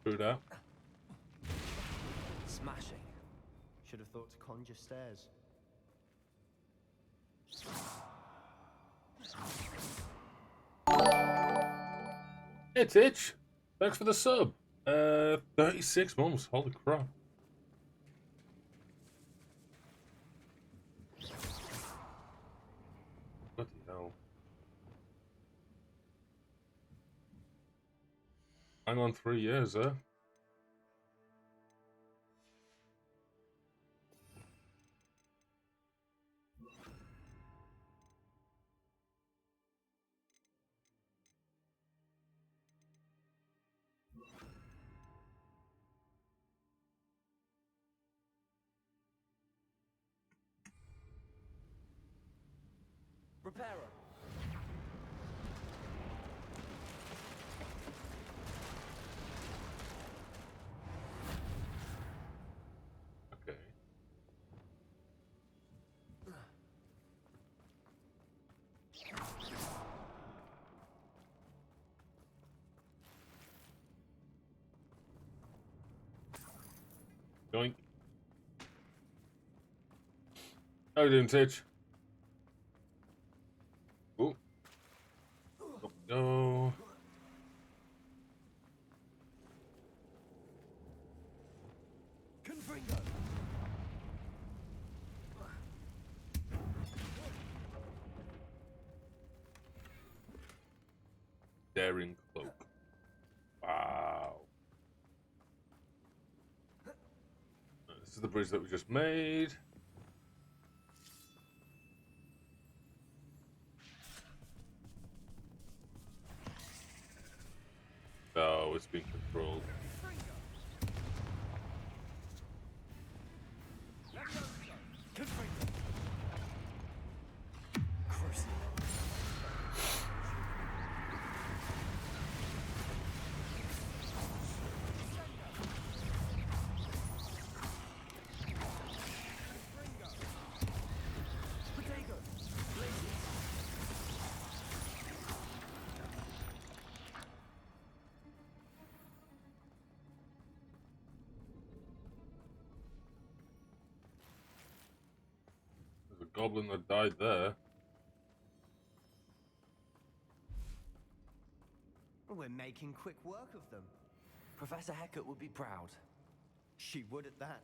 True that. Smashing. Should have thought to conjure stairs. It's Itch. Thanks for the sub. 36 months. Holy crap. Bloody hell. Hang on 3 years, eh? Repairer. Okay. Going. How you doing, Titch? Oh. No. Confringo. Daring cloak. Wow. This is the bridge that we just made. Oh, it's being controlled. goblin that died there. We're making quick work of them. Professor Hecat would be proud. She would at that.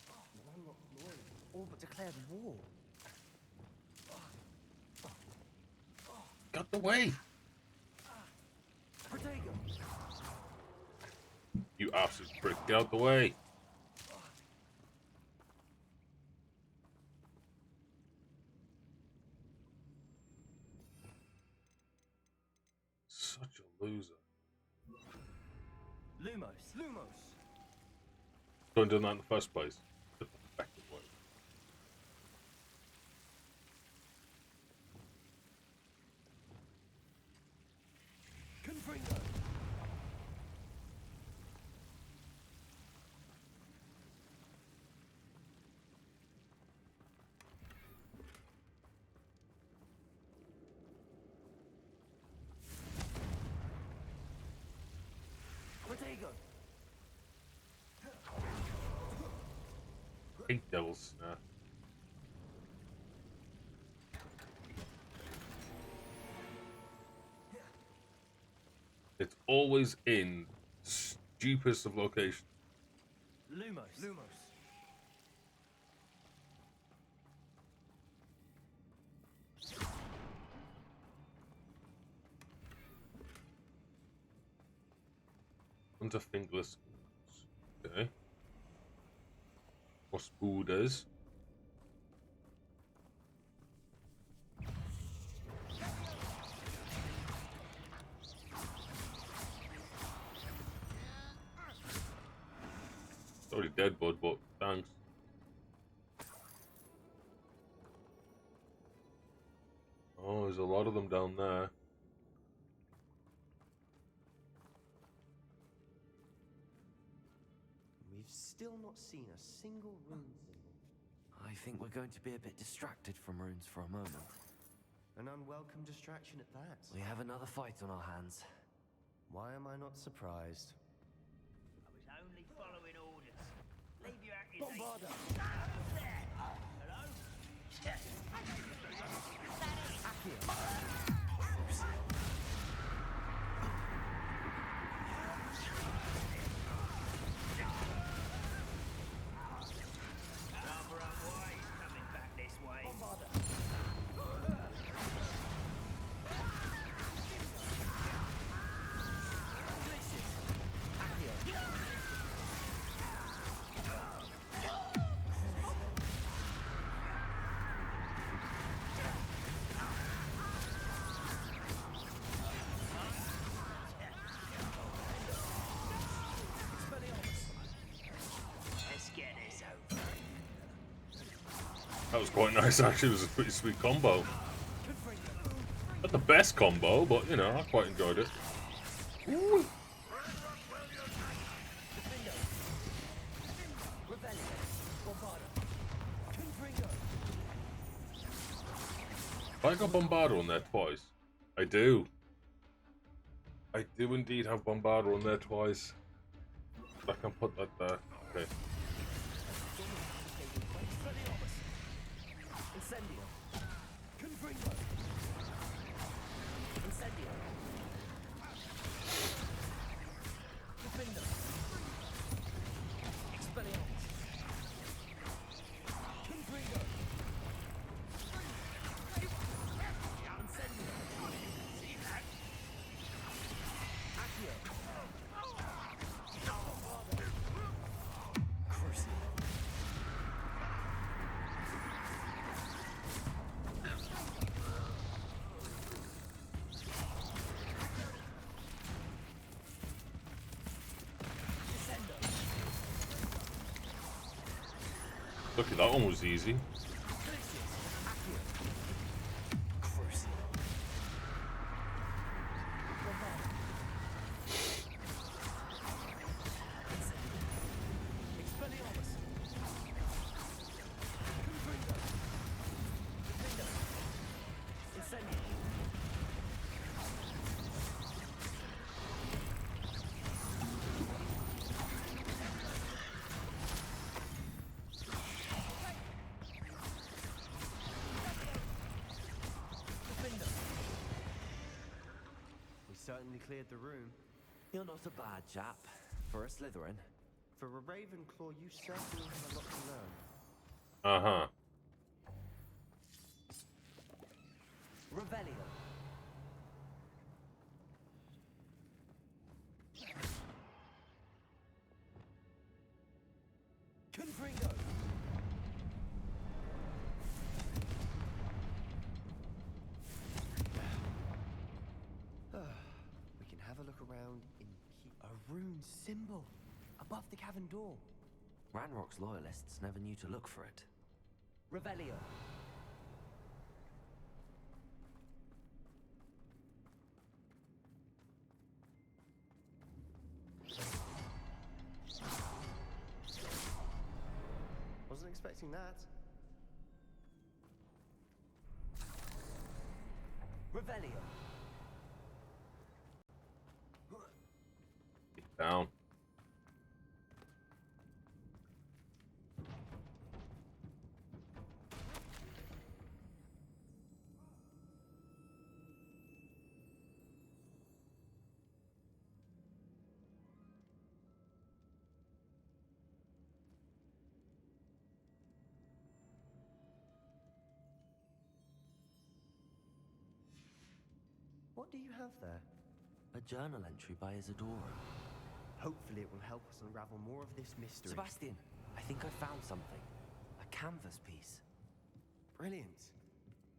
The landlocked glory all but declared war. Got the way! Protagonist. You absolute prick, get out the way! Such a loser. Lumos. Don't do that in the first place. The effective way. Confringo. Protego. Hate Devil's Snare. It's always in stupidest of locations. Lumos. Under fingerless. Okay. Or spooders. Already dead, bud, but thanks. Oh, there's a lot of them down there. We've still not seen a single rune symbol. I think we're going to be a bit distracted from runes for a moment. An unwelcome distraction at that. We have another fight on our hands. Why am I not surprised? I was only following orders. Leave your accusation. Bombarda! Hello? Rather unwise coming back this way. Let's get this over. That was quite nice, actually. It was a pretty sweet combo. Not the best combo, but, you know, I quite enjoyed it. Ooh. I got Bombardo on there twice. I do. I do indeed have Bombardo on there twice. I can put that there. Okay. Look at that one, was easy. certainly cleared the room. You're not a bad chap. For a Slytherin. For a Ravenclaw, you certainly have a lot to learn. Uh-huh. Revelio. Confringo. We can have a look around in a rune symbol above the cavern door. Ranrock's loyalists never knew to look for it. Revelio. Wasn't expecting that. Revelio. Get down. What do you have there? A journal entry by Isadora. Hopefully it will help us unravel more of this mystery. Sebastian, I think I found something. A canvas piece. Brilliant.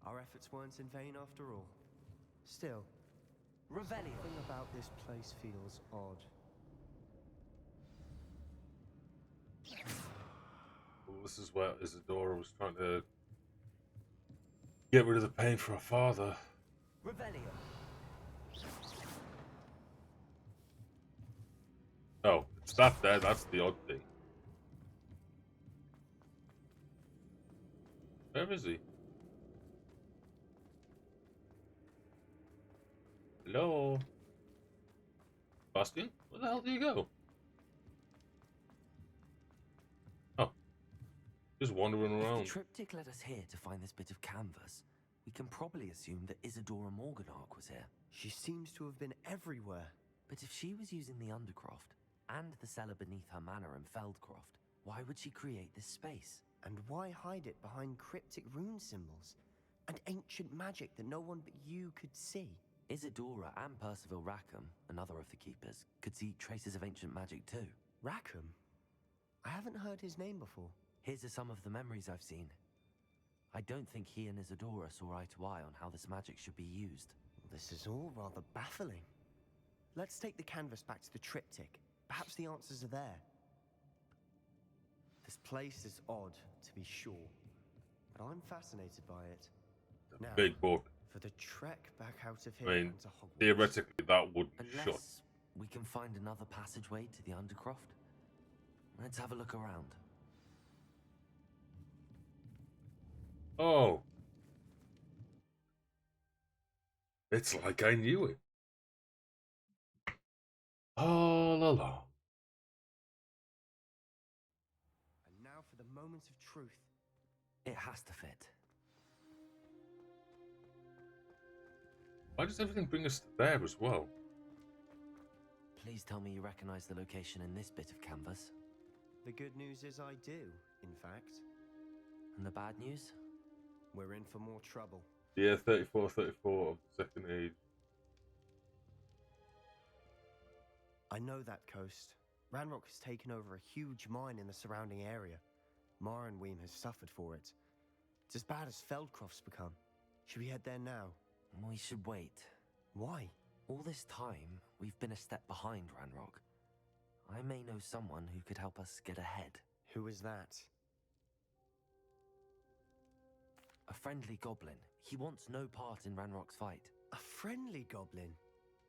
Our efforts weren't in vain after all. Still, Revelio. Something about this place feels odd. Well, this is where Isadora was trying to get rid of the pain for her father. Revelio. Oh, it's that there. That's the odd thing. Where is he? Hello? Bastian? Where the hell do you go? Oh. Just wandering around. If the triptych led us here to find this bit of canvas, we can probably assume that Isadora Morganark was here. She seems to have been everywhere. But if she was using the Undercroft, and the cellar beneath her manor in Feldcroft, why would she create this space? And why hide it behind cryptic rune symbols? And ancient magic that no one but you could see? Isadora and Percival Rackham, another of the keepers, could see traces of ancient magic too. Rackham? I haven't heard his name before. His are some of the memories I've seen. I don't think he and Isadora saw eye to eye on how this magic should be used. This is all rather baffling. Let's take the canvas back to the triptych. Perhaps the answers are there. This place is odd, to be sure, but I'm fascinated by it. Now, Big book. for the trek back out of here I mean, and to Hogwarts. theoretically, that would be Unless shut. we can find another passageway to the Undercroft. Let's have a look around. Oh. It's like I knew it. All along. And now for the moment of truth. It has to fit. Why does everything bring us there as well? Please tell me you recognize the location in this bit of canvas. The good news is I do, in fact. And the bad news? We're in for more trouble. Yeah, 34 of the Second Age. I know that coast. Ranrock has taken over a huge mine in the surrounding area. Marrenweem has suffered for it. It's as bad as Feldcroft's become. Should we head there now? We should wait. Why? All this time, we've been a step behind Ranrock. I may know someone who could help us get ahead. Who is that? A friendly goblin. He wants no part in Ranrock's fight. A friendly goblin?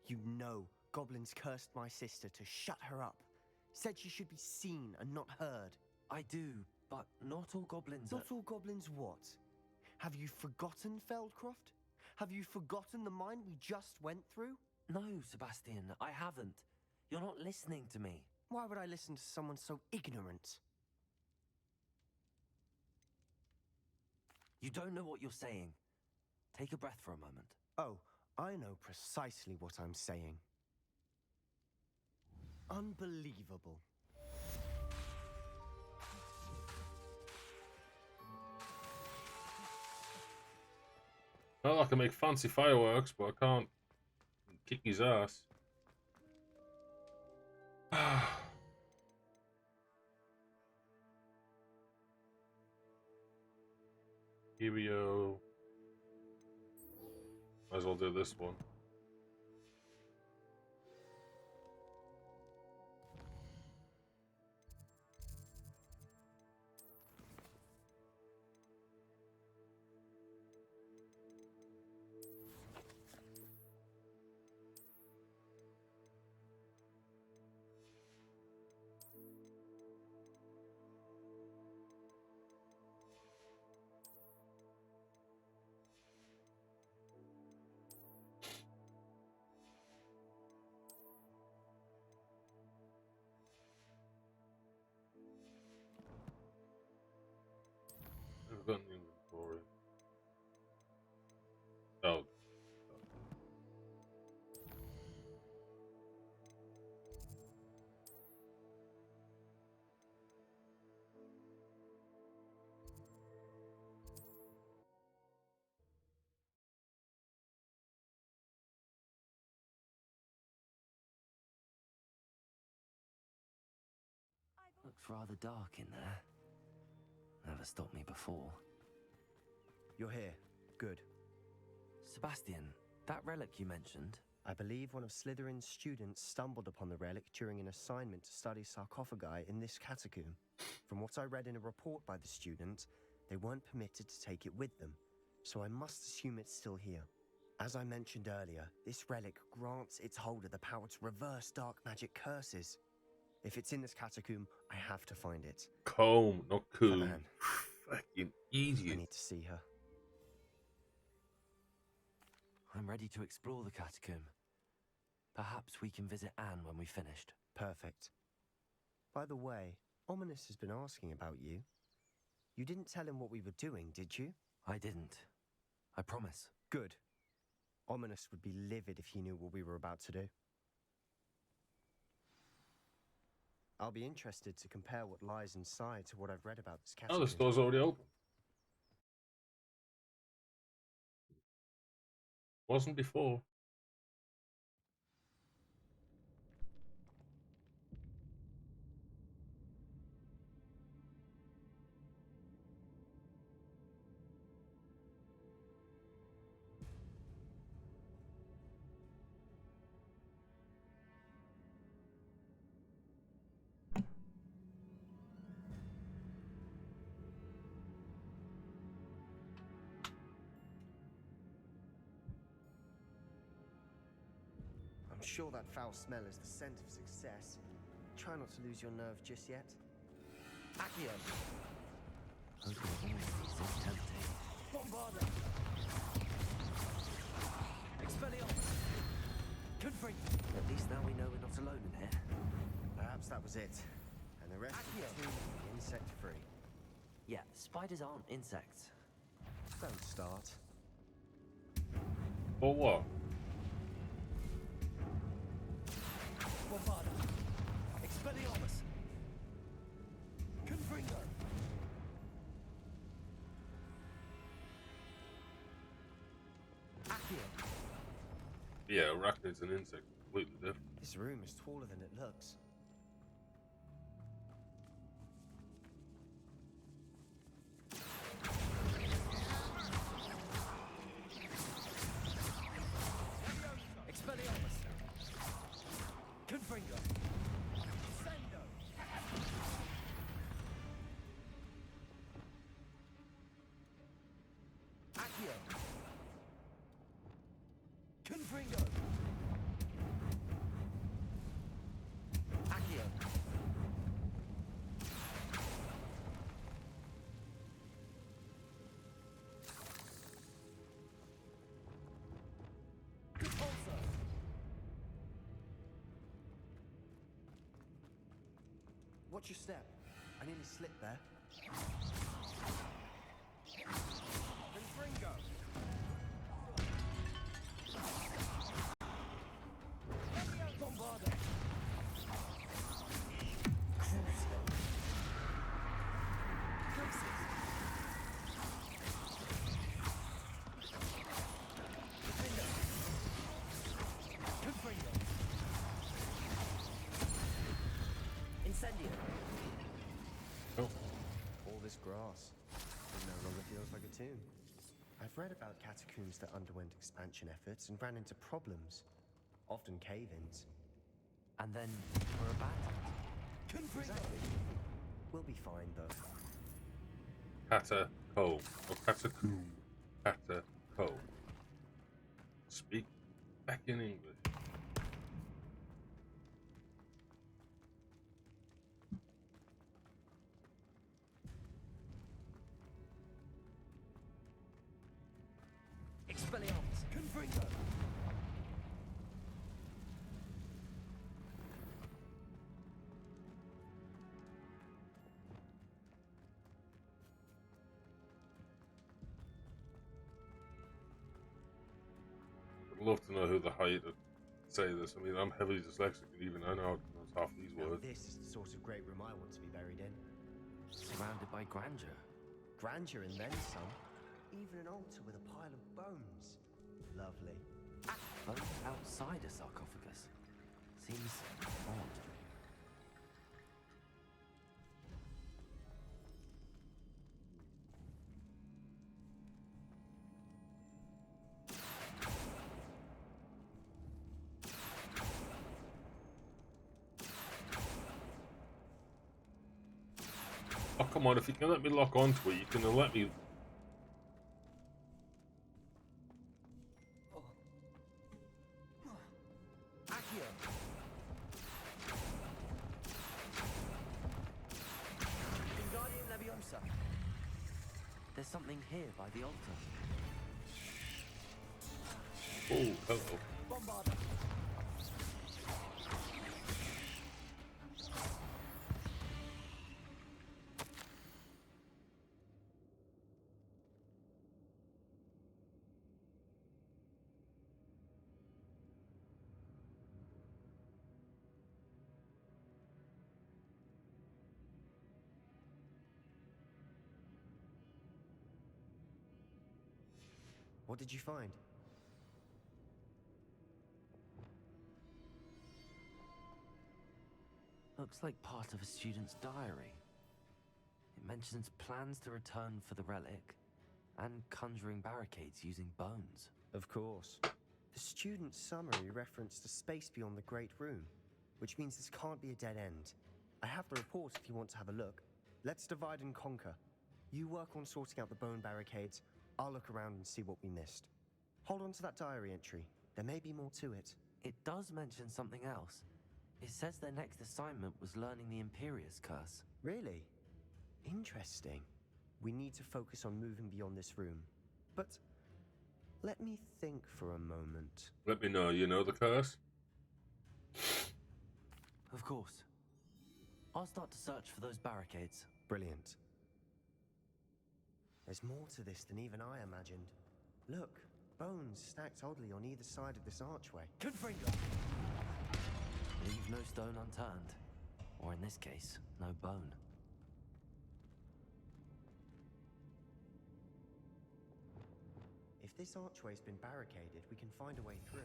You know, goblins cursed my sister to shut her up. Said she should be seen and not heard. I do, but not all goblins Not all goblins what? Have you forgotten Feldcroft? Have you forgotten the mine we just went through? No, Sebastian, I haven't. You're not listening to me. Why would I listen to someone so ignorant? You don't know what you're saying. Take a breath for a moment. Oh, I know precisely what I'm saying. Unbelievable. Well, I can make fancy fireworks, but I can't kick his ass. Here we go. Might as well do this one. I've got an inventory. Oh. Looks rather dark in there. Never stopped me before. You're here. Good. Sebastian, that relic you mentioned. I believe one of Slytherin's students stumbled upon the relic during an assignment to study sarcophagi in this catacomb. From what I read in a report by the student, they weren't permitted to take it with them, so I must assume it's still here. As I mentioned earlier, this relic grants its holder the power to reverse dark magic curses. If it's in this catacomb, I have to find it. Comb, not coom. Anne. Fucking idiot. I need to see her. I'm ready to explore the catacomb. Perhaps we can visit Anne when we've finished. Perfect. By the way, Ominous has been asking about you. You didn't tell him what we were doing, did you? I didn't. I promise. Good. Ominous would be livid if he knew what we were about to do. I'll be interested to compare what lies inside to what I've read about this catacomb. Oh, the store's already open. Wasn't before. I'm sure that foul smell is the scent of success. Try not to lose your nerve just yet. Accio! Those were always so tempting. Bombarda! Expelliarmus! Confront! At least now we know we're not alone in here. Perhaps that was it. And the rest of the team will be insect-free. Yeah, spiders aren't insects. Don't start. For what? Bombarda! Expelliarmus! Confringo! Accio! Yeah, arachnid's an insect. Completely different. This room is taller than it looks. Expelliarmus! Confringo! Sendo! Accio! Confringo! Accio! Repulsor! Watch your step. I nearly slipped there. Confringo! afternoon. I've read about catacombs that underwent expansion efforts and ran into problems, often cave-ins. And then were abandoned. Exactly. We'll be fine, though. Catacomb. Or catacomb. Catacomb. Speak back in English. Expelliarmus. Confringo. I'd love to know who the hire to say this. I mean, I'm heavily dyslexic, and even I know how to pronounce half these Now words. this is the sort of great room I want to be buried in. Surrounded by grandeur. Grandeur and then some. Even an altar with a pile of bones. Lovely. Both outside a sarcophagus. Seems odd. Oh, come on, if you can let me lock onto it, you can let me... There's something here by the altar. Oh, hello. Bombarda. What did you find? Looks like part of a student's diary. It mentions plans to return for the relic and conjuring barricades using bones. Of course. The student's summary referenced a space beyond the Great Room, which means this can't be a dead end. I have the report if you want to have a look. Let's divide and conquer. You work on sorting out the bone barricades. I'll look around and see what we missed. Hold on to that diary entry. There may be more to it. It does mention something else. It says their next assignment was learning the Imperius curse. Really? Interesting. We need to focus on moving beyond this room. But let me think for a moment. Let me know, you know the curse? Of course. I'll start to search for those barricades. Brilliant. There's more to this than even I imagined. Look, bones stacked oddly on either side of this archway. Confringo! Leave no stone unturned. Or in this case, no bone. If this archway's been barricaded, we can find a way through.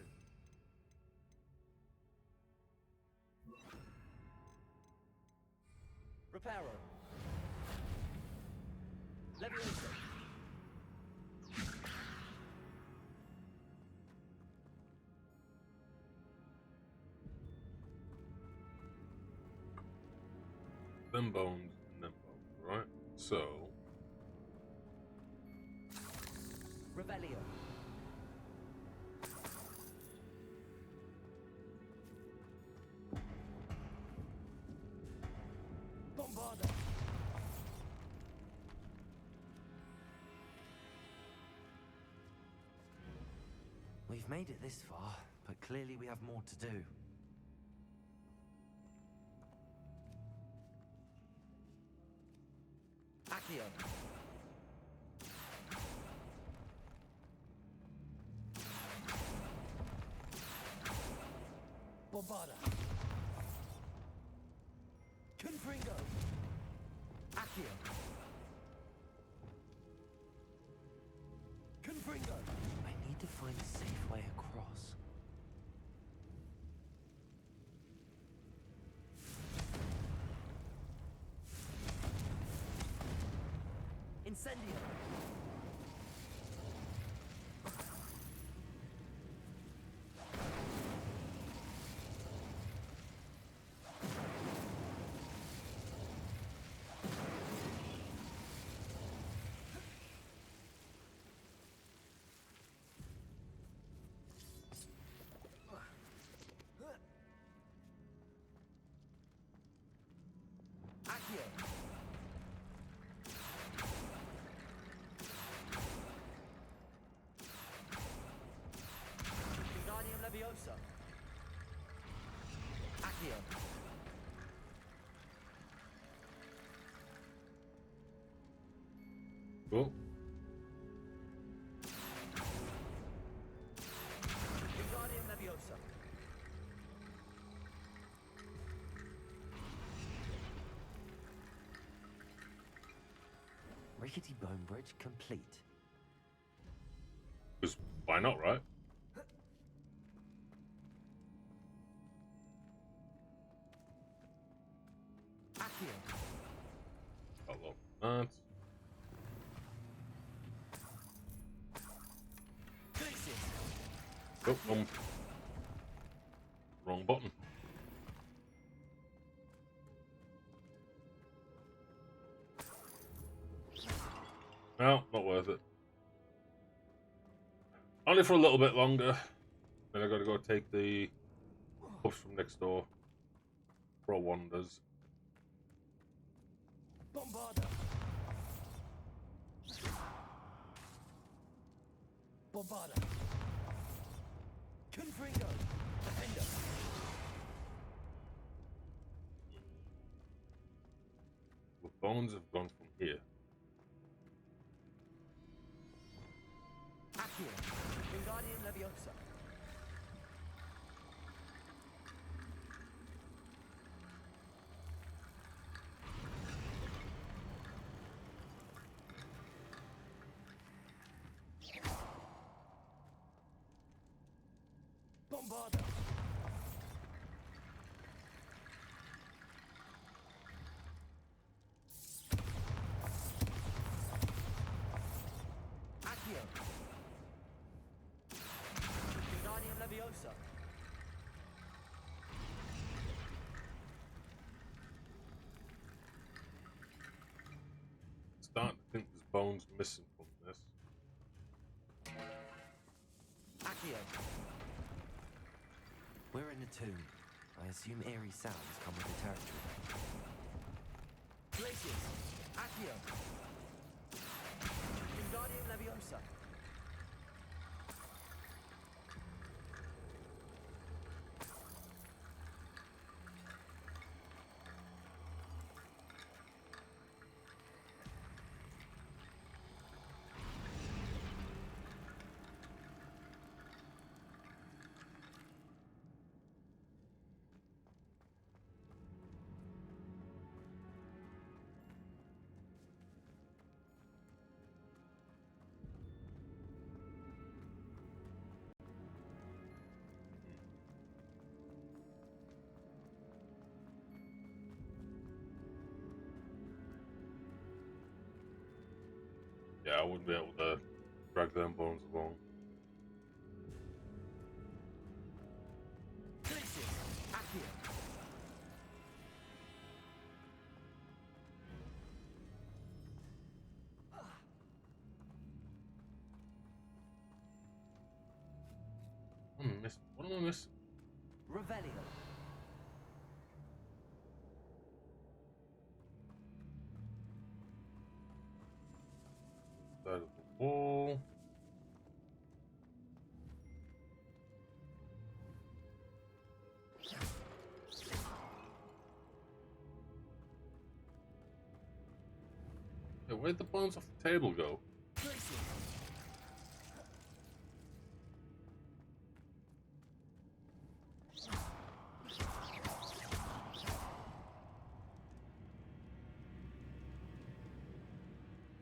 Reparo. Leviosa. Them bones and them bones, right? So... Revelio. Bombarda. We've made it this far, but clearly we have more to do. Accio. Bombarda. Confringo. Accio. Confringo. I need to find a safe way across. Incendio. Leviosa. Accio. Cool. Wingardium Leviosa. Rickety Bone Bridge complete. Because why not, right? Accio. Oh well, that. Oh, wrong button. No, not worth it. Only for a little bit longer. Then I gotta go take the push from next door. Pro wonders. Bombarda. Bombarda. Confringo. Defender. The bones have gone from here. Accio. Wingardium Leviosa. Bombarda. Accio. Wingardium Leviosa. Starting to think there's bones missing from this. Accio. We're in a tomb. I assume eerie sounds come with the territory. Glacius. Accio. Wingardium Leviosa. Yeah, I wouldn't be able to drag them bones along. Glacius. Accio. What am I missing? Revelio. Side of the wall. Hey, where'd the bones off the table go?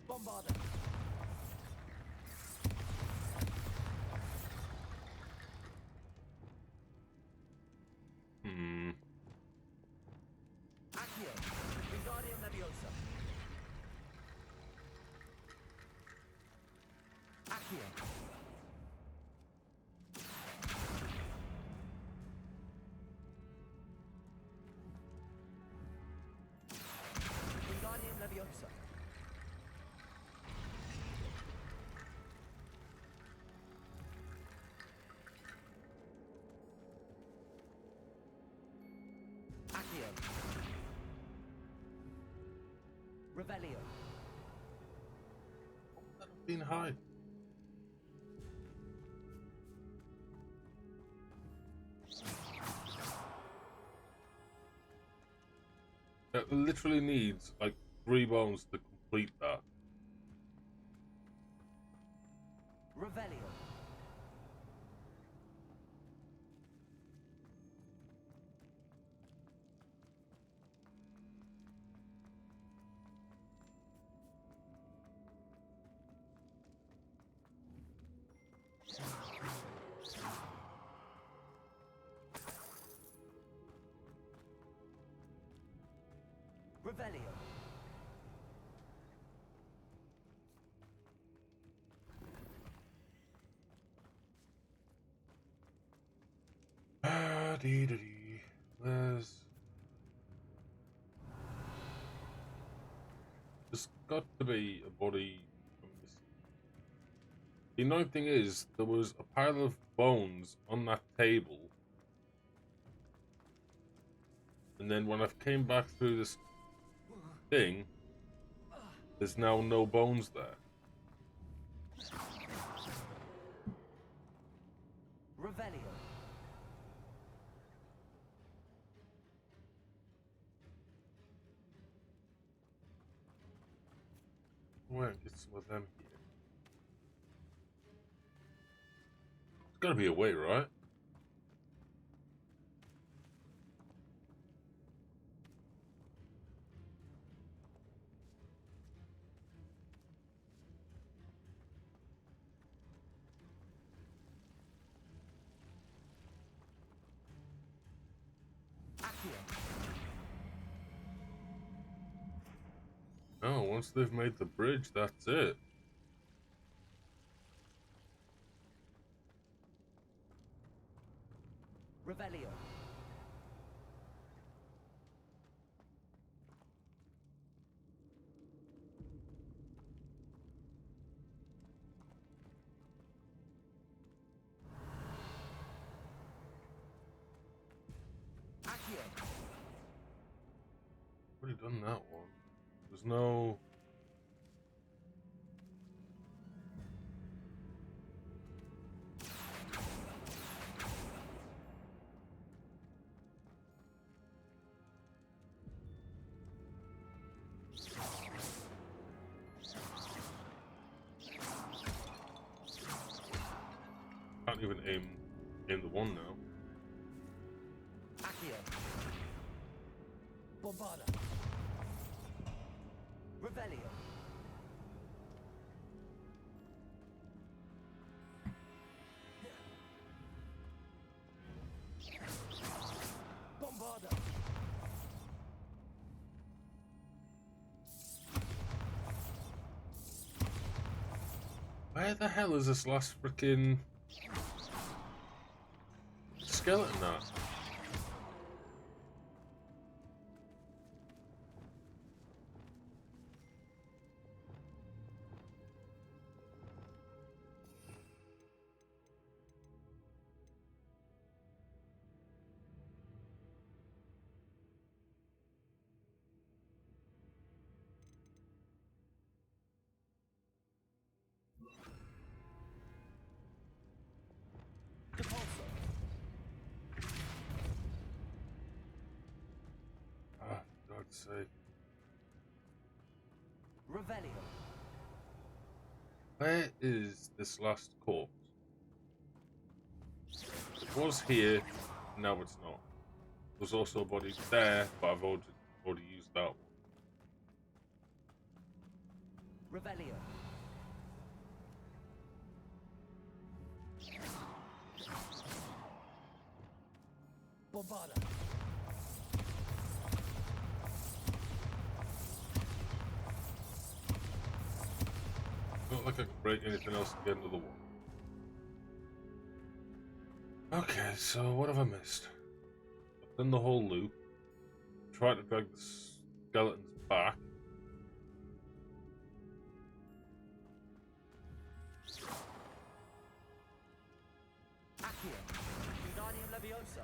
Bombarda. Accio. Wingardium Leviosa. Accio. Wingardium Leviosa. Accio. Revelio. Been high. it literally needs like 3 bones to complete that. Revelio. Revelio. There's got to be a body I'm missing. The annoying thing is, there was a pile of bones on that table, and then when I came back through this thing, there's now no bones there. Revelio. Where get some of them here? There's gotta be a way, right? No, once they've made the bridge, that's it. Revelio. Already done that one. There's no. Can't even aim the one now. Accio. Bombarda. Revelio. Bombarda. Where the hell is this last freaking skeleton at? Ah, for God's sake. Revelio. Where is this last corpse? It was here, now it's not. There's also a body there, but I've already used that one. Revelio. Bombarda. Not like I can break anything else to get another one. Okay, so what have I missed? I've done the whole loop. Tried to drag the skeletons back. Accio. Wingardium Leviosa.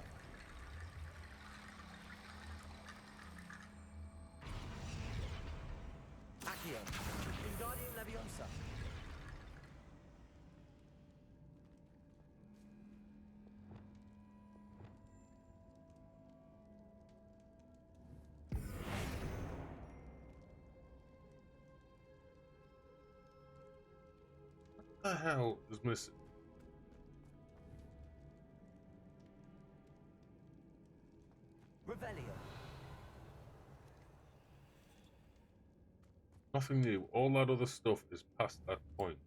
Accio. Wingardium Leviosa. the hell is missing? Revelio. Nothing new. All that other stuff is past that point.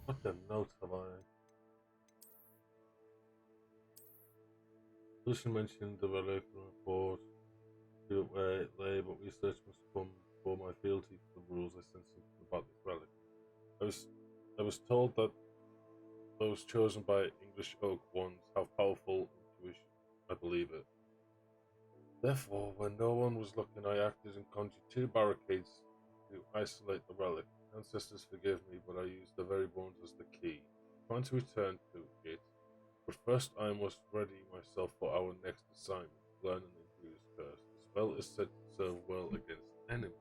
What the notes have I? Lucian mentioned the relic report. Where it lay, but research must come before my fealty to the rules. I sensed something about this relic. I was told that those chosen by English oak ones have powerful intuition. I believe it. Therefore, when no one was looking, I acted and conjured 2 barricades to isolate the relic. Ancestors forgive me, but I used the very bones as the key. I'm trying to return to it, but first I must ready myself for our next assignment, learning the Inhu's curse. The spell is said to serve well against enemies.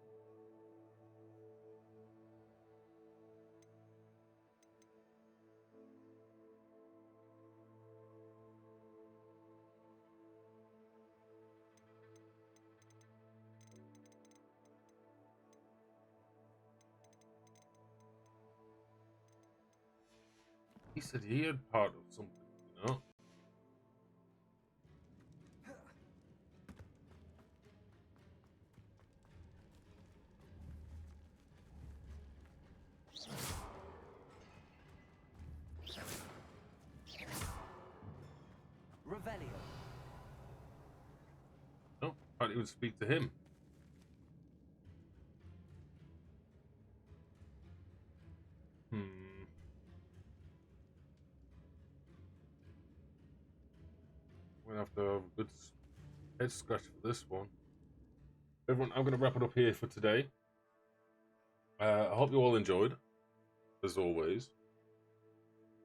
He said he had part of something, you know? Revelio. No, can't even speak to him. I'm gonna have to have a good head scratch for this one. Everyone, I'm gonna wrap it up here for today. I hope you all enjoyed, as always.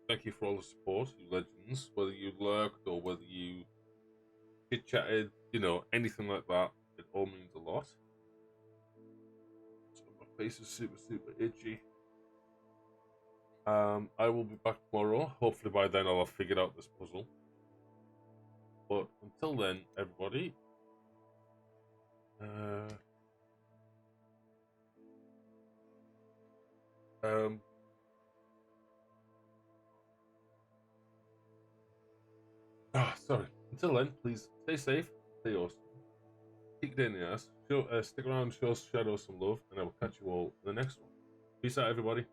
Thank you for all the support, you legends. Whether you lurked or whether you chit-chatted, you know, anything like that, it all means a lot. So my face is super, super itchy. I will be back tomorrow. Hopefully by then I'll have figured out this puzzle. But until then, everybody, sorry. Until then, please stay safe, stay awesome, kick it in the ass, stick around, show Shadow some love, and I will catch you all in the next one. Peace out, everybody.